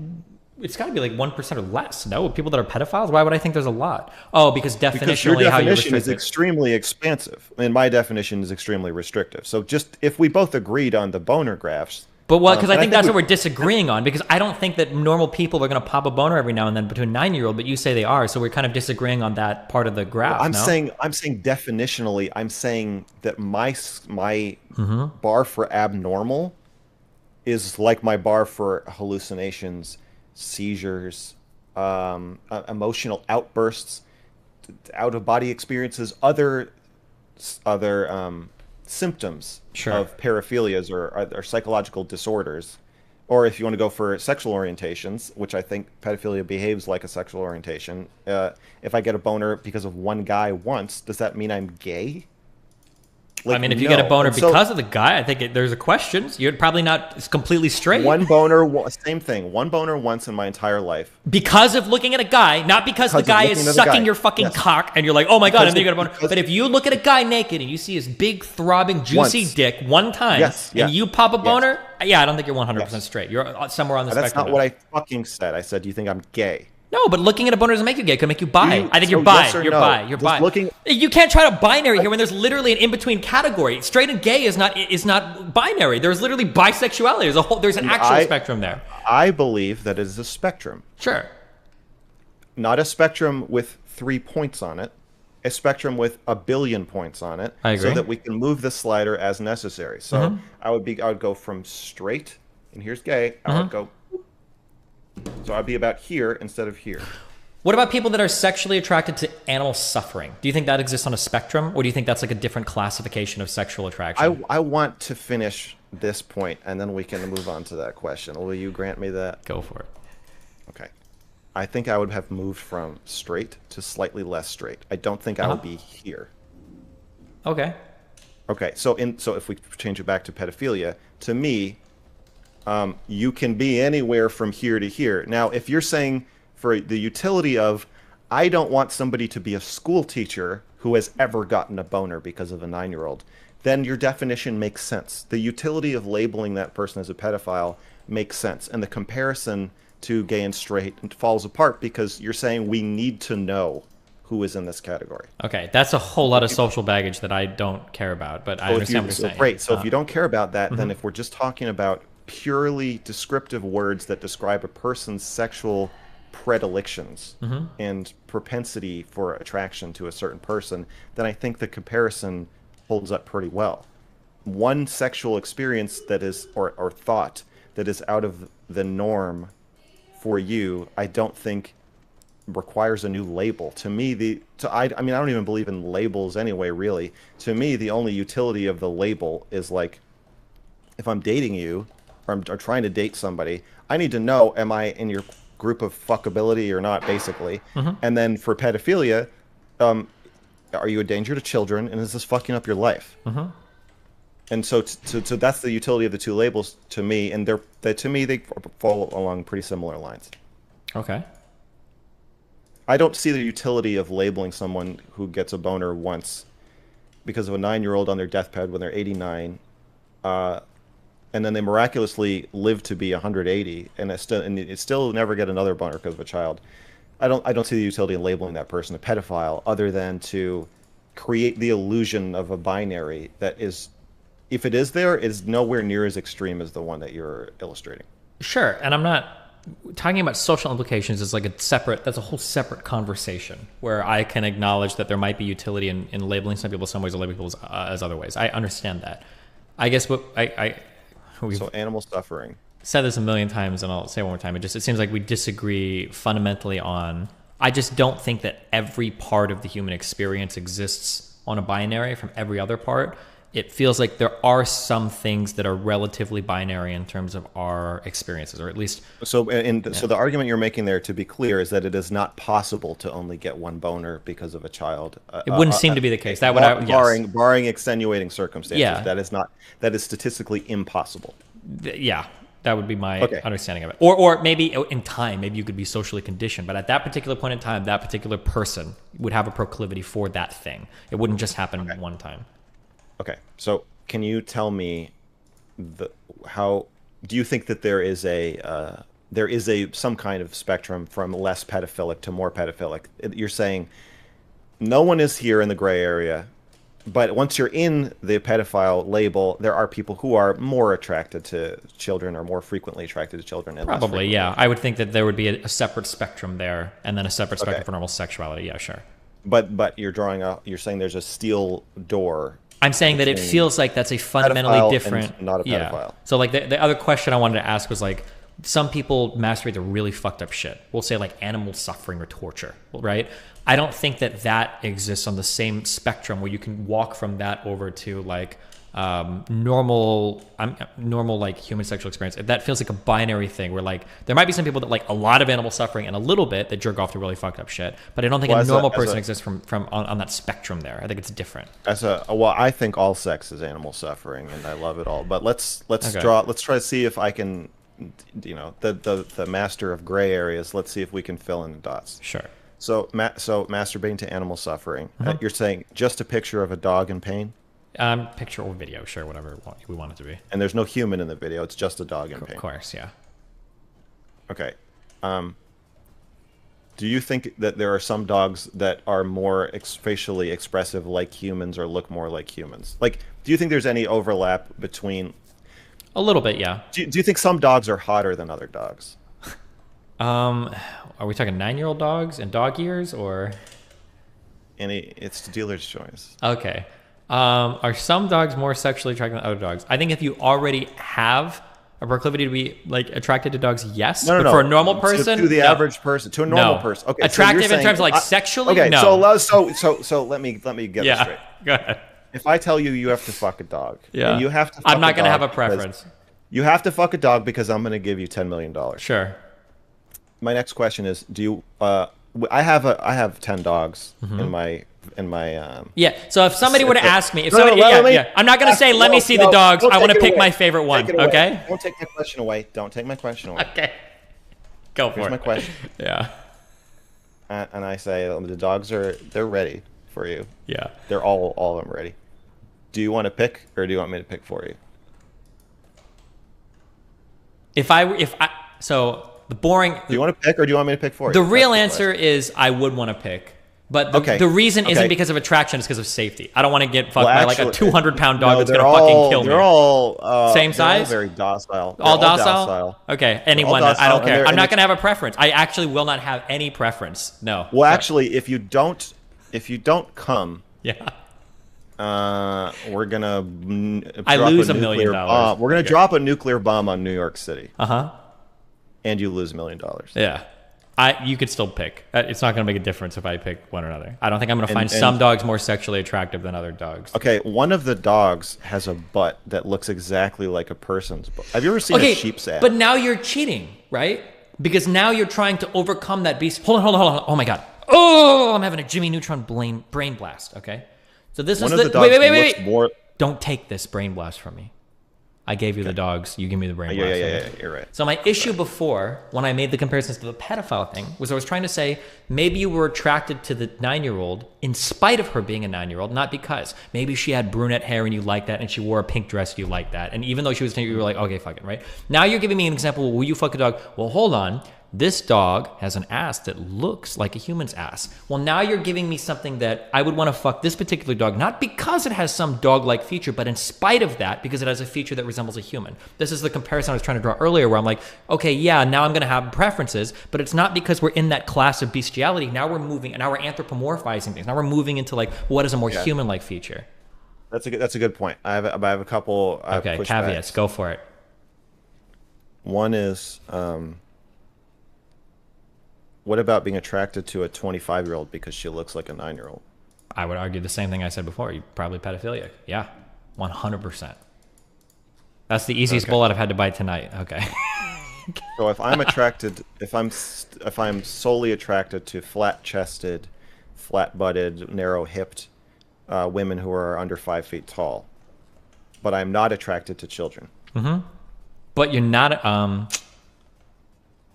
A: it's got to be like 1% or less. No, people that are pedophiles. Why would I think there's a lot? Oh, because
B: Because your
A: definitionally, how you
B: definition
A: restrict
B: is
A: it.
B: extremely expansive, and my definition is extremely restrictive. So just if we both agreed on the boner graphs,
A: But what? Because I
B: and
A: think that's what we're disagreeing on. Because I don't think that normal people are going to pop a boner every now and then between 9-year-old, but you say they are. So we're kind of disagreeing on that part of the graph.
B: I'm
A: no?
B: saying definitionally, I'm saying that my
A: Mm-hmm.
B: bar for abnormal is like my bar for hallucinations, seizures, emotional outbursts, out of body experiences, other symptoms
A: Sure.
B: of paraphilias or psychological disorders Or if you want to go for sexual orientations, which I think pedophilia behaves like a sexual orientation, if I get a boner because of one guy once, does that mean I'm gay?
A: I
B: Like,
A: mean, if you get a
B: no.
A: boner
B: And so
A: because of the guy, I think there's a question. You're probably not completely straight.
B: one boner, same thing. One boner once in my entire life.
A: Because of looking at a guy, not because the
B: Because of
A: guy
B: looking
A: is
B: at a
A: sucking
B: guy.
A: your fucking
B: Yes.
A: cock and you're like, oh my god,
B: Because
A: and then you
B: of-
A: get a boner.
B: because-
A: But if you look at a guy naked and you see his big, throbbing, juicy
B: Once.
A: dick one time,
B: Yes, yeah.
A: and you pop a
B: Yes.
A: boner, yeah, I don't think you're 100%
B: Yes.
A: straight. You're somewhere on the
B: That's
A: spectrum.
B: not what I fucking said. I said, do you think I'm gay?
A: No, but looking at a boner doesn't make you gay. It can make you bi.
B: You-
A: I think
B: so
A: you're bi.
B: yes or
A: You're
B: no?
A: bi. You're
B: Just
A: bi.
B: looking-
A: You can't try to binary here when there's literally an in-between category. Straight and gay is not binary. There's literally bisexuality. There's an actual spectrum there.
B: I believe that it is a spectrum.
A: Sure.
B: Not a spectrum with 3 points on it, a spectrum with a billion points on it,
A: I agree.
B: so that we can move the slider as necessary. So I would go from straight, and here's gay. I would go. So I'd be about here instead of here.
A: What about people that are sexually attracted to animal suffering? Do you think that exists on a spectrum, or do you think that's like a different classification of sexual attraction?
B: I want to finish this point, and then we can move on to that question. Will you grant me that?
A: Go for it.
B: Okay. I think I would have moved from straight to slightly less straight. I don't think I would be here.
A: Okay.
B: Okay, so if we change it back to pedophilia, to me, you can be anywhere from here to here. Now, if you're saying for the utility of, I don't want somebody to be a school teacher who has ever gotten a boner because of a 9-year-old, then your definition makes sense. The utility of labeling that person as a pedophile makes sense, and the comparison to gay and straight falls apart because you're saying we need to know who is in this category.
A: Okay, that's a whole lot of social baggage that I don't care about, but I understand what you're saying.
B: Great. So if you don't care about that, then if we're just talking about purely descriptive words that describe a person's sexual predilections and propensity for attraction to a certain person, then I think the comparison holds up pretty well. One sexual experience that is, or thought that is out of the norm for you, I don't think requires a new label. To me, I mean, I don't even believe in labels anyway, really. To me, the only utility of the label is like, if I'm dating you, or I'm trying to date somebody, I need to know, am I in your group of fuckability or not, basically. And then for pedophilia, are you a danger to children, and is this fucking up your life? And so that's the utility of the two labels to me, and to me they fall along pretty similar lines.
A: Okay.
B: I don't see the utility of labeling someone who gets a boner once because of a 9-year-old on their deathbed when they're 89, and then they miraculously live to be 180, and it still never get another boner because of a child. I don't see the utility in labeling that person a pedophile, other than to create the illusion of a binary that is, if it is there, is nowhere near as extreme as the one that you're illustrating.
A: Sure, and I'm not talking about social implications is like that's a whole separate conversation where I can acknowledge that there might be utility in labeling some people some ways or labeling people as other ways. I understand that. I guess what we've
B: So animal suffering.
A: said this a million times, and I'll say it one more time. It seems like we disagree fundamentally on. I just don't think that every part of the human experience exists on a binary from every other part. It feels like there are some things that are relatively binary in terms of our experiences, or at least.
B: So so the argument you're making there, to be clear, is that it is not possible to only get one boner because of a child.
A: It wouldn't seem to be the case. That would yes.
B: barring extenuating circumstances.
A: Yeah.
B: That is statistically impossible.
A: Yeah, that would be my understanding of it. Or maybe in time, maybe you could be socially conditioned, but at that particular point in time, that particular person would have a proclivity for that thing. It wouldn't just happen one time.
B: Okay, so can you tell me how do you think that there is some kind of spectrum from less pedophilic to more pedophilic? You're saying no one is here in the gray area, but once you're in the pedophile label, there are people who are more attracted to children or more frequently attracted to children. And
A: probably, yeah. I would think that there would be a separate spectrum there, and then a separate spectrum for normal sexuality. Yeah, sure.
B: But you're saying there's a steel door.
A: I'm saying that it feels like that's a fundamentally different.
B: And not a pedophile.
A: Yeah. So like the other question I wanted to ask was like, some people masturbate to really fucked up shit. We'll say like animal suffering or torture, right? I don't think that exists on the same spectrum where you can walk from that over to like normal like human sexual experience. That feels like a binary thing where like there might be some people that like a lot of animal suffering and a little bit that jerk off to really fucked up shit, but I don't think a normal person exists from on that spectrum there. I think it's different.
B: I think all sex is animal suffering and I love it all, but let's try to see if I can, the master of gray areas. Let's see if we can fill in the dots.
A: Sure.
B: So masturbating to animal suffering. You're saying just a picture of a dog in pain?
A: Picture or video, sure, whatever we want it to be.
B: And there's no human in the video; it's just a dog in pain.
A: Of course, yeah.
B: Okay. Do you think that there are some dogs that are more facially expressive like humans or look more like humans? Like, do you think there's any overlap between?
A: A little bit, yeah.
B: Do you think some dogs are hotter than other dogs?
A: Are we talking 9-year-old dogs and dog years, or?
B: It's the dealer's choice.
A: Okay. Are some dogs more sexually attracted than other dogs? I think if you already have a proclivity to be like attracted to dogs, yes.
B: No.
A: For a normal person,
B: to the average person, to a normal person. Okay.
A: Attractive in terms of like sexually.
B: Okay.
A: No.
B: So let me get this straight.
A: Go ahead.
B: If I tell you have to fuck a dog, and you have to,
A: I'm not going to have a preference.
B: You have to fuck a dog because I'm going to give you $10 million.
A: Sure.
B: My next question is: do you? I have 10 dogs in my.
A: Yeah. So if somebody were to ask me, I'm not going to say, "Let me see the dogs." I want to pick my favorite one. Okay.
B: Don't take my question away.
A: Okay. Go for it.
B: Here's my question.
A: Yeah.
B: And I say the dogs they're ready for you.
A: Yeah.
B: They're all of them ready. Do you want to pick, or do you want me to pick for you?
A: The boring.
B: Do you want to pick, or do you want me to pick for you?
A: The real answer is I would want to pick, but the reason isn't because of attraction; it's because of safety. I don't want to get fucked by like a 200-pound dog that's gonna fucking kill me.
B: They're all
A: same size,
B: very docile.
A: All docile. Okay, anyone. I don't care. I'm not gonna have a preference. I actually will not have any preference. No.
B: Well, actually, if you don't come,
A: yeah.
B: We're gonna.
A: I lose $1 million.
B: We're gonna drop a nuclear bomb on New York City. And you lose $1 million.
A: Yeah. You could still pick. It's not going to make a difference if I pick one or another. I don't think I'm going to find some dogs more sexually attractive than other dogs.
B: Okay, one of the dogs has a butt that looks exactly like a person's butt. Have you ever seen a sheep's ass?
A: But now you're cheating, right? Because now you're trying to overcome that beast. Hold on. Oh my God. Oh, I'm having a Jimmy Neutron brain blast. Okay. So this is wait. Don't take this brain blast from me. I gave you the dogs. You give me the brain blast.
B: Yeah, you're right.
A: So my issue before, when I made the comparisons to the pedophile thing, was I was trying to say, maybe you were attracted to the 9-year-old in spite of her being a 9-year-old, not because. Maybe she had brunette hair and you liked that, and she wore a pink dress and you liked that. And even though she was 10, you were like, okay, fuck it, right? Now you're giving me an example, will you fuck a dog? Well, hold on. This dog has an ass that looks like a human's ass. Well, now you're giving me something that I would want to fuck this particular dog, not because it has some dog-like feature, but in spite of that, because it has a feature that resembles a human. This is the comparison I was trying to draw earlier, where I'm like, okay, yeah, now I'm going to have preferences, but it's not because we're in that class of bestiality. Now we're moving, and now we're anthropomorphizing things. Now we're moving into like, what is a more human-like feature?
B: That's a good point. I have a couple.
A: Caveats. Go for it.
B: One is. What about being attracted to a 25-year-old because she looks like a 9-year-old?
A: I would argue the same thing I said before. You're probably pedophilic. Yeah, 100%. That's the easiest bullet I've had to bite tonight. Okay.
B: So if I'm attracted, if I'm solely attracted to flat-chested, flat-butted, narrow-hipped women who are under 5 feet tall, but I'm not attracted to children.
A: But you're not.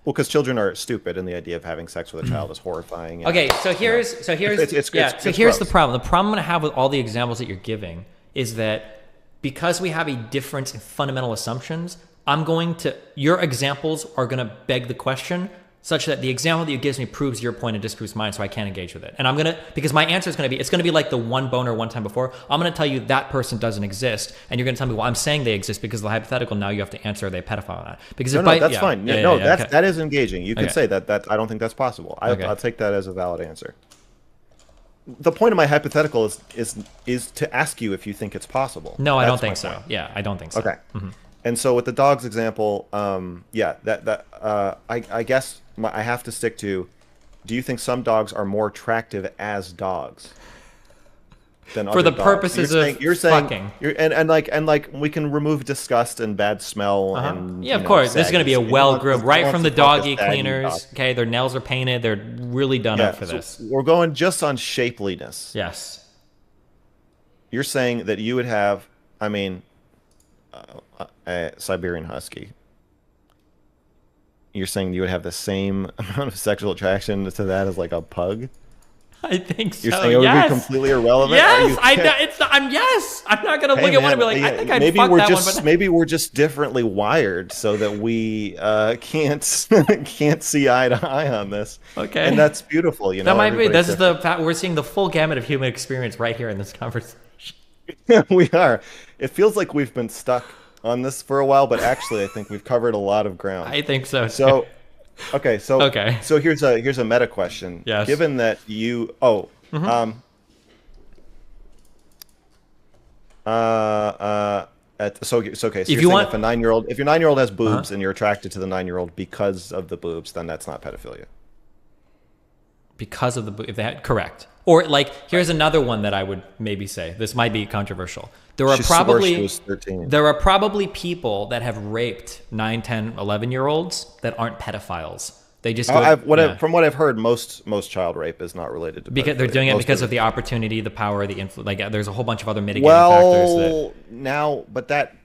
B: Well, because children are stupid, and the idea of having sex with a child is horrifying.
A: Okay, so here's the problem. The problem I'm going to have with all the examples that you're giving is that because we have a difference in fundamental assumptions, your examples are going to beg the question such that the example that you gives me proves your point and disproves mine, so I can't engage with it. And because my answer is going to be, it's going to be like the one boner one time before. I'm going to tell you that person doesn't exist, and you're going to tell me, well, I'm saying they exist because of the hypothetical. Now you have to answer, are they a pedophile or not? Because
B: that's fine. That is engaging. You can say that. I don't think that's possible. I'll take that as a valid answer. The point of my hypothetical is to ask you if you think it's possible.
A: No, I don't think so. Yeah, I don't think so.
B: Okay. And so with the dogs example, yeah, I guess I have to stick to. Do you think some dogs are more attractive as dogs than
A: For
B: other
A: the
B: dogs?
A: purposes of fucking.
B: And like we can remove disgust and bad smell and
A: Yeah, of course. This is going to be a
B: saggy.
A: well-groomed,
B: Who
A: right
B: wants
A: from
B: to
A: the
B: fuck a
A: doggy
B: saggy dog?
A: cleaners. Okay, their nails are painted. They're really done
B: Yeah,
A: up for
B: so
A: this.
B: we're going just on shapeliness.
A: Yes.
B: You're saying that you would have, I mean, a Siberian Husky. You're saying you would have the same amount of sexual attraction to that as like a pug?
A: I think so.
B: You're saying it would be completely irrelevant?
A: Yes, I'm not gonna look at one and be like, I think I'd fuck that one. But
B: maybe we're just differently wired so that we can't can't see eye to eye on this.
A: Okay,
B: and that's beautiful. You know,
A: that might be. This is the fact we're seeing the full gamut of human experience right here in this conversation.
B: We are. It feels like we've been stuck on this for a while, but actually, I think we've covered a lot of ground.
A: I think so.
B: So. Okay, so
A: okay.
B: So here's a meta question.
A: Yes.
B: Given that you so you're saying if your 9-year-old has boobs and you're attracted to the 9-year-old because of the boobs, then that's not pedophilia.
A: Because of the if they had correct. Or like here's another one that I would maybe say. This might be controversial. There are probably people that have raped 9, 10, 11-year-olds that aren't pedophiles. They just go,
B: from what I've heard, most child rape is not related to
A: because
B: pedophilia.
A: They're doing it because of the opportunity, the power, the influence. Like there's a whole bunch of other mitigating factors.
B: That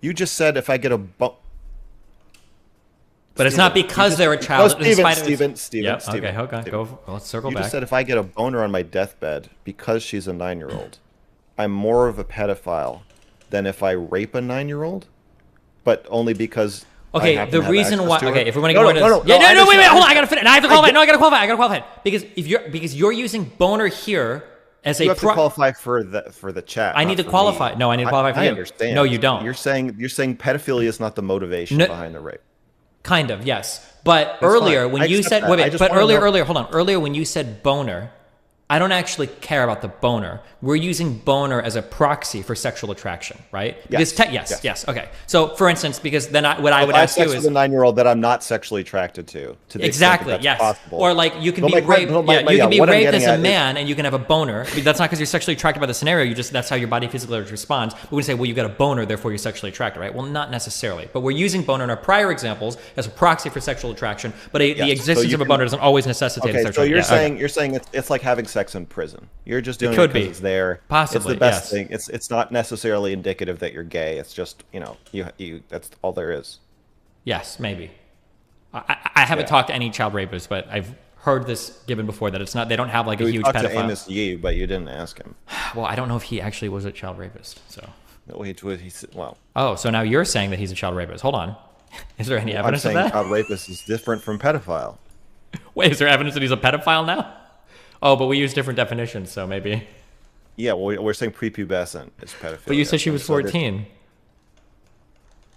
B: you just said if I get a
A: But it's not because they're a child.
B: Steven.
A: Okay. Go. Let's circle back.
B: You just said if I get a boner on my deathbed because she's a 9-year-old, I'm more of a pedophile than if I rape a 9-year-old, but only because.
A: Okay, the reason why. Okay, if we want to
B: go
A: into
B: no,
A: wait, hold on. I gotta finish. I have to qualify. I gotta qualify it because you're using boner here as
B: you have to qualify for the chat.
A: I need to qualify.
B: Me.
A: No, I need to qualify for you.
B: I understand.
A: No, you don't.
B: You're saying pedophilia is not the motivation behind the rape.
A: Kind of, yes. But earlier when you said earlier when you said boner, I don't actually care about the boner. We're using boner as a proxy for sexual attraction, right? Because yes. Okay. So, for instance, because then what I would ask you is
B: a 9-year-old that I'm not sexually attracted to the
A: exactly,
B: extent
A: yes.
B: possible.
A: Or like you can be raped. You can be raped as a man, and you can have a boner. That's not because you're sexually attracted by the scenario. That's how your body physically responds. But we say, well, you got a boner, therefore you're sexually attracted, right? Well, not necessarily. But we're using boner in our prior examples as a proxy for sexual attraction. But the existence of a boner doesn't always necessitate sexual attraction.
B: So you're saying it's like having sex in prison. You're just doing it because it's there.
A: Possibly,
B: it's the best thing. It's not necessarily indicative that you're gay. It's just you. That's all there is.
A: Yes, maybe. I haven't talked to any child rapists, but I've heard this given before that it's not. They don't have like a huge pedophile.
B: You talked to Amos Yee, but you didn't ask him.
A: Well, I don't know if he actually was a child rapist. So.
B: No, he well.
A: Oh, so now you're saying that he's a child rapist? Hold on. Is there any evidence of that?
B: I'm saying child rapist is different from pedophile.
A: Wait, is there evidence that he's a pedophile now? Oh, but we use different definitions, so maybe.
B: Yeah, well, we're saying prepubescent is pedophilia.
A: But you said she was 14.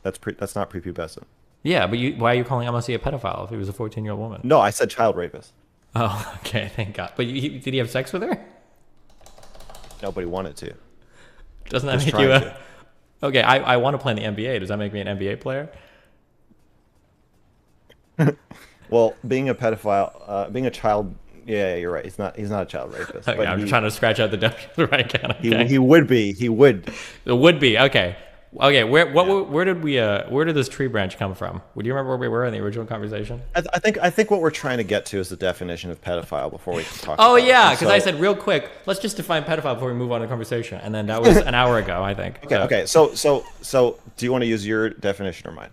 B: That's not prepubescent.
A: Yeah, but why are you calling Amos a pedophile if he was a 14-year-old woman?
B: No, I said child rapist.
A: Oh, okay, thank God. But did he have sex with her?
B: Nobody wanted to.
A: Doesn't that make you a... Okay, I want to play in the NBA. Does that make me an NBA player?
B: Well, being a pedophile, being a child... Yeah, you're right. He's not a child rapist.
A: Okay, I'm trying to scratch out the right can. Okay.
B: He would be. He would.
A: It would be. Okay. Okay. Where did this tree branch come from? Would you remember where we were in the original conversation?
B: I think what we're trying to get to is the definition of pedophile before we talk.
A: Oh yeah, because I said real quick, let's just define pedophile before we move on to the conversation, and then that was an hour ago, I think.
B: Okay. So do you want to use your definition or mine?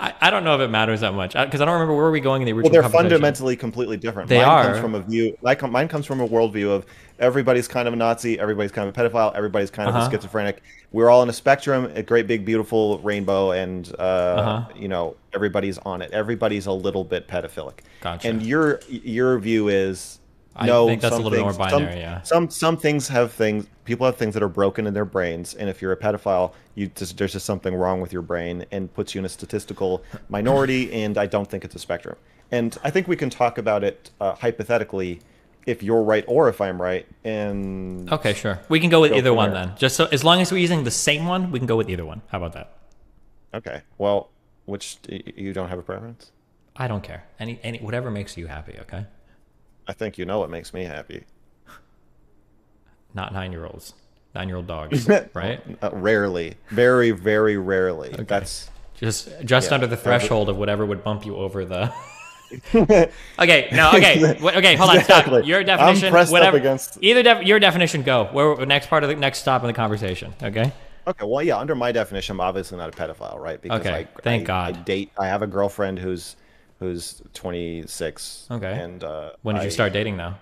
A: I don't know if it matters that much because I don't remember where were we going in the original.
B: Well, they're fundamentally completely different.
A: They are.
B: Comes from a view. Mine comes from a worldview of everybody's kind of a Nazi, everybody's kind of a pedophile, everybody's kind of a schizophrenic. We're all in a spectrum, a great big beautiful rainbow, and everybody's on it. Everybody's a little bit pedophilic. Gotcha. And your view is
A: I think that's a little bit more binary. Yeah.
B: Some things have things. People have things that are broken in their brains, and if you're a pedophile, there's just something wrong with your brain, and puts you in a statistical minority. And I don't think it's a spectrum. And I think we can talk about it hypothetically. if you're right or if I'm right, and
A: Okay, sure. We can go with
B: go
A: either
B: from
A: one
B: there.
A: then. Just so as long as we're using the same one, we can go with either one. How about that?
B: Okay. Well, which you don't have a preference?
A: I don't care. Any whatever makes you happy. Okay.
B: I think you know what makes me happy.
A: Not 9-year-olds, 9-year-old dogs, right?
B: Rarely, very, very rarely.
A: Okay.
B: That's
A: Just
B: yeah.
A: under the
B: Every,
A: threshold of whatever would bump you over the. Okay, no, okay, okay. Hold on, stop.
B: exactly.
A: Your
B: I'm
A: definition,
B: pressed up
A: whatever.
B: against.
A: Your definition. Go. Where next part of the next stop in the conversation. Okay.
B: Okay, well, yeah. Under my definition, I'm obviously not a pedophile, right? Because
A: Okay. Thank
B: I
A: God.
B: date. I have a girlfriend who's 26,
A: Okay.
B: and
A: When did you start dating now?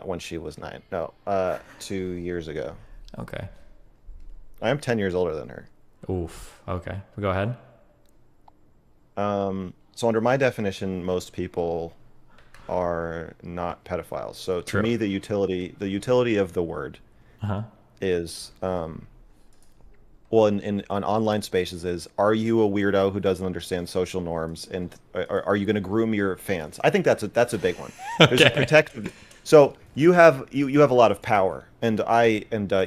B: when she was 9. No, 2 years ago.
A: Okay.
B: I am 10 years older than her.
A: Oof. Okay. Go ahead.
B: So under my definition, most people are not pedophiles. So to
A: True.
B: me, the utility of the word
A: Uh huh.
B: is, well, in on online spaces is, are you a weirdo who doesn't understand social norms, and are you going to groom your fans? I think that's a big one. There's a
A: Okay.
B: protective. So you have a lot of power, and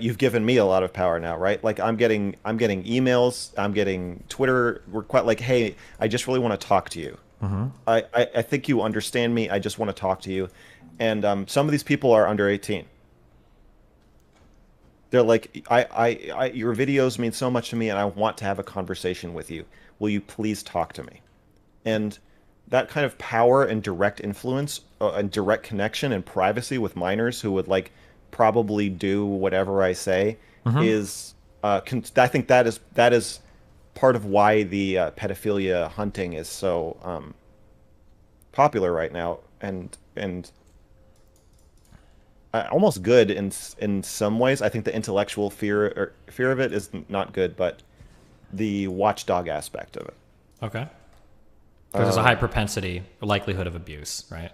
B: you've given me a lot of power now, right? Like I'm getting emails, I'm getting Twitter. We're quite like, hey, I just really want to talk to you. I think you understand me. I just want to talk to you, and some of these people are under 18. They're like, your videos mean so much to me, and I want to have a conversation with you. Will you please talk to me? And that kind of power and direct influence and direct connection and privacy with minors who would like probably do whatever I say is, I think that is part of why the pedophilia hunting is so popular right now, and almost good in some ways. I think the intellectual fear of it is not good, but the watchdog aspect of it.
A: Okay. Because there's a high propensity, or likelihood of abuse, right?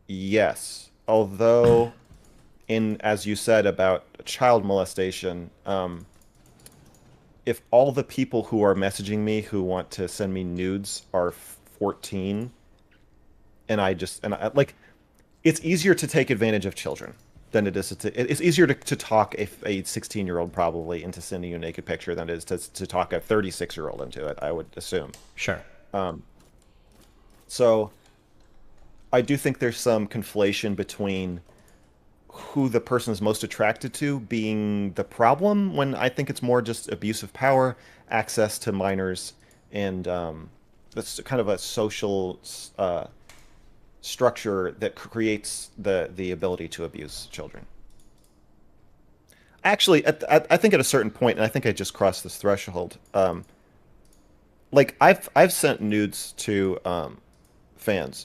B: Yes, although in as you said about child molestation, if all the people who are messaging me who want to send me nudes are 14, and I like, it's easier to take advantage of children than it is it's easier to talk a 16-year-old probably into sending you a naked picture than it is to talk a 36-year-old into it, I would assume.
A: Sure.
B: So I do think there's some conflation between who the person is most attracted to being the problem, when I think it's more just abuse of power, access to minors, and that's kind of a social structure that creates the ability to abuse children. Actually, I think at a certain point, and I think I just crossed this threshold. Like I've sent nudes to fans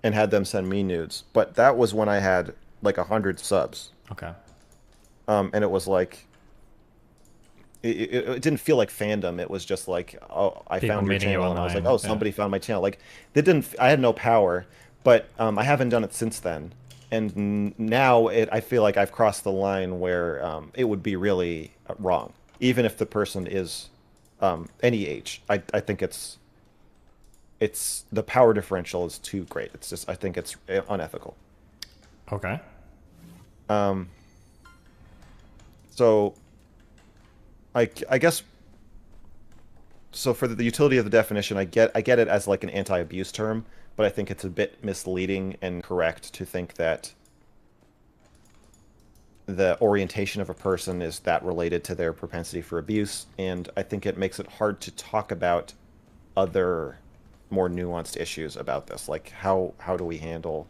B: and had them send me nudes, but that was when I had like 100 subs,
A: Okay.
B: and it was like it didn't feel like fandom. It was just like, oh, I
A: People
B: found your
A: meeting you
B: channel, and I was like,
A: online.
B: oh,
A: Yeah.
B: somebody found my channel. Like they didn't. I had no power, but I haven't done it since then. And now I feel like I've crossed the line where it would be really wrong, even if the person is any age. I think it's the power differential is too great. It's just, I think it's unethical.
A: Okay.
B: So I guess, so for the utility of the definition, I get it as like an anti-abuse term, but I think it's a bit misleading and correct to think that the orientation of a person is that related to their propensity for abuse, and I think it makes it hard to talk about other more nuanced issues about this, like how do we handle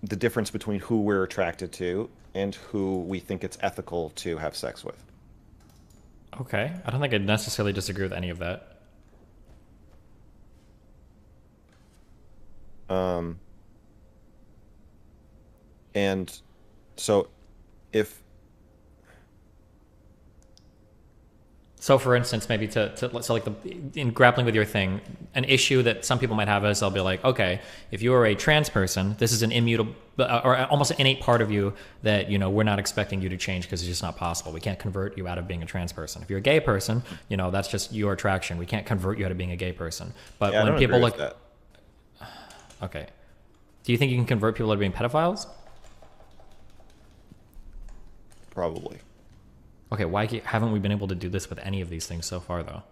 B: the difference between who we're attracted to and who we think it's ethical to have sex with.
A: Okay. I don't think I necessarily disagree with any of that.
B: And so if
A: So, for instance, maybe so like in grappling with your thing, an issue that some people might have is they'll be like, okay, if you are a trans person, this is an immutable or almost an innate part of you that, you know, we're not expecting you to change because it's just not possible. We can't convert you out of being a trans person. If you're a gay person, you know, that's just your attraction. We can't convert you out of being a gay person. But
B: yeah, I
A: when
B: don't
A: people
B: agree
A: look,
B: with that.
A: Okay. Do you think you can convert people to being pedophiles?
B: Probably.
A: Okay, why haven't we been able to do this with any of these things so far, though?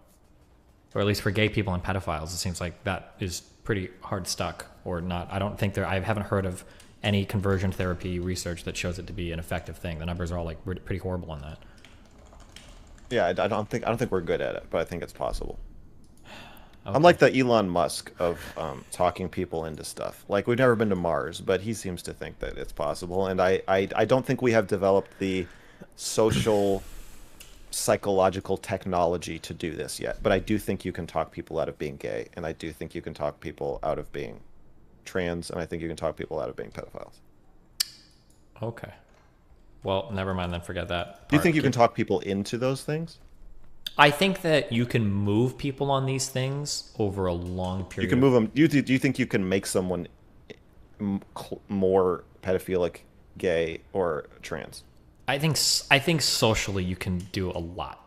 A: Or at least for gay people and pedophiles, it seems like that is pretty hard stuck, or not. I don't think I haven't heard of any conversion therapy research that shows it to be an effective thing. The numbers are all like pretty horrible on that.
B: Yeah, I don't think we're good at it, but I think it's possible.
A: Okay.
B: I'm like the Elon Musk of talking people into stuff. Like, we've never been to Mars, but he seems to think that it's possible. And I don't think we have developed the social, psychological technology to do this yet. But I do think you can talk people out of being gay, and I do think you can talk people out of being trans, and I think you can talk people out of being pedophiles.
A: Okay. Well, never mind then. Forget that.
B: Do you think you can talk people into those things?
A: I think that you can move people on these things over a long period.
B: You can move them. Do you think you can make someone more pedophilic, gay, or trans?
A: I think socially you can do a lot.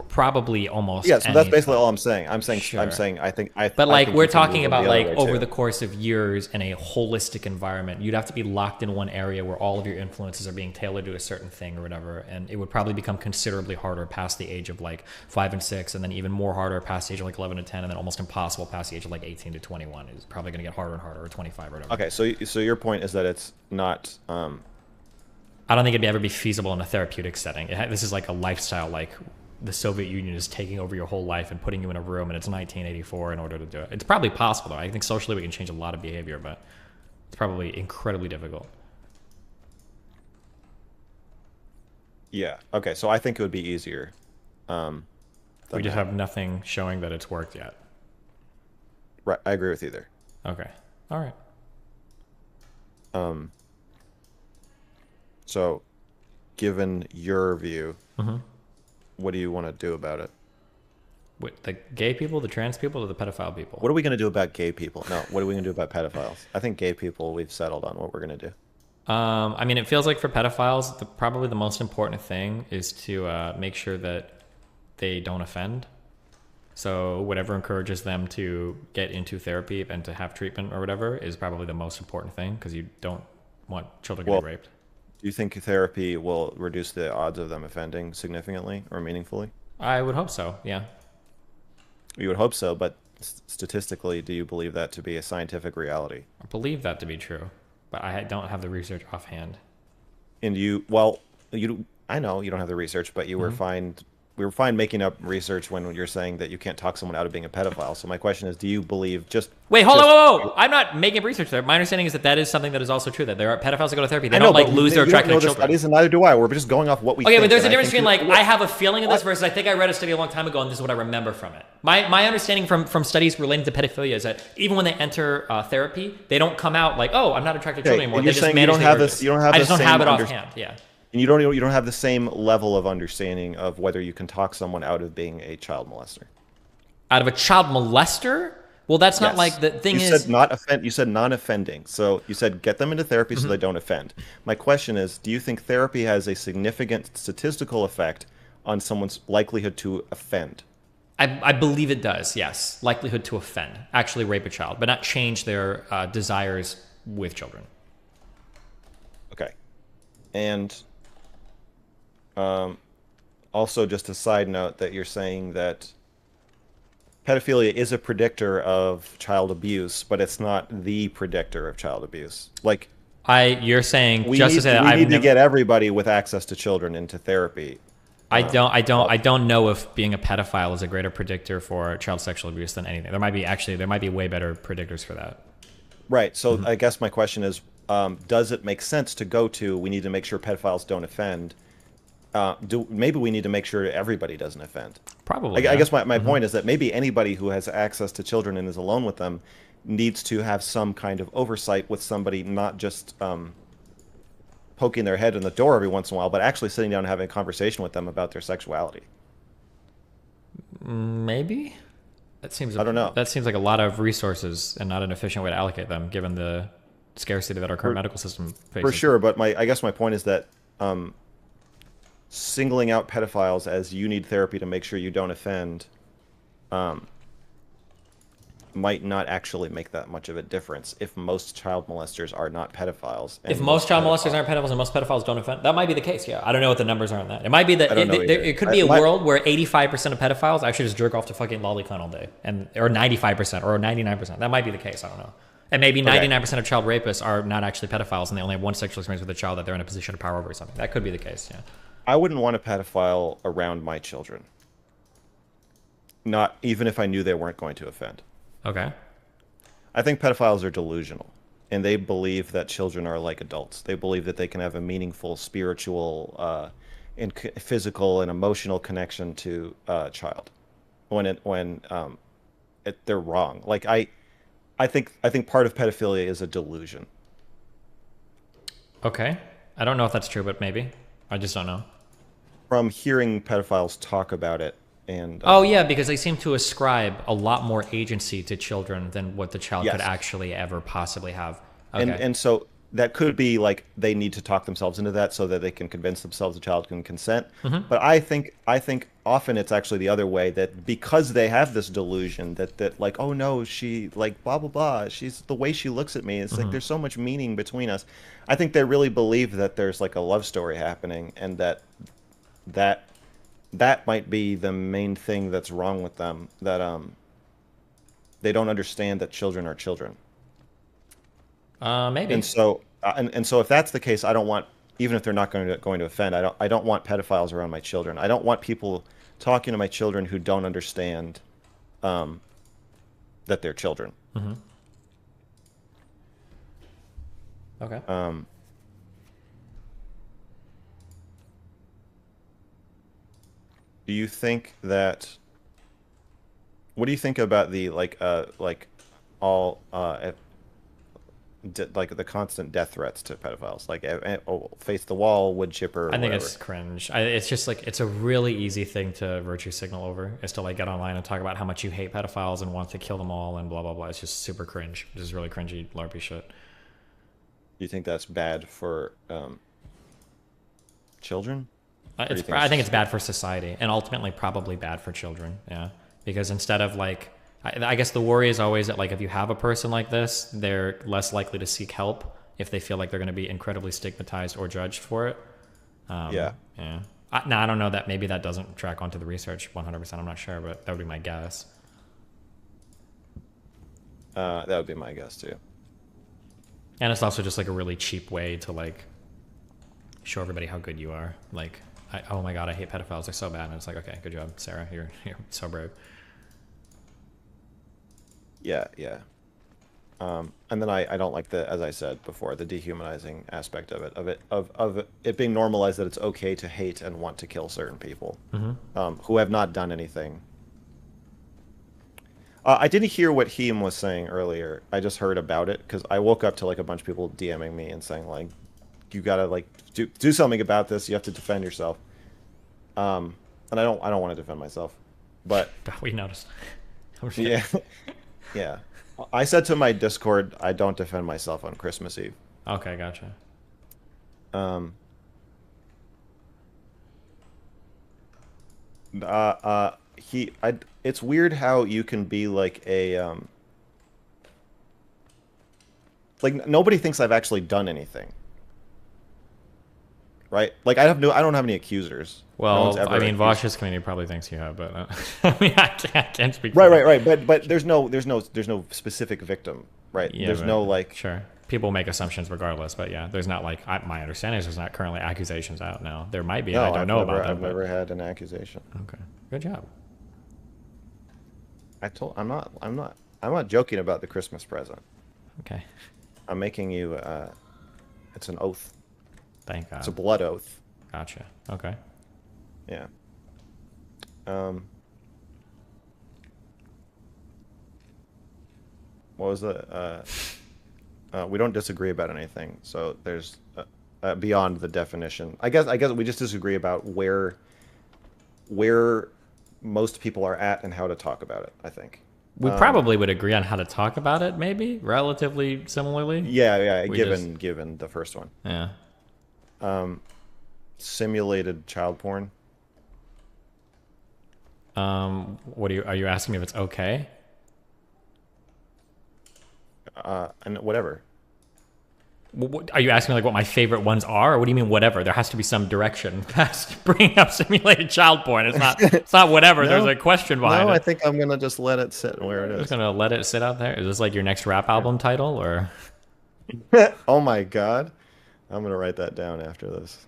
A: Probably almost.
B: Yeah, so that's basically all I'm saying. I'm saying.
A: Sure.
B: I'm saying. I think.
A: But like we're talking about like over
B: the
A: the course of years in a holistic environment, you'd have to be locked in one area where all of your influences are being tailored to a certain thing or whatever, and it would probably become considerably harder past the age of like 5 and 6, and then even more harder past the age of like 11 to 10, and then almost impossible past the age of like 18 to 21. It's probably going to get harder and harder, or 25 or whatever.
B: Okay, so your point is that it's not.
A: I don't think it'd ever be feasible in a therapeutic setting. This is like a lifestyle, like the Soviet Union is taking over your whole life and putting you in a room, and it's 1984 in order to do it. It's probably possible, though. I think socially we can change a lot of behavior, but it's probably incredibly difficult.
B: Yeah. Okay. So I think it would be easier.
A: We just have nothing showing that it's worked yet.
B: Right. I agree with you there.
A: Okay. All right.
B: So, given your view,
A: Mm-hmm.
B: what do you want to do about it?
A: With the gay people, the trans people, or the pedophile people?
B: What are we going to do about gay people? No, what are we going to do about pedophiles? I think gay people, we've settled on what we're going to do.
A: I mean, it feels like for pedophiles, probably the most important thing is to make sure that they don't offend. So whatever encourages them to get into therapy and to have treatment or whatever is probably the most important thing, because you don't want children to be raped.
B: Do you think therapy will reduce the odds of them offending significantly or meaningfully?
A: I would hope so, yeah.
B: You would hope so, but statistically, do you believe that to be a scientific reality?
A: I believe that to be true, but I don't have the research offhand.
B: And I know you don't have the research, but you were fine. We were fine making up research when you're saying that you can't talk someone out of being a pedophile. So my question is, do you believe
A: Wait, hold on, whoa. I'm not making up research there. My understanding is that is something that is also true, that there are pedophiles that go to therapy. They don't lose their attraction to children.
B: Studies, and neither do I. We're just going off what we think.
A: Okay, but there's a difference between like, I have a feeling of this versus I think I read a study a long time ago and this is what I remember from it. My understanding from studies related to pedophilia is that even when they enter therapy, they don't come out like, oh, I'm not attracted to children anymore.
B: They just manage the urges.
A: I just don't have it offhand, yeah.
B: And you don't have the same level of understanding of whether you can talk someone out of being a child molester.
A: Out of a child molester? Well, that's not like the thing.
B: You said non-offending. So you said get them into therapy so they don't offend. My question is, do you think therapy has a significant statistical effect on someone's likelihood to offend?
A: I believe it does, yes. Likelihood to offend. Actually rape a child, but not change their desires with children.
B: Okay. And also, just a side note that you're saying that pedophilia is a predictor of child abuse, but it's not the predictor of child abuse. Like,
A: you're saying
B: we
A: just
B: need,
A: to say that
B: we need to get everybody with access to children into therapy.
A: I don't know if being a pedophile is a greater predictor for child sexual abuse than anything. There might be way better predictors for that.
B: Right. So I guess my question is, does it make sense to go to, we need to make sure pedophiles don't offend? Maybe we need to make sure everybody doesn't offend.
A: Probably.
B: I guess my point is that maybe anybody who has access to children and is alone with them needs to have some kind of oversight with somebody, not just poking their head in the door every once in a while, but actually sitting down and having a conversation with them about their sexuality.
A: Maybe. I
B: don't know.
A: That seems like a lot of resources and not an efficient way to allocate them, given the scarcity that our current medical system faces.
B: For sure, but I guess my point is that singling out pedophiles as you need therapy to make sure you don't offend, might not actually make that much of a difference if most child molesters are not pedophiles
A: If
B: and
A: most
B: most
A: child molesters
B: pedophiles.
A: aren't pedophiles and most pedophiles don't offend, that might be the case. Yeah, I don't know what the numbers are on that. It might be that
B: I don't know either.
A: it could be a world where 85% of pedophiles actually just jerk off to fucking lolicon all day, and or 95% or 99%. That might be the case. I don't know. And maybe 99% of child rapists are not actually pedophiles, and they only have one sexual experience with a child that they're in a position of power over or something. That could be the case. Yeah.
B: I wouldn't want a pedophile around my children. Not even if I knew they weren't going to offend.
A: Okay.
B: I think pedophiles are delusional, and they believe that children are like adults. They believe that they can have a meaningful spiritual, physical and emotional connection to a child. They're wrong. Like I think part of pedophilia is a delusion.
A: Okay. I don't know if that's true, but maybe. I just don't know.
B: From hearing pedophiles talk about it, and
A: Oh yeah, because they seem to ascribe a lot more agency to children than what the child could
B: yes,
A: actually ever possibly have.
B: and
A: Okay.
B: and so that could be like they need to talk themselves into that so that they can convince themselves the child can consent. But I think often it's actually the other way, that because they have this delusion that like, oh no, she like blah blah blah, she's the way she looks at me, it's like there's so much meaning between us. I think they really believe that there's like a love story happening, and that that might be the main thing that's wrong with them, that they don't understand that children are children. And
A: Maybe.
B: so and so if that's the case, I don't want, even if they're not going to offend, I don't want pedophiles around my children. I don't want people talking to my children who don't understand um, that they're children.
A: Okay.
B: Um, do you think that what do you think about the like all like the constant death threats to pedophiles, like oh, face the wall, wood chipper, or
A: I think
B: whatever?
A: it's cringe. It's just like it's a really easy thing to virtue signal over, is to like get online and talk about how much you hate pedophiles and want to kill them all and blah blah blah. It's just super cringe. This is really cringy LARPy shit.
B: Do you think that's bad for children, or do you think
A: I
B: it's
A: think
B: just
A: it's bad for society and ultimately probably bad for children. Yeah, because instead of like, I guess the worry is always that like if you have a person like this, they're less likely to seek help if they feel like they're going to be incredibly stigmatized or judged for it.
B: yeah?
A: Yeah. Now I don't know that maybe that doesn't track onto the research 100%. I'm not sure, but that would be my guess.
B: That would be my guess too.
A: And it's also just like a really cheap way to like show everybody how good you are. Like, oh my god, I hate pedophiles. They're so bad. And it's like, okay, good job, Sarah. You're so brave.
B: Yeah, yeah. And then I don't like the, as I said before, the dehumanizing aspect of it being normalized that it's okay to hate and want to kill certain people who have not done anything. I didn't hear what Heem was saying earlier. I just heard about it because I woke up to like a bunch of people DMing me and saying like, you gotta like do something about this. You have to defend yourself. And I don't want to defend myself, but
A: We noticed. Oh, shit.
B: yeah, yeah. I said to my Discord, I don't defend myself on Christmas Eve.
A: Okay, gotcha.
B: Um, uh, uh, it's weird how you can be like like nobody thinks I've actually done anything, right? Like I don't have any accusers. No one's
A: Well,
B: ever
A: I mean,
B: accused.
A: Vaush's community probably thinks you have, but I mean, I can't speak for
B: Right,
A: them.
B: right, right. But there's no specific victim, right?
A: Yeah,
B: There's no
A: but
B: like.
A: sure. People make assumptions regardless, but yeah, there's not like my understanding is there's not currently accusations out now. There might be. I
B: No,
A: don't know about them.
B: I've never had an accusation.
A: Okay, good job.
B: I'm not joking about the Christmas present.
A: Okay,
B: I'm making you. It's an oath.
A: thank
B: It's a
A: God.
B: blood oath.
A: Gotcha. Okay.
B: Yeah. Um. What was the? We don't disagree about anything. So there's beyond the definition. I guess we just disagree about where most people are at and how to talk about it. I think.
A: We probably would agree on how to talk about it, maybe relatively similarly.
B: Yeah, yeah.
A: We
B: Given the first one,
A: yeah.
B: simulated child porn.
A: What are you asking me if it's okay?
B: and whatever.
A: Are you asking like what my favorite ones are, or what do you mean whatever? There has to be some direction past bringing up simulated child porn. It's not whatever. There's
B: No,
A: a question behind
B: no, I
A: it.
B: think I'm gonna just let it sit where it
A: I'm just
B: is.
A: gonna let it sit out there. Is this like your next rap album title, or
B: Oh my God, I'm gonna write that down after this.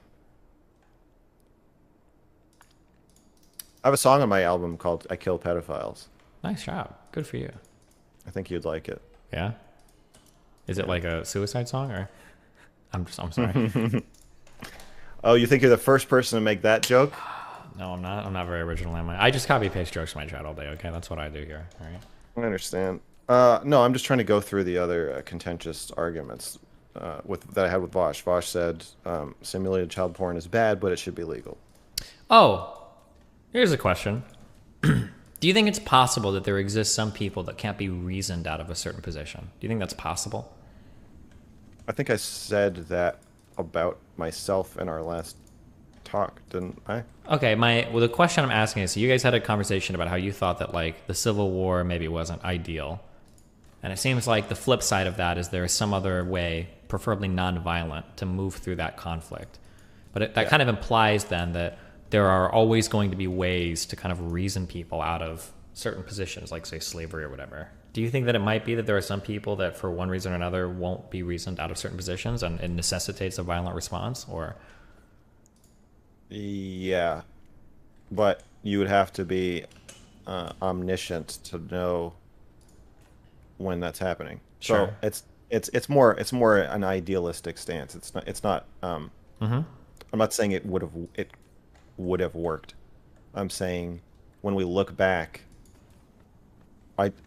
B: I have a song on my album called "I Kill Pedophiles."
A: nice job, good for you.
B: I think you'd like it.
A: Yeah. Is it
B: Yeah.
A: like a suicide song, or I'm sorry.
B: Oh, you think you're the first person to make that joke?
A: No, I'm not. I'm not very original, am I? I just copy paste jokes from my chat all day. Okay, that's what I do here. All right.
B: I understand. No, I'm just trying to go through the other contentious arguments with that I had with Vaush. Vaush said simulated child porn is bad, but it should be legal.
A: Oh, here's a question. Do you think it's possible that there exists some people that can't be reasoned out of a certain position? Do you think that's possible?
B: I think I said that about myself in our last talk, didn't I?
A: Okay, the question I'm asking is, so you guys had a conversation about how you thought that like the Civil War maybe wasn't ideal. And it seems like the flip side of that is there is some other way, preferably non-violent, to move through that conflict. But that
B: Yeah.
A: kind of implies then that there are always going to be ways to kind of reason people out of certain positions, like say slavery or whatever. Do you think that it might be that there are some people that for one reason or another won't be reasoned out of certain positions and it necessitates a violent response? Or
B: Yeah, but you would have to be omniscient to know when that's happening. So
A: sure.
B: it's more an idealistic stance. It's not.
A: Mm-hmm.
B: I'm not saying it would have worked. I'm saying when we look back,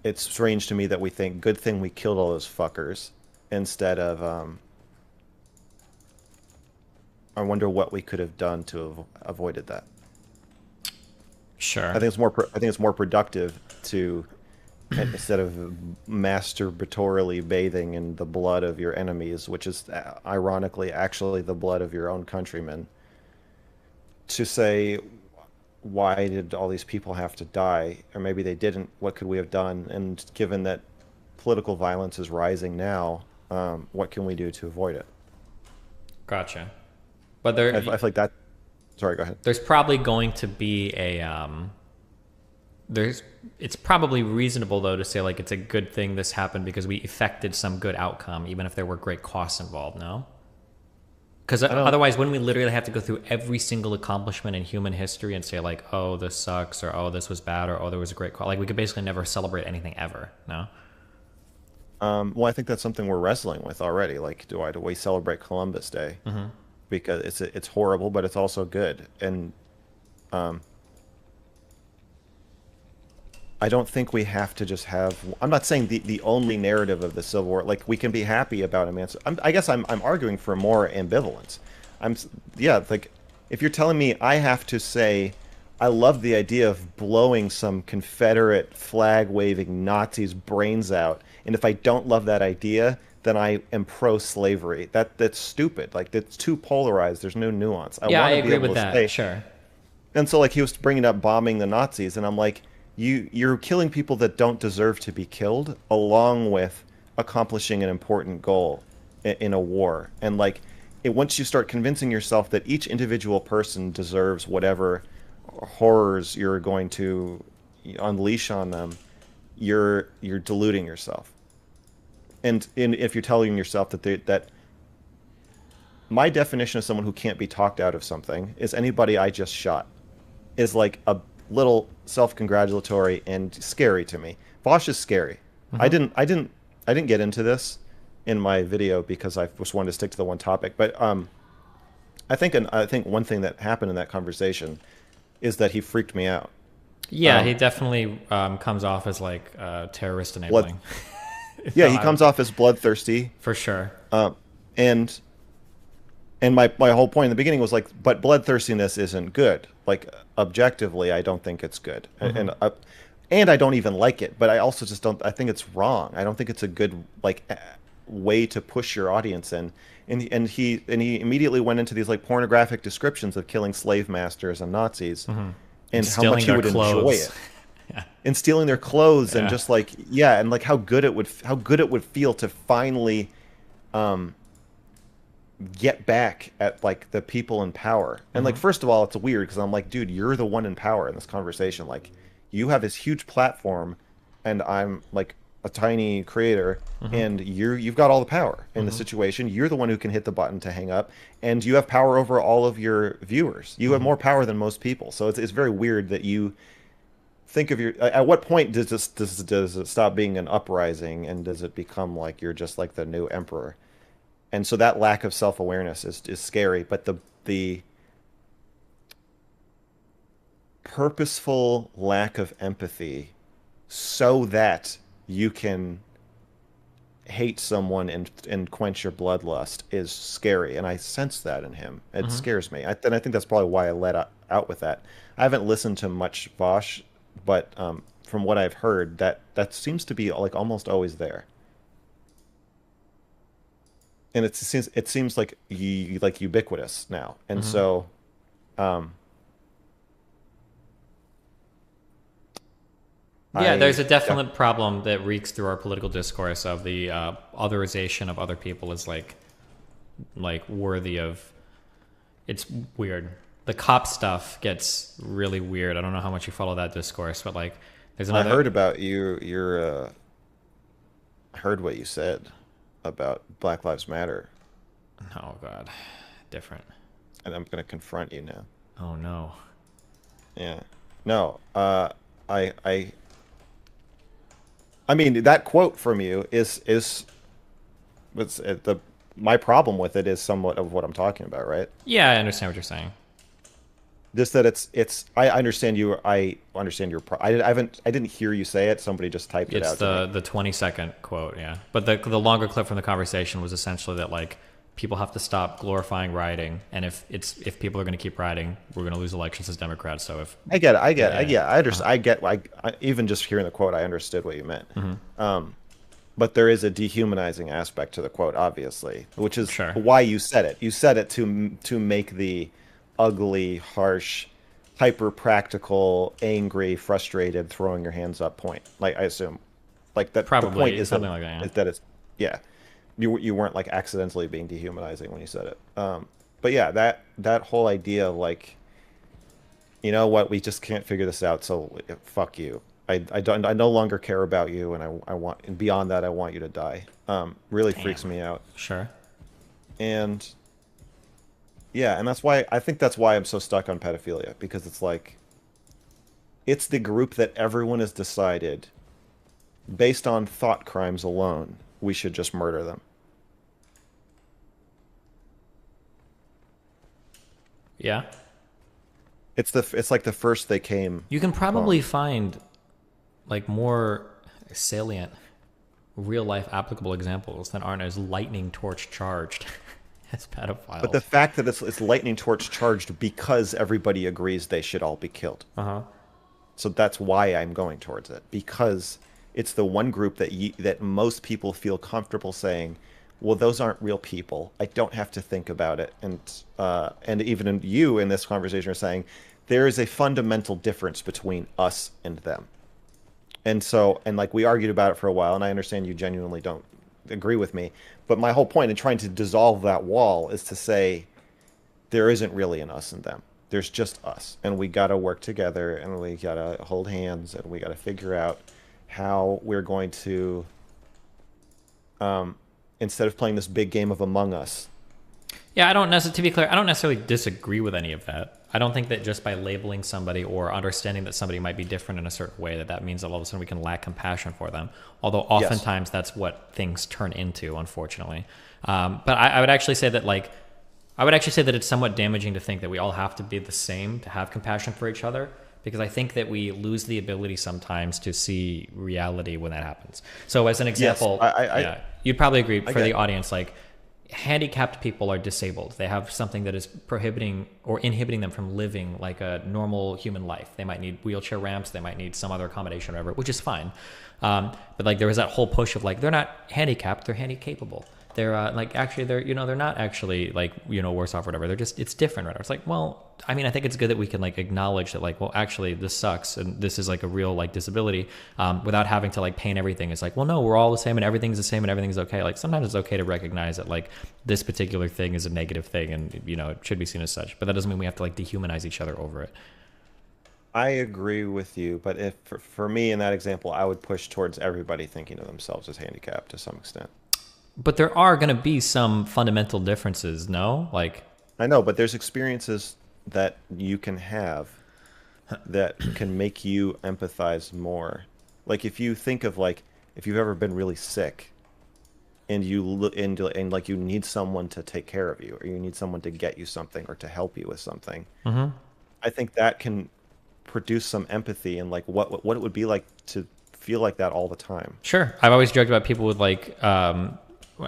B: it's strange to me that we think good thing we killed all those fuckers instead of I wonder what we could have done to have avoided that.
A: Sure.
B: I think it's more productive to instead of masturbatorily bathing in the blood of your enemies, which is ironically actually the blood of your own countrymen, to say, why did all these people have to die? Or maybe they didn't. What could we have done? And given that political violence is rising now, what can we do to avoid it?
A: Gotcha. But
B: I feel like that. Sorry, go ahead.
A: there's probably going to be it's probably reasonable though to say like it's a good thing this happened because we effected some good outcome even if there were great costs involved. No, because
B: I don't.
A: otherwise wouldn't we literally have to go through every single accomplishment in human history and say like, oh, this sucks, or oh, this was bad, or oh, there was a great cost? Like we could basically never celebrate anything ever. No.
B: Well, I think that's something we're wrestling with already. Like, do we celebrate Columbus Day? Because it's horrible, but it's also good. And um, I don't think we have to just have. I'm not saying the only narrative of the Civil War. Like we can be happy about emancipation. I guess I'm arguing for more ambivalence. Yeah, like if you're telling me I have to say I love the idea of blowing some Confederate flag waving Nazis' brains out, and if I don't love that idea, then I am pro-slavery. That's stupid. Like that's too polarized. There's no nuance. I
A: Yeah, I
B: want to be
A: agree
B: able
A: with
B: to
A: that.
B: say,
A: Sure.
B: and so like he was bringing up bombing the Nazis, and I'm like, you're killing people that don't deserve to be killed, along with accomplishing an important goal in a war. And like, once you start convincing yourself that each individual person deserves whatever horrors you're going to unleash on them, you're deluding yourself. And if you're telling yourself that my definition of someone who can't be talked out of something is anybody I just shot, is like a little self-congratulatory and scary to me. Vaush is scary. I didn't get into this in my video because I just wanted to stick to the one topic. But I think one thing that happened in that conversation is that he freaked me out.
A: Yeah, he definitely comes off as like terrorist
B: Blood,
A: enabling.
B: yeah,
A: No,
B: he comes off as bloodthirsty,
A: for sure.
B: and my whole point in the beginning was like, but bloodthirstiness isn't good. Like objectively, I don't think it's good, and I don't even like it. But I also just don't. I think it's wrong. I don't think it's a good like way to push your audience in. And he immediately went into these like pornographic descriptions of killing slave masters and Nazis, and how
A: Stealing
B: much he
A: their
B: would enjoy
A: clothes.
B: it. and stealing their clothes and
A: Yeah.
B: just like yeah, and like how good it would feel to finally um get back at like the people in power. And like
A: Mm-hmm.
B: first of all, it's weird because I'm like, dude, you're the one in power in this conversation. Like you have this huge platform and I'm like a tiny creator
A: Mm-hmm.
B: and you've got all the power in the
A: Mm-hmm.
B: situation. You're the one who can hit the button to hang up and you have power over all of your viewers. You have
A: Mm-hmm.
B: more power than most people. So it's very weird that you think of your at what point does it stop being an uprising and does it become like you're just like the new emperor? And so that lack of self-awareness is scary, but the purposeful lack of empathy so that you can hate someone and quench your bloodlust is scary, and I sense that in him. It
A: Mm-hmm.
B: scares me. And I think that's probably why I let out with that. I haven't listened to much Vaush, but from what I've heard, that seems to be like almost always there. And it seems like like ubiquitous now. And
A: Mm-hmm.
B: so um
A: Yeah, there's
B: I
A: a
B: def
A: definite problem that reeks through our political discourse of the otherization of other people as like worthy of. It's weird. The cop stuff gets really weird. I don't know how much you follow that discourse, but like, there's
B: I
A: another.
B: heard about I heard what you said about Black Lives Matter,
A: Oh God, different.
B: and I'm gonna confront you now.
A: Oh no.
B: Yeah. No, I mean that quote from you is what's the my problem with it is somewhat of what I'm talking about, right?
A: Yeah, I understand what you're saying.
B: Just that it's I understand your I didn't hear you say it. Somebody just typed it
A: It's
B: out to me.
A: the 20-second quote, yeah. But the longer clip from the conversation was essentially that like people have to stop glorifying rioting, and if people are going to keep rioting, we're going to lose elections as Democrats. So if
B: I get it.
A: yeah,
B: Yeah, I
A: uh-huh.
B: understand. I even just hearing the quote, I understood what you meant.
A: Mm-hmm.
B: But there is a dehumanizing aspect to the quote, obviously, which is
A: Sure,
B: why you said it. You said it to make the ugly, harsh, hyper practical, angry, frustrated, throwing your hands up point. Like I assume, like that. The point
A: probably something like that. Yeah.
B: is that it's yeah. You weren't like accidentally being dehumanizing when you said it. But yeah, that whole idea, like you know what, we just can't figure this out, so fuck you. I no longer care about you, and I want, and beyond that, I want you to die. Really freaks
A: Damn.
B: me out.
A: Sure.
B: And yeah, and that's why I'm so stuck on pedophilia, because it's like it's the group that everyone has decided based on thought crimes alone, we should just murder them.
A: Yeah.
B: It's like the first they came
A: You can
B: from.
A: probably find like more salient, real life applicable examples that aren't as lightning torch charged as
B: But the
A: pedophiles.
B: fact that it's lightning torch charged because everybody agrees they should all be killed.
A: Uh huh.
B: So that's why I'm going towards it, because it's the one group that most people feel comfortable saying, "Well, those aren't real people. I don't have to think about it." And even you in this conversation are saying there is a fundamental difference between us and them. And so, and like we argued about it for a while, and I understand you genuinely don't agree with me, but my whole point in trying to dissolve that wall is to say there isn't really an us and them. There's just us, and we got to work together, and we got to hold hands, and we got to figure out how we're going to, instead of playing this big game of Among Us.
A: Yeah, I don't necessarily, to be clear, I don't necessarily disagree with any of that. I don't think that just by labeling somebody or understanding that somebody might be different in a certain way, that means that all of a sudden we can lack compassion for them. Although
B: Yes.
A: oftentimes that's what things turn into, unfortunately. But I would actually say that I would actually say that it's somewhat damaging to think that we all have to be the same to have compassion for each other, because I think that we lose the ability sometimes to see reality when that happens. So, as an
B: Yes.
A: example, yeah, you'd probably agree
B: I
A: for the
B: get.
A: audience, like handicapped people are disabled. They have something that is prohibiting or inhibiting them from living like a normal human life. They might need wheelchair ramps. They might need some other accommodation or whatever, which is fine. But like there was that whole push of like, they're not handicapped, they're handy capable. they're like actually they're they're not actually like worse off or whatever. They're just it's different, right? It's like, well, I mean, I think it's good that we can like acknowledge that like, well, actually this sucks and this is like a real like disability, without having to like paint everything. It's like, well, no, we're all the same and everything's the same and everything's okay. Like sometimes it's okay to recognize that like this particular thing is a negative thing and it should be seen as such, but that doesn't mean we have to like dehumanize each other over it.
B: I agree with you, but if for me in that example, I would push towards everybody thinking of themselves as handicapped to some extent.
A: But there are going to be some fundamental differences, no? Like,
B: I know, but there's experiences that you can have that can make you empathize more. Like if you think of like if you've ever been really sick and and like you need someone to take care of you or you need someone to get you something or to help you with something.
A: mhm.
B: I think that can produce some empathy and like what it would be like to feel like that all the time.
A: Sure. I've always joked about people with like,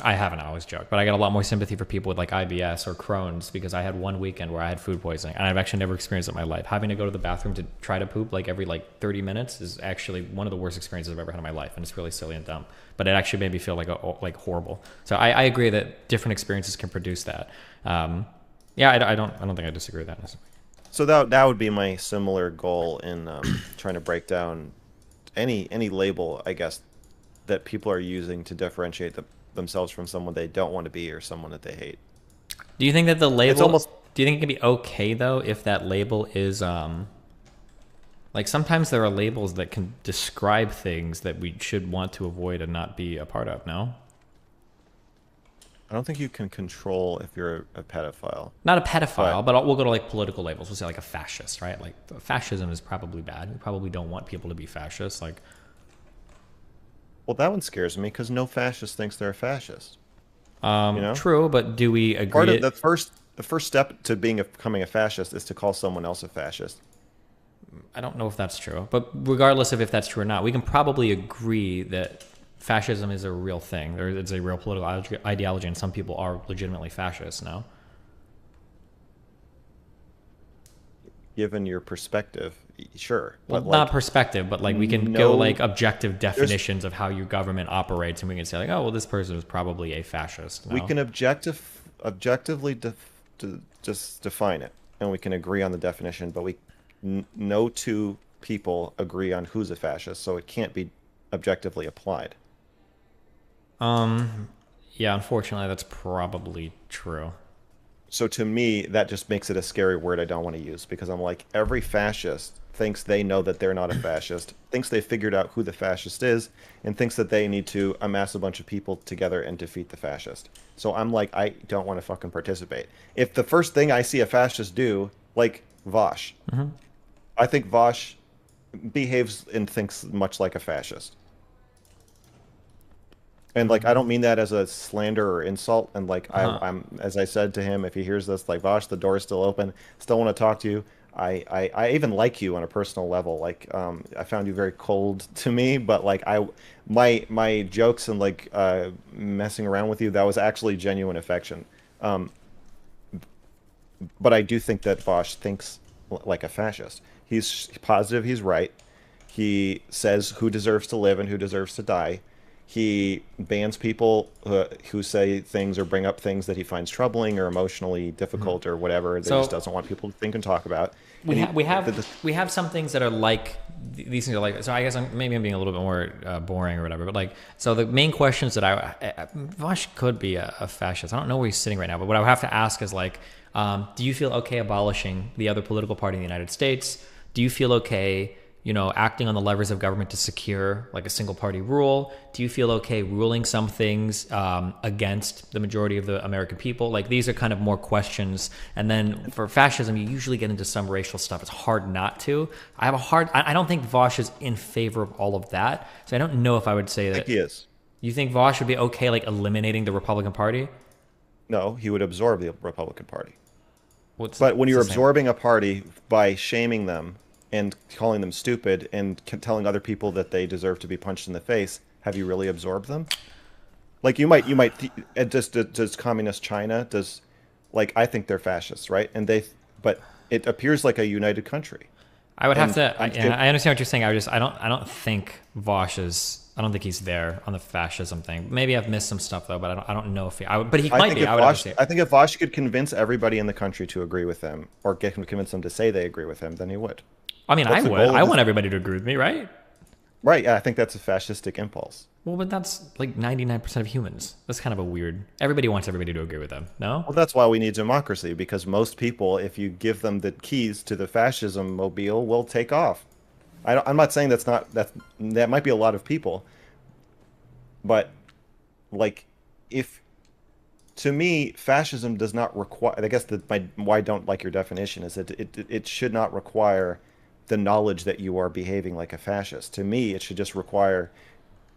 A: I haven't always joked, but I got a lot more sympathy for people with like IBS or Crohn's because I had one weekend where I had food poisoning and I've actually never experienced it in my life. Having to go to the bathroom to try to poop like every like 30 minutes is actually one of the worst experiences I've ever had in my life. And it's really silly and dumb, but it actually made me feel like horrible. So I agree that different experiences can produce that. Yeah, I don't think I disagree with that necessarily.
B: So that would be my similar goal in trying to break down any label, I guess, that people are using to differentiate themselves from someone they don't want to be or someone that they hate.
A: Do you think that the label,
B: It's almost
A: do you think it can be okay though if that label is, like sometimes there are labels that can describe things that we should want to avoid and not be a part of, no?
B: I don't think you can control if you're a pedophile.
A: Not a pedophile, but we'll go to like political labels. We'll say like a fascist, right? Like fascism is probably bad. We probably don't want people to be fascists. Like,
B: Well, that one scares me because no fascist thinks they're a fascist. You know,
A: true, but do we
B: part
A: agree?
B: of the first step to becoming a fascist is to call someone else a fascist.
A: I don't know if that's true, but regardless of if that's true or not, we can probably agree that fascism is a real thing. It's a real political ideology, and some people are legitimately fascists now.
B: Given your perspective, sure,
A: Well,
B: but
A: not
B: like
A: perspective, but like we can go like objective definitions of how your government operates, and we can say like, oh, well, this person is probably a fascist. No?
B: we can objectively just define it, and we can agree on the definition, but no two people agree on who's a fascist, so it can't be objectively applied.
A: Yeah, unfortunately, that's probably true.
B: So to me, that just makes it a scary word I don't want to use because I'm like, every fascist thinks they know that they're not a fascist, thinks they figured out who the fascist is, and thinks that they need to amass a bunch of people together and defeat the fascist. So I'm like, I don't want to fucking participate. If the first thing I see a fascist do, like Vaush, I think Vaush behaves and thinks much like a fascist. And like I don't mean that as a slander or insult. And like I'm as I said to him, if he hears this, like Vaush, the door is still open. Still want to talk to you. I even like you on a personal level. Like I found you very cold to me, but like my jokes and like messing around with you, that was actually genuine affection. But I do think that Vaush thinks like a fascist. He's positive. He's right. He says who deserves to live and who deserves to die. He bans people who say things or bring up things that he finds troubling or emotionally difficult or whatever that he just doesn't want people to think and talk about.
A: We have some things that are like these things are like. So I guess maybe I'm being a little bit more boring or whatever. But like, so the main questions that Vaush could be a fascist. I don't know where he's sitting right now, but what I would have to ask is like, do you feel okay abolishing the other political party in the United States? Do you feel okay, acting on the levers of government to secure like a single party rule? Do you feel okay ruling some things against the majority of the American people? Like these are kind of more questions. And then for fascism, you usually get into some racial stuff. It's hard not to. I don't think Vaush is in favor of all of that. So I don't know if I would say
B: I
A: that.
B: think he is.
A: You think Vaush would be okay like eliminating the Republican Party?
B: No, he would absorb the Republican Party.
A: But
B: when you're absorbing a party by shaming them and calling them stupid and telling other people that they deserve to be punched in the face, have you really absorbed them? Like you might does communist China like I think they're fascists, right? But it appears like a united country.
A: I would have to. I understand what you're saying. I don't think Vaush is I don't think he's there on the fascism thing. Maybe I've missed some stuff though, but I don't know if but he
B: I
A: might
B: think
A: be.
B: if
A: I would
B: Vaush,
A: understand.
B: I think if Vaush could convince everybody in the country to agree with him, or get him to convince them to say they agree with him, then he would.
A: I mean, I
B: What's the
A: would.
B: goal
A: I
B: of
A: want
B: this?
A: everybody to agree with me, right?
B: Right? Yeah, I think that's a fascistic impulse.
A: Well, but that's like 99% of humans. That's kind of a weird. Everybody wants everybody to agree with them. No?
B: Well, that's why we need democracy, because most people, if you give them the keys to the fascism mobile, will take off. I'm not saying that might be a lot of people, but like, if to me, fascism does not require. I guess why I don't like your definition is that it should not require the knowledge that you are behaving like a fascist. To me, it should just require: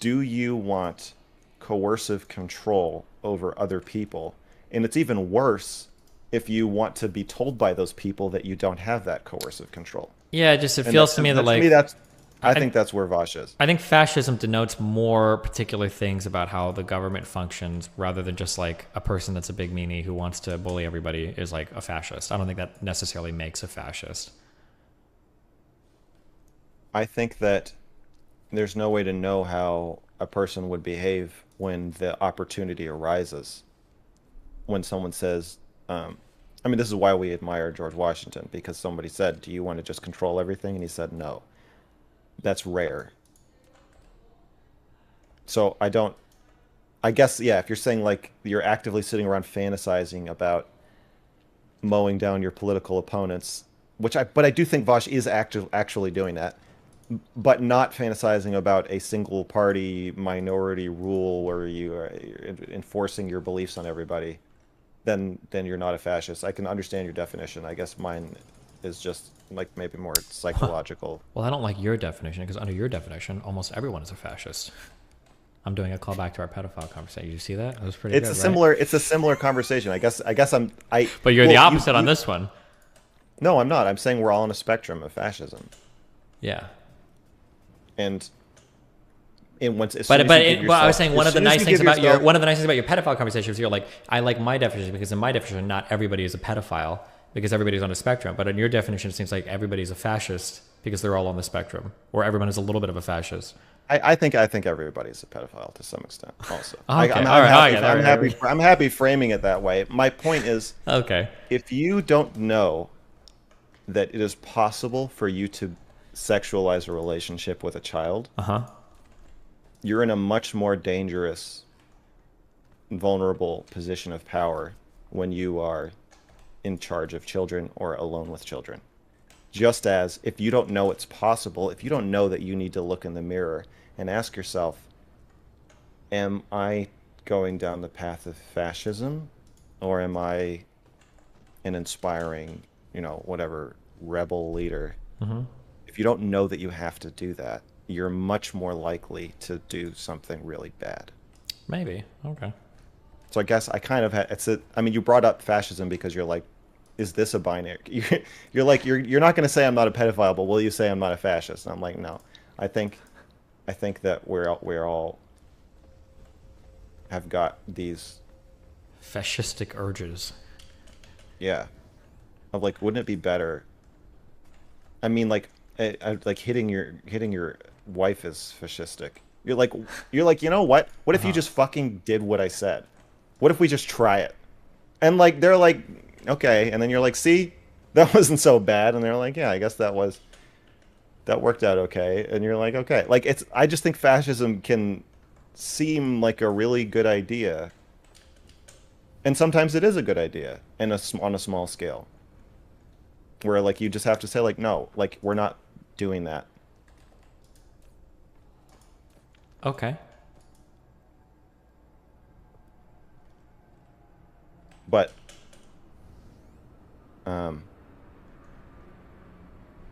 B: do you want coercive control over other people? And it's even worse if you want to be told by those people that you don't have that coercive control.
A: Yeah, it
B: And
A: feels to me that like
B: I think that's where Vaush is.
A: I think fascism denotes more particular things about how the government functions rather than just like a person that's a big meanie who wants to bully everybody is like a fascist. I don't think that necessarily makes a fascist.
B: I think that there's no way to know how a person would behave when the opportunity arises. When someone says, I mean, this is why we admire George Washington, because somebody said, "Do you want to just control everything?" And he said, "No." That's rare. So I guess, yeah, if you're saying like you're actively sitting around fantasizing about mowing down your political opponents, but I do think Vaush is actually doing that, but not fantasizing about a single party minority rule where you are enforcing your beliefs on everybody, then you're not a fascist. I can understand your definition. I guess mine is just like maybe more psychological.
A: Well, I don't like your definition because under your definition, almost everyone is a fascist. I'm doing a callback to our pedophile conversation. You see that? That was pretty
B: It's
A: good,
B: a
A: right?
B: similar it's a similar conversation. I guess I
A: But you're the
B: well,
A: opposite on this one.
B: No, I'm not. I'm saying we're all on a spectrum of fascism.
A: Yeah.
B: And once as
A: But
B: soon as
A: but,
B: you give
A: it, but I was
B: yourself-
A: saying
B: as
A: one of the
B: soon as
A: nice
B: you
A: things
B: give
A: about your
B: yourself-
A: one of the nice things about your pedophile conversation is you're like, I like my definition because in my definition not everybody is a pedophile because everybody's on a spectrum. But in your definition it seems like everybody's a fascist because they're all on the spectrum. Or everyone is a little bit of a fascist.
B: I think everybody's a pedophile to some extent. Also,
A: Okay.
B: I'm
A: All right.
B: happy.
A: All right.
B: I'm happy. I'm happy framing it that way. My point is,
A: Okay.
B: if you don't know that it is possible for you to sexualize a relationship with a child,
A: Uh-huh.
B: you're in a much more dangerous, vulnerable position of power when you are in charge of children or alone with children. Just as if you don't know it's possible, if you don't know that you need to look in the mirror and ask yourself, am I going down the path of fascism, or am I an inspiring, whatever, rebel leader?
A: Mm-hmm.
B: If you don't know that you have to do that, you're much more likely to do something really bad.
A: Maybe. Okay.
B: So I guess I kind of I mean, you brought up fascism because you're like, is this a binary? You're like, you're not going to say I'm not a pedophile, but will you say I'm not a fascist? And I'm like, no. I think that we're all have got these,
A: Fascistic urges.
B: yeah, of like, wouldn't it be better? I mean, like, like hitting your wife is fascistic. You're like, you know what? What if you just fucking did what I said? What if we just try it? And like, they're like, okay, and then you're like, see, that wasn't so bad, and they're like, yeah, I guess that worked out okay, and you're like, okay, like I just think fascism can seem like a really good idea, and sometimes it is a good idea, on a small scale, where like you just have to say like, no, like we're not doing that.
A: Okay.
B: But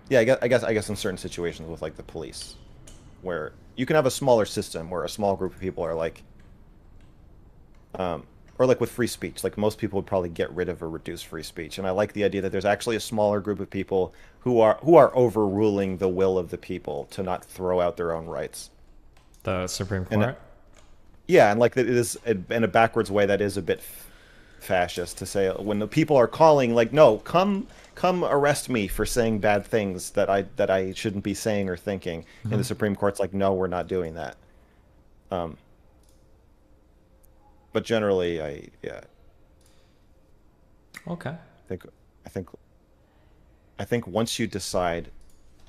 B: yeah, I guess in certain situations with like the police, where you can have a smaller system where a small group of people are like, or like with free speech, like most people would probably get rid of or reduce free speech, and I like the idea that there's actually a smaller group of people who are overruling the will of the people to not throw out their own rights.
A: The Supreme Court?
B: Yeah, and like that it is in a backwards way that is a bit fascist to say when the people are calling like, no, come arrest me for saying bad things that I shouldn't be saying or thinking, and the Supreme Court's like, no, we're not doing that. Um, but generally,
A: Okay.
B: I think I think I think once you decide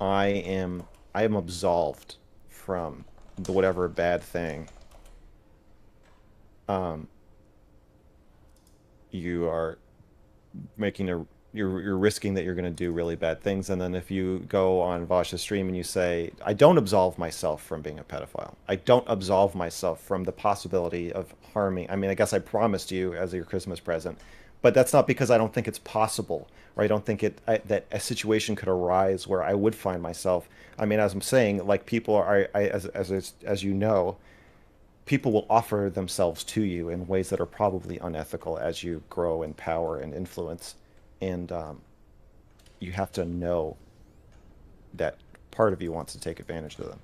B: I am I am absolved from the whatever bad thing, um, you are making a you're risking that you're going to do really bad things. And then if you go on Vaush's stream and you say, I don't absolve myself from being a pedophile, I don't absolve myself from the possibility of harming. I mean, I guess I promised you as your Christmas present, but that's not because I don't think it's possible, or I don't think that a situation could arise where I would find myself. I mean, as I'm saying, like people are, as you know, people will offer themselves to you in ways that are probably unethical as you grow in power and influence. And you have to know that part of you wants to take advantage of them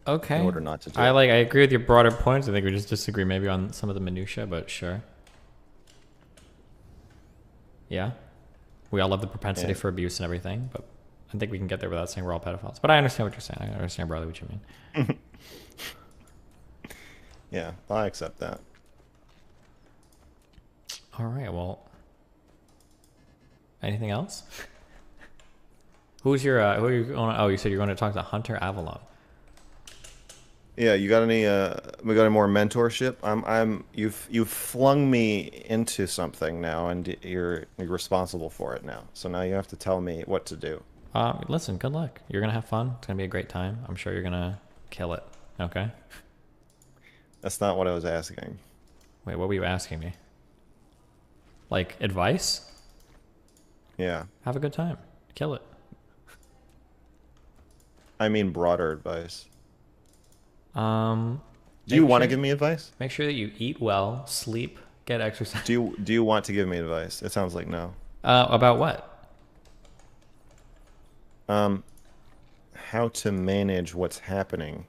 B: in
A: Okay.
B: order not to do it.
A: I agree with your broader points. I think we just disagree maybe on some of the minutia, but sure. Yeah. We all have the propensity
B: And
A: for abuse and everything, but I think we can get there without saying we're all pedophiles. But I understand what you're saying. I understand broadly what you mean.
B: yeah, I accept that.
A: All right. Well, anything else? Who's your, who are you going to, oh, you said you're going to talk to Hunter Avalon.
B: Yeah, you got any we got any more mentorship? You've flung me into something now and you're responsible for it now. So now you have to tell me what to do.
A: Listen, good luck. You're going to have fun. It's going to be a great time. I'm sure you're going to kill it. Okay?
B: That's not what I was asking.
A: Wait, what were you asking me? Like advice?
B: Yeah.
A: Have a good time. Kill it.
B: I mean broader advice.
A: Um,
B: Do you want to
A: sure,
B: give me advice?
A: make sure that you eat well, sleep, get exercise.
B: Do you want to give me advice? It sounds like no.
A: About what?
B: How to manage what's happening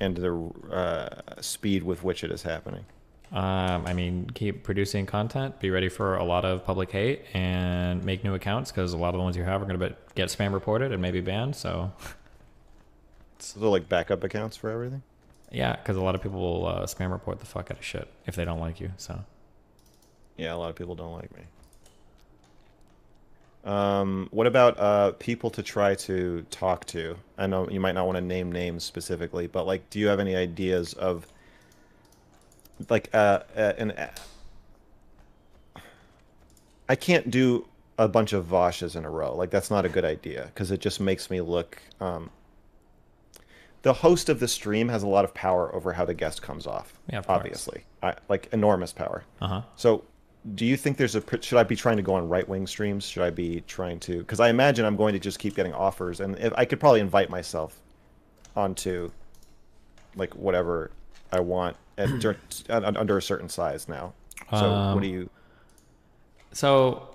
B: and the speed with which it is happening.
A: I mean, keep producing content, be ready for a lot of public hate, and make new accounts because a lot of the ones you have are going to get spam reported and maybe banned. So,
B: So like backup accounts for everything?
A: yeah, because a lot of people will spam report the fuck out of shit if they don't like you. So,
B: Yeah, a lot of people don't like me. What about people to try to talk to? I know you might not want to name names specifically, but like, do you have any ideas of like I can't do a bunch of Voshes in a row. Like that's not a good idea because it just makes me look. The host of the stream has a lot of power over how the guest comes off.
A: yeah, of course.
B: Obviously, like enormous power.
A: Uh-huh.
B: So, do you think should I be trying to go on right-wing streams? Should I be trying to? Because I imagine I'm going to just keep getting offers, and if I could probably invite myself onto like whatever I want under a certain size now. So, what do you?
A: So,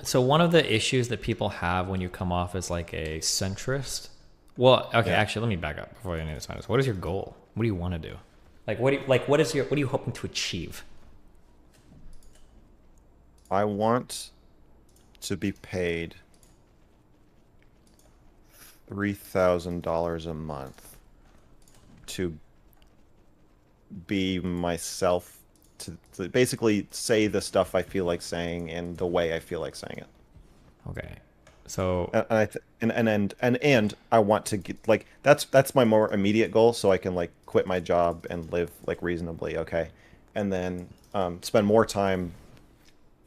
A: so one of the issues that people have when you come off as like a centrist. Well, okay,
B: Yeah.
A: actually, let me back up before any of this matters. What is your goal? What do you want to do? Like, what are you hoping to achieve?
B: I want to be paid $3,000 a month to be myself, to basically say the stuff I feel like saying and the way I feel like saying it.
A: Okay, so
B: And I want to get like that's my more immediate goal, so I can like quit my job and live like reasonably okay, and then spend more time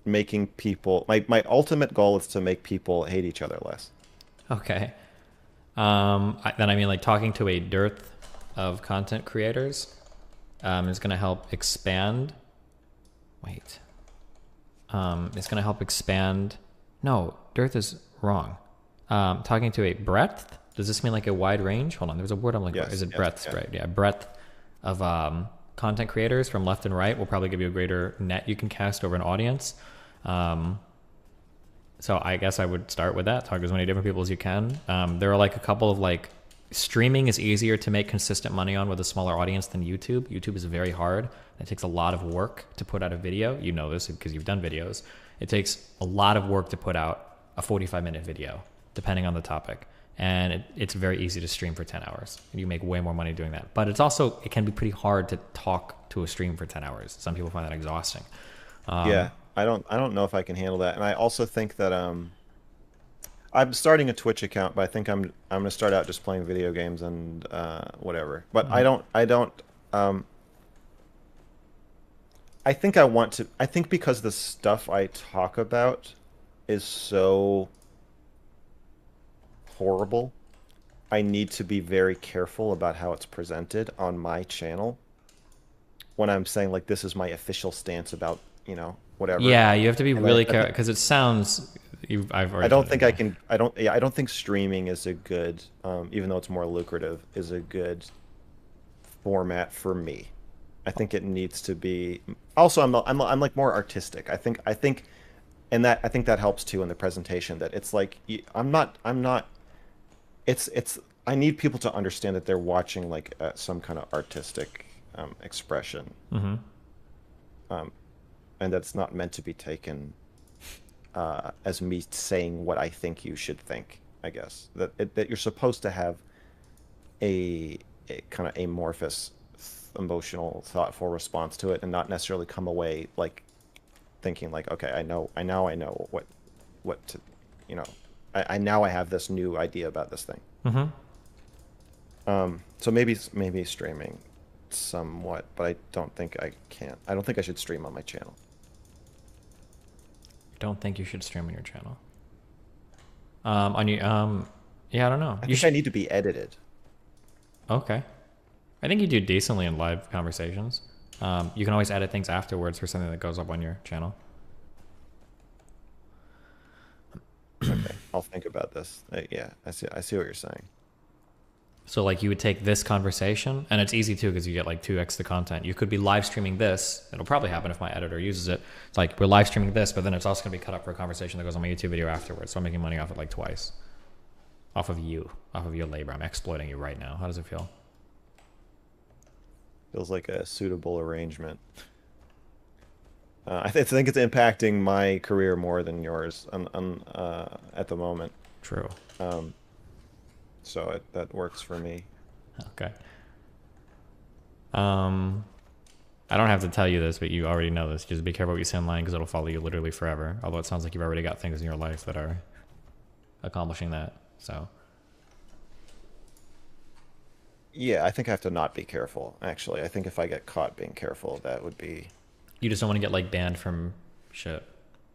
B: making people. My ultimate goal is to make people hate each other less.
A: okay, then I mean like talking to a dearth of content creators is going to help expand. Wait, it's going to help expand. No, dearth is wrong. Talking to a breadth. Does this mean like a wide range? Hold on, there's a word I'm like.
B: Yes,
A: Is it
B: yes,
A: breadth?
B: yes.
A: Right. Yeah, breadth of content creators from left and right will probably give you a greater net you can cast over an audience. So I guess I would start with that. Talk to as many different people as you can. There are like a couple of like streaming is easier to make consistent money on with a smaller audience than YouTube. YouTube is very hard. It takes a lot of work to put out a video. You know this because you've done videos. It takes a lot of work to put out a 45-minute video, depending on the topic. and it's very easy to stream for 10 hours. And you make way more money doing that. But it can be pretty hard to talk to a stream for 10 hours. Some people find that exhausting.
B: Yeah, I don't know if I can handle that. And I also think that I'm starting a Twitch account, but I think I'm gonna start out just playing video games and whatever. But I think I want to. I think because the stuff I talk about is so horrible, I need to be very careful about how it's presented on my channel. When I'm saying like this is my official stance about, whatever.
A: Yeah, you have to be
B: And
A: really careful because it sounds. I've already.
B: I don't think I can. I don't. Yeah, I don't think streaming is a good, even though it's more lucrative, is a good format for me. I think it needs to be. Also, I'm like more artistic. I think, and that I think that helps too in the presentation. That it's like I'm not. It's. I need people to understand that they're watching like some kind of artistic expression, and that's not meant to be taken as me saying what I think you should think. I guess that you're supposed to have a kind of amorphous, emotional, thoughtful response to it, and not necessarily come away like thinking like, okay, I know what to, I now I have this new idea about this thing. So maybe streaming somewhat, but I don't think I can. I don't think I should stream on my channel.
A: Don't think you should stream on your channel. On your yeah, I don't know.
B: I think I need to be edited.
A: Okay. I think you do decently in live conversations. You can always edit things afterwards for something that goes up on your channel.
B: Okay, I'll think about this. Yeah, I see what you're saying.
A: So like you would take this conversation, and it's easy too because you get like 2x the content. You could be live streaming this. It'll probably happen if my editor uses it. It's like we're live streaming this, but then it's also going to be cut up for a conversation that goes on my YouTube video afterwards. So I'm making money off it like twice. Off of your labor. I'm exploiting you right now. How does it feel?
B: Feels like a suitable arrangement. I think it's impacting my career more than yours at the moment.
A: True.
B: So that works for me.
A: Okay. I don't have to tell you this, but you already know this. Just be careful what you say online because it'll follow you literally forever. Although it sounds like you've already got things in your life that are accomplishing that. So.
B: Yeah, I think I have to not be careful, actually. I think if I get caught being careful, that would be...
A: You just don't want to get, like, banned from shit,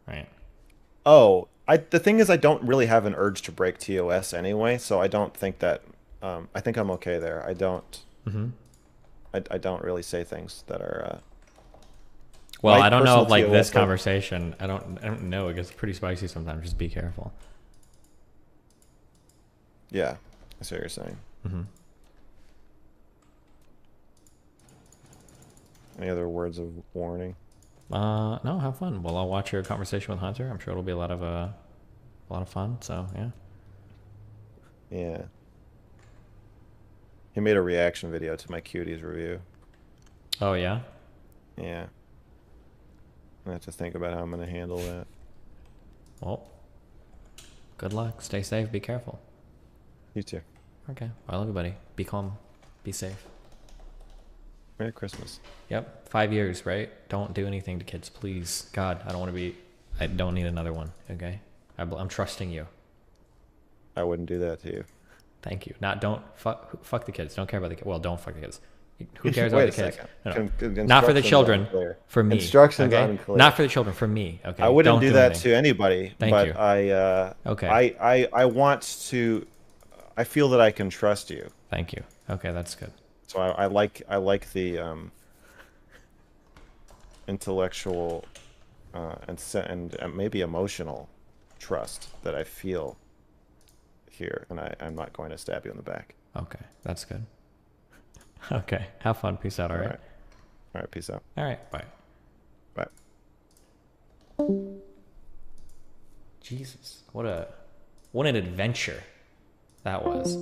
A: right?
B: Oh, the thing is I don't really have an urge to break TOS anyway, so I don't think that... I think I'm okay there. I don't... I don't really say things that are...
A: well, I don't know if, like, this conversation... I don't know. It gets pretty spicy sometimes. Just be careful.
B: Yeah, I see what you're saying. Any other words of warning?
A: No, have fun. Well, I'll watch your conversation with Hunter. I'm sure it'll be a lot of fun. So yeah.
B: Yeah. He made a reaction video to my Cuties review.
A: Oh yeah.
B: Yeah. I have to think about how I'm gonna handle that.
A: Well, good luck. Stay safe. Be careful.
B: You too.
A: Okay. Well, everybody, be calm. Be safe.
B: Merry Christmas.
A: Yep. 5 years, right? Don't do anything to kids, please. God, I don't need another one, okay? I'm trusting you.
B: I wouldn't do that to you.
A: Thank you. Fuck the kids. Don't care about the kids. Well, don't fuck the kids. Who cares about the kids? No. Not for the children. For me.
B: Instructions
A: okay?
B: unclear.
A: Not for the children. For me. Okay.
B: I wouldn't do that to anybody.
A: Thank you.
B: Okay. I want to. I feel that I can trust you.
A: Thank you. Okay, that's good.
B: So I like the intellectual and maybe emotional trust that I feel here, and I'm not going to stab you in the back.
A: Okay, that's good. Okay, have fun. Peace out. All right.
B: All right. Peace out.
A: All right. Bye.
B: Bye.
A: Jesus, what an adventure that was.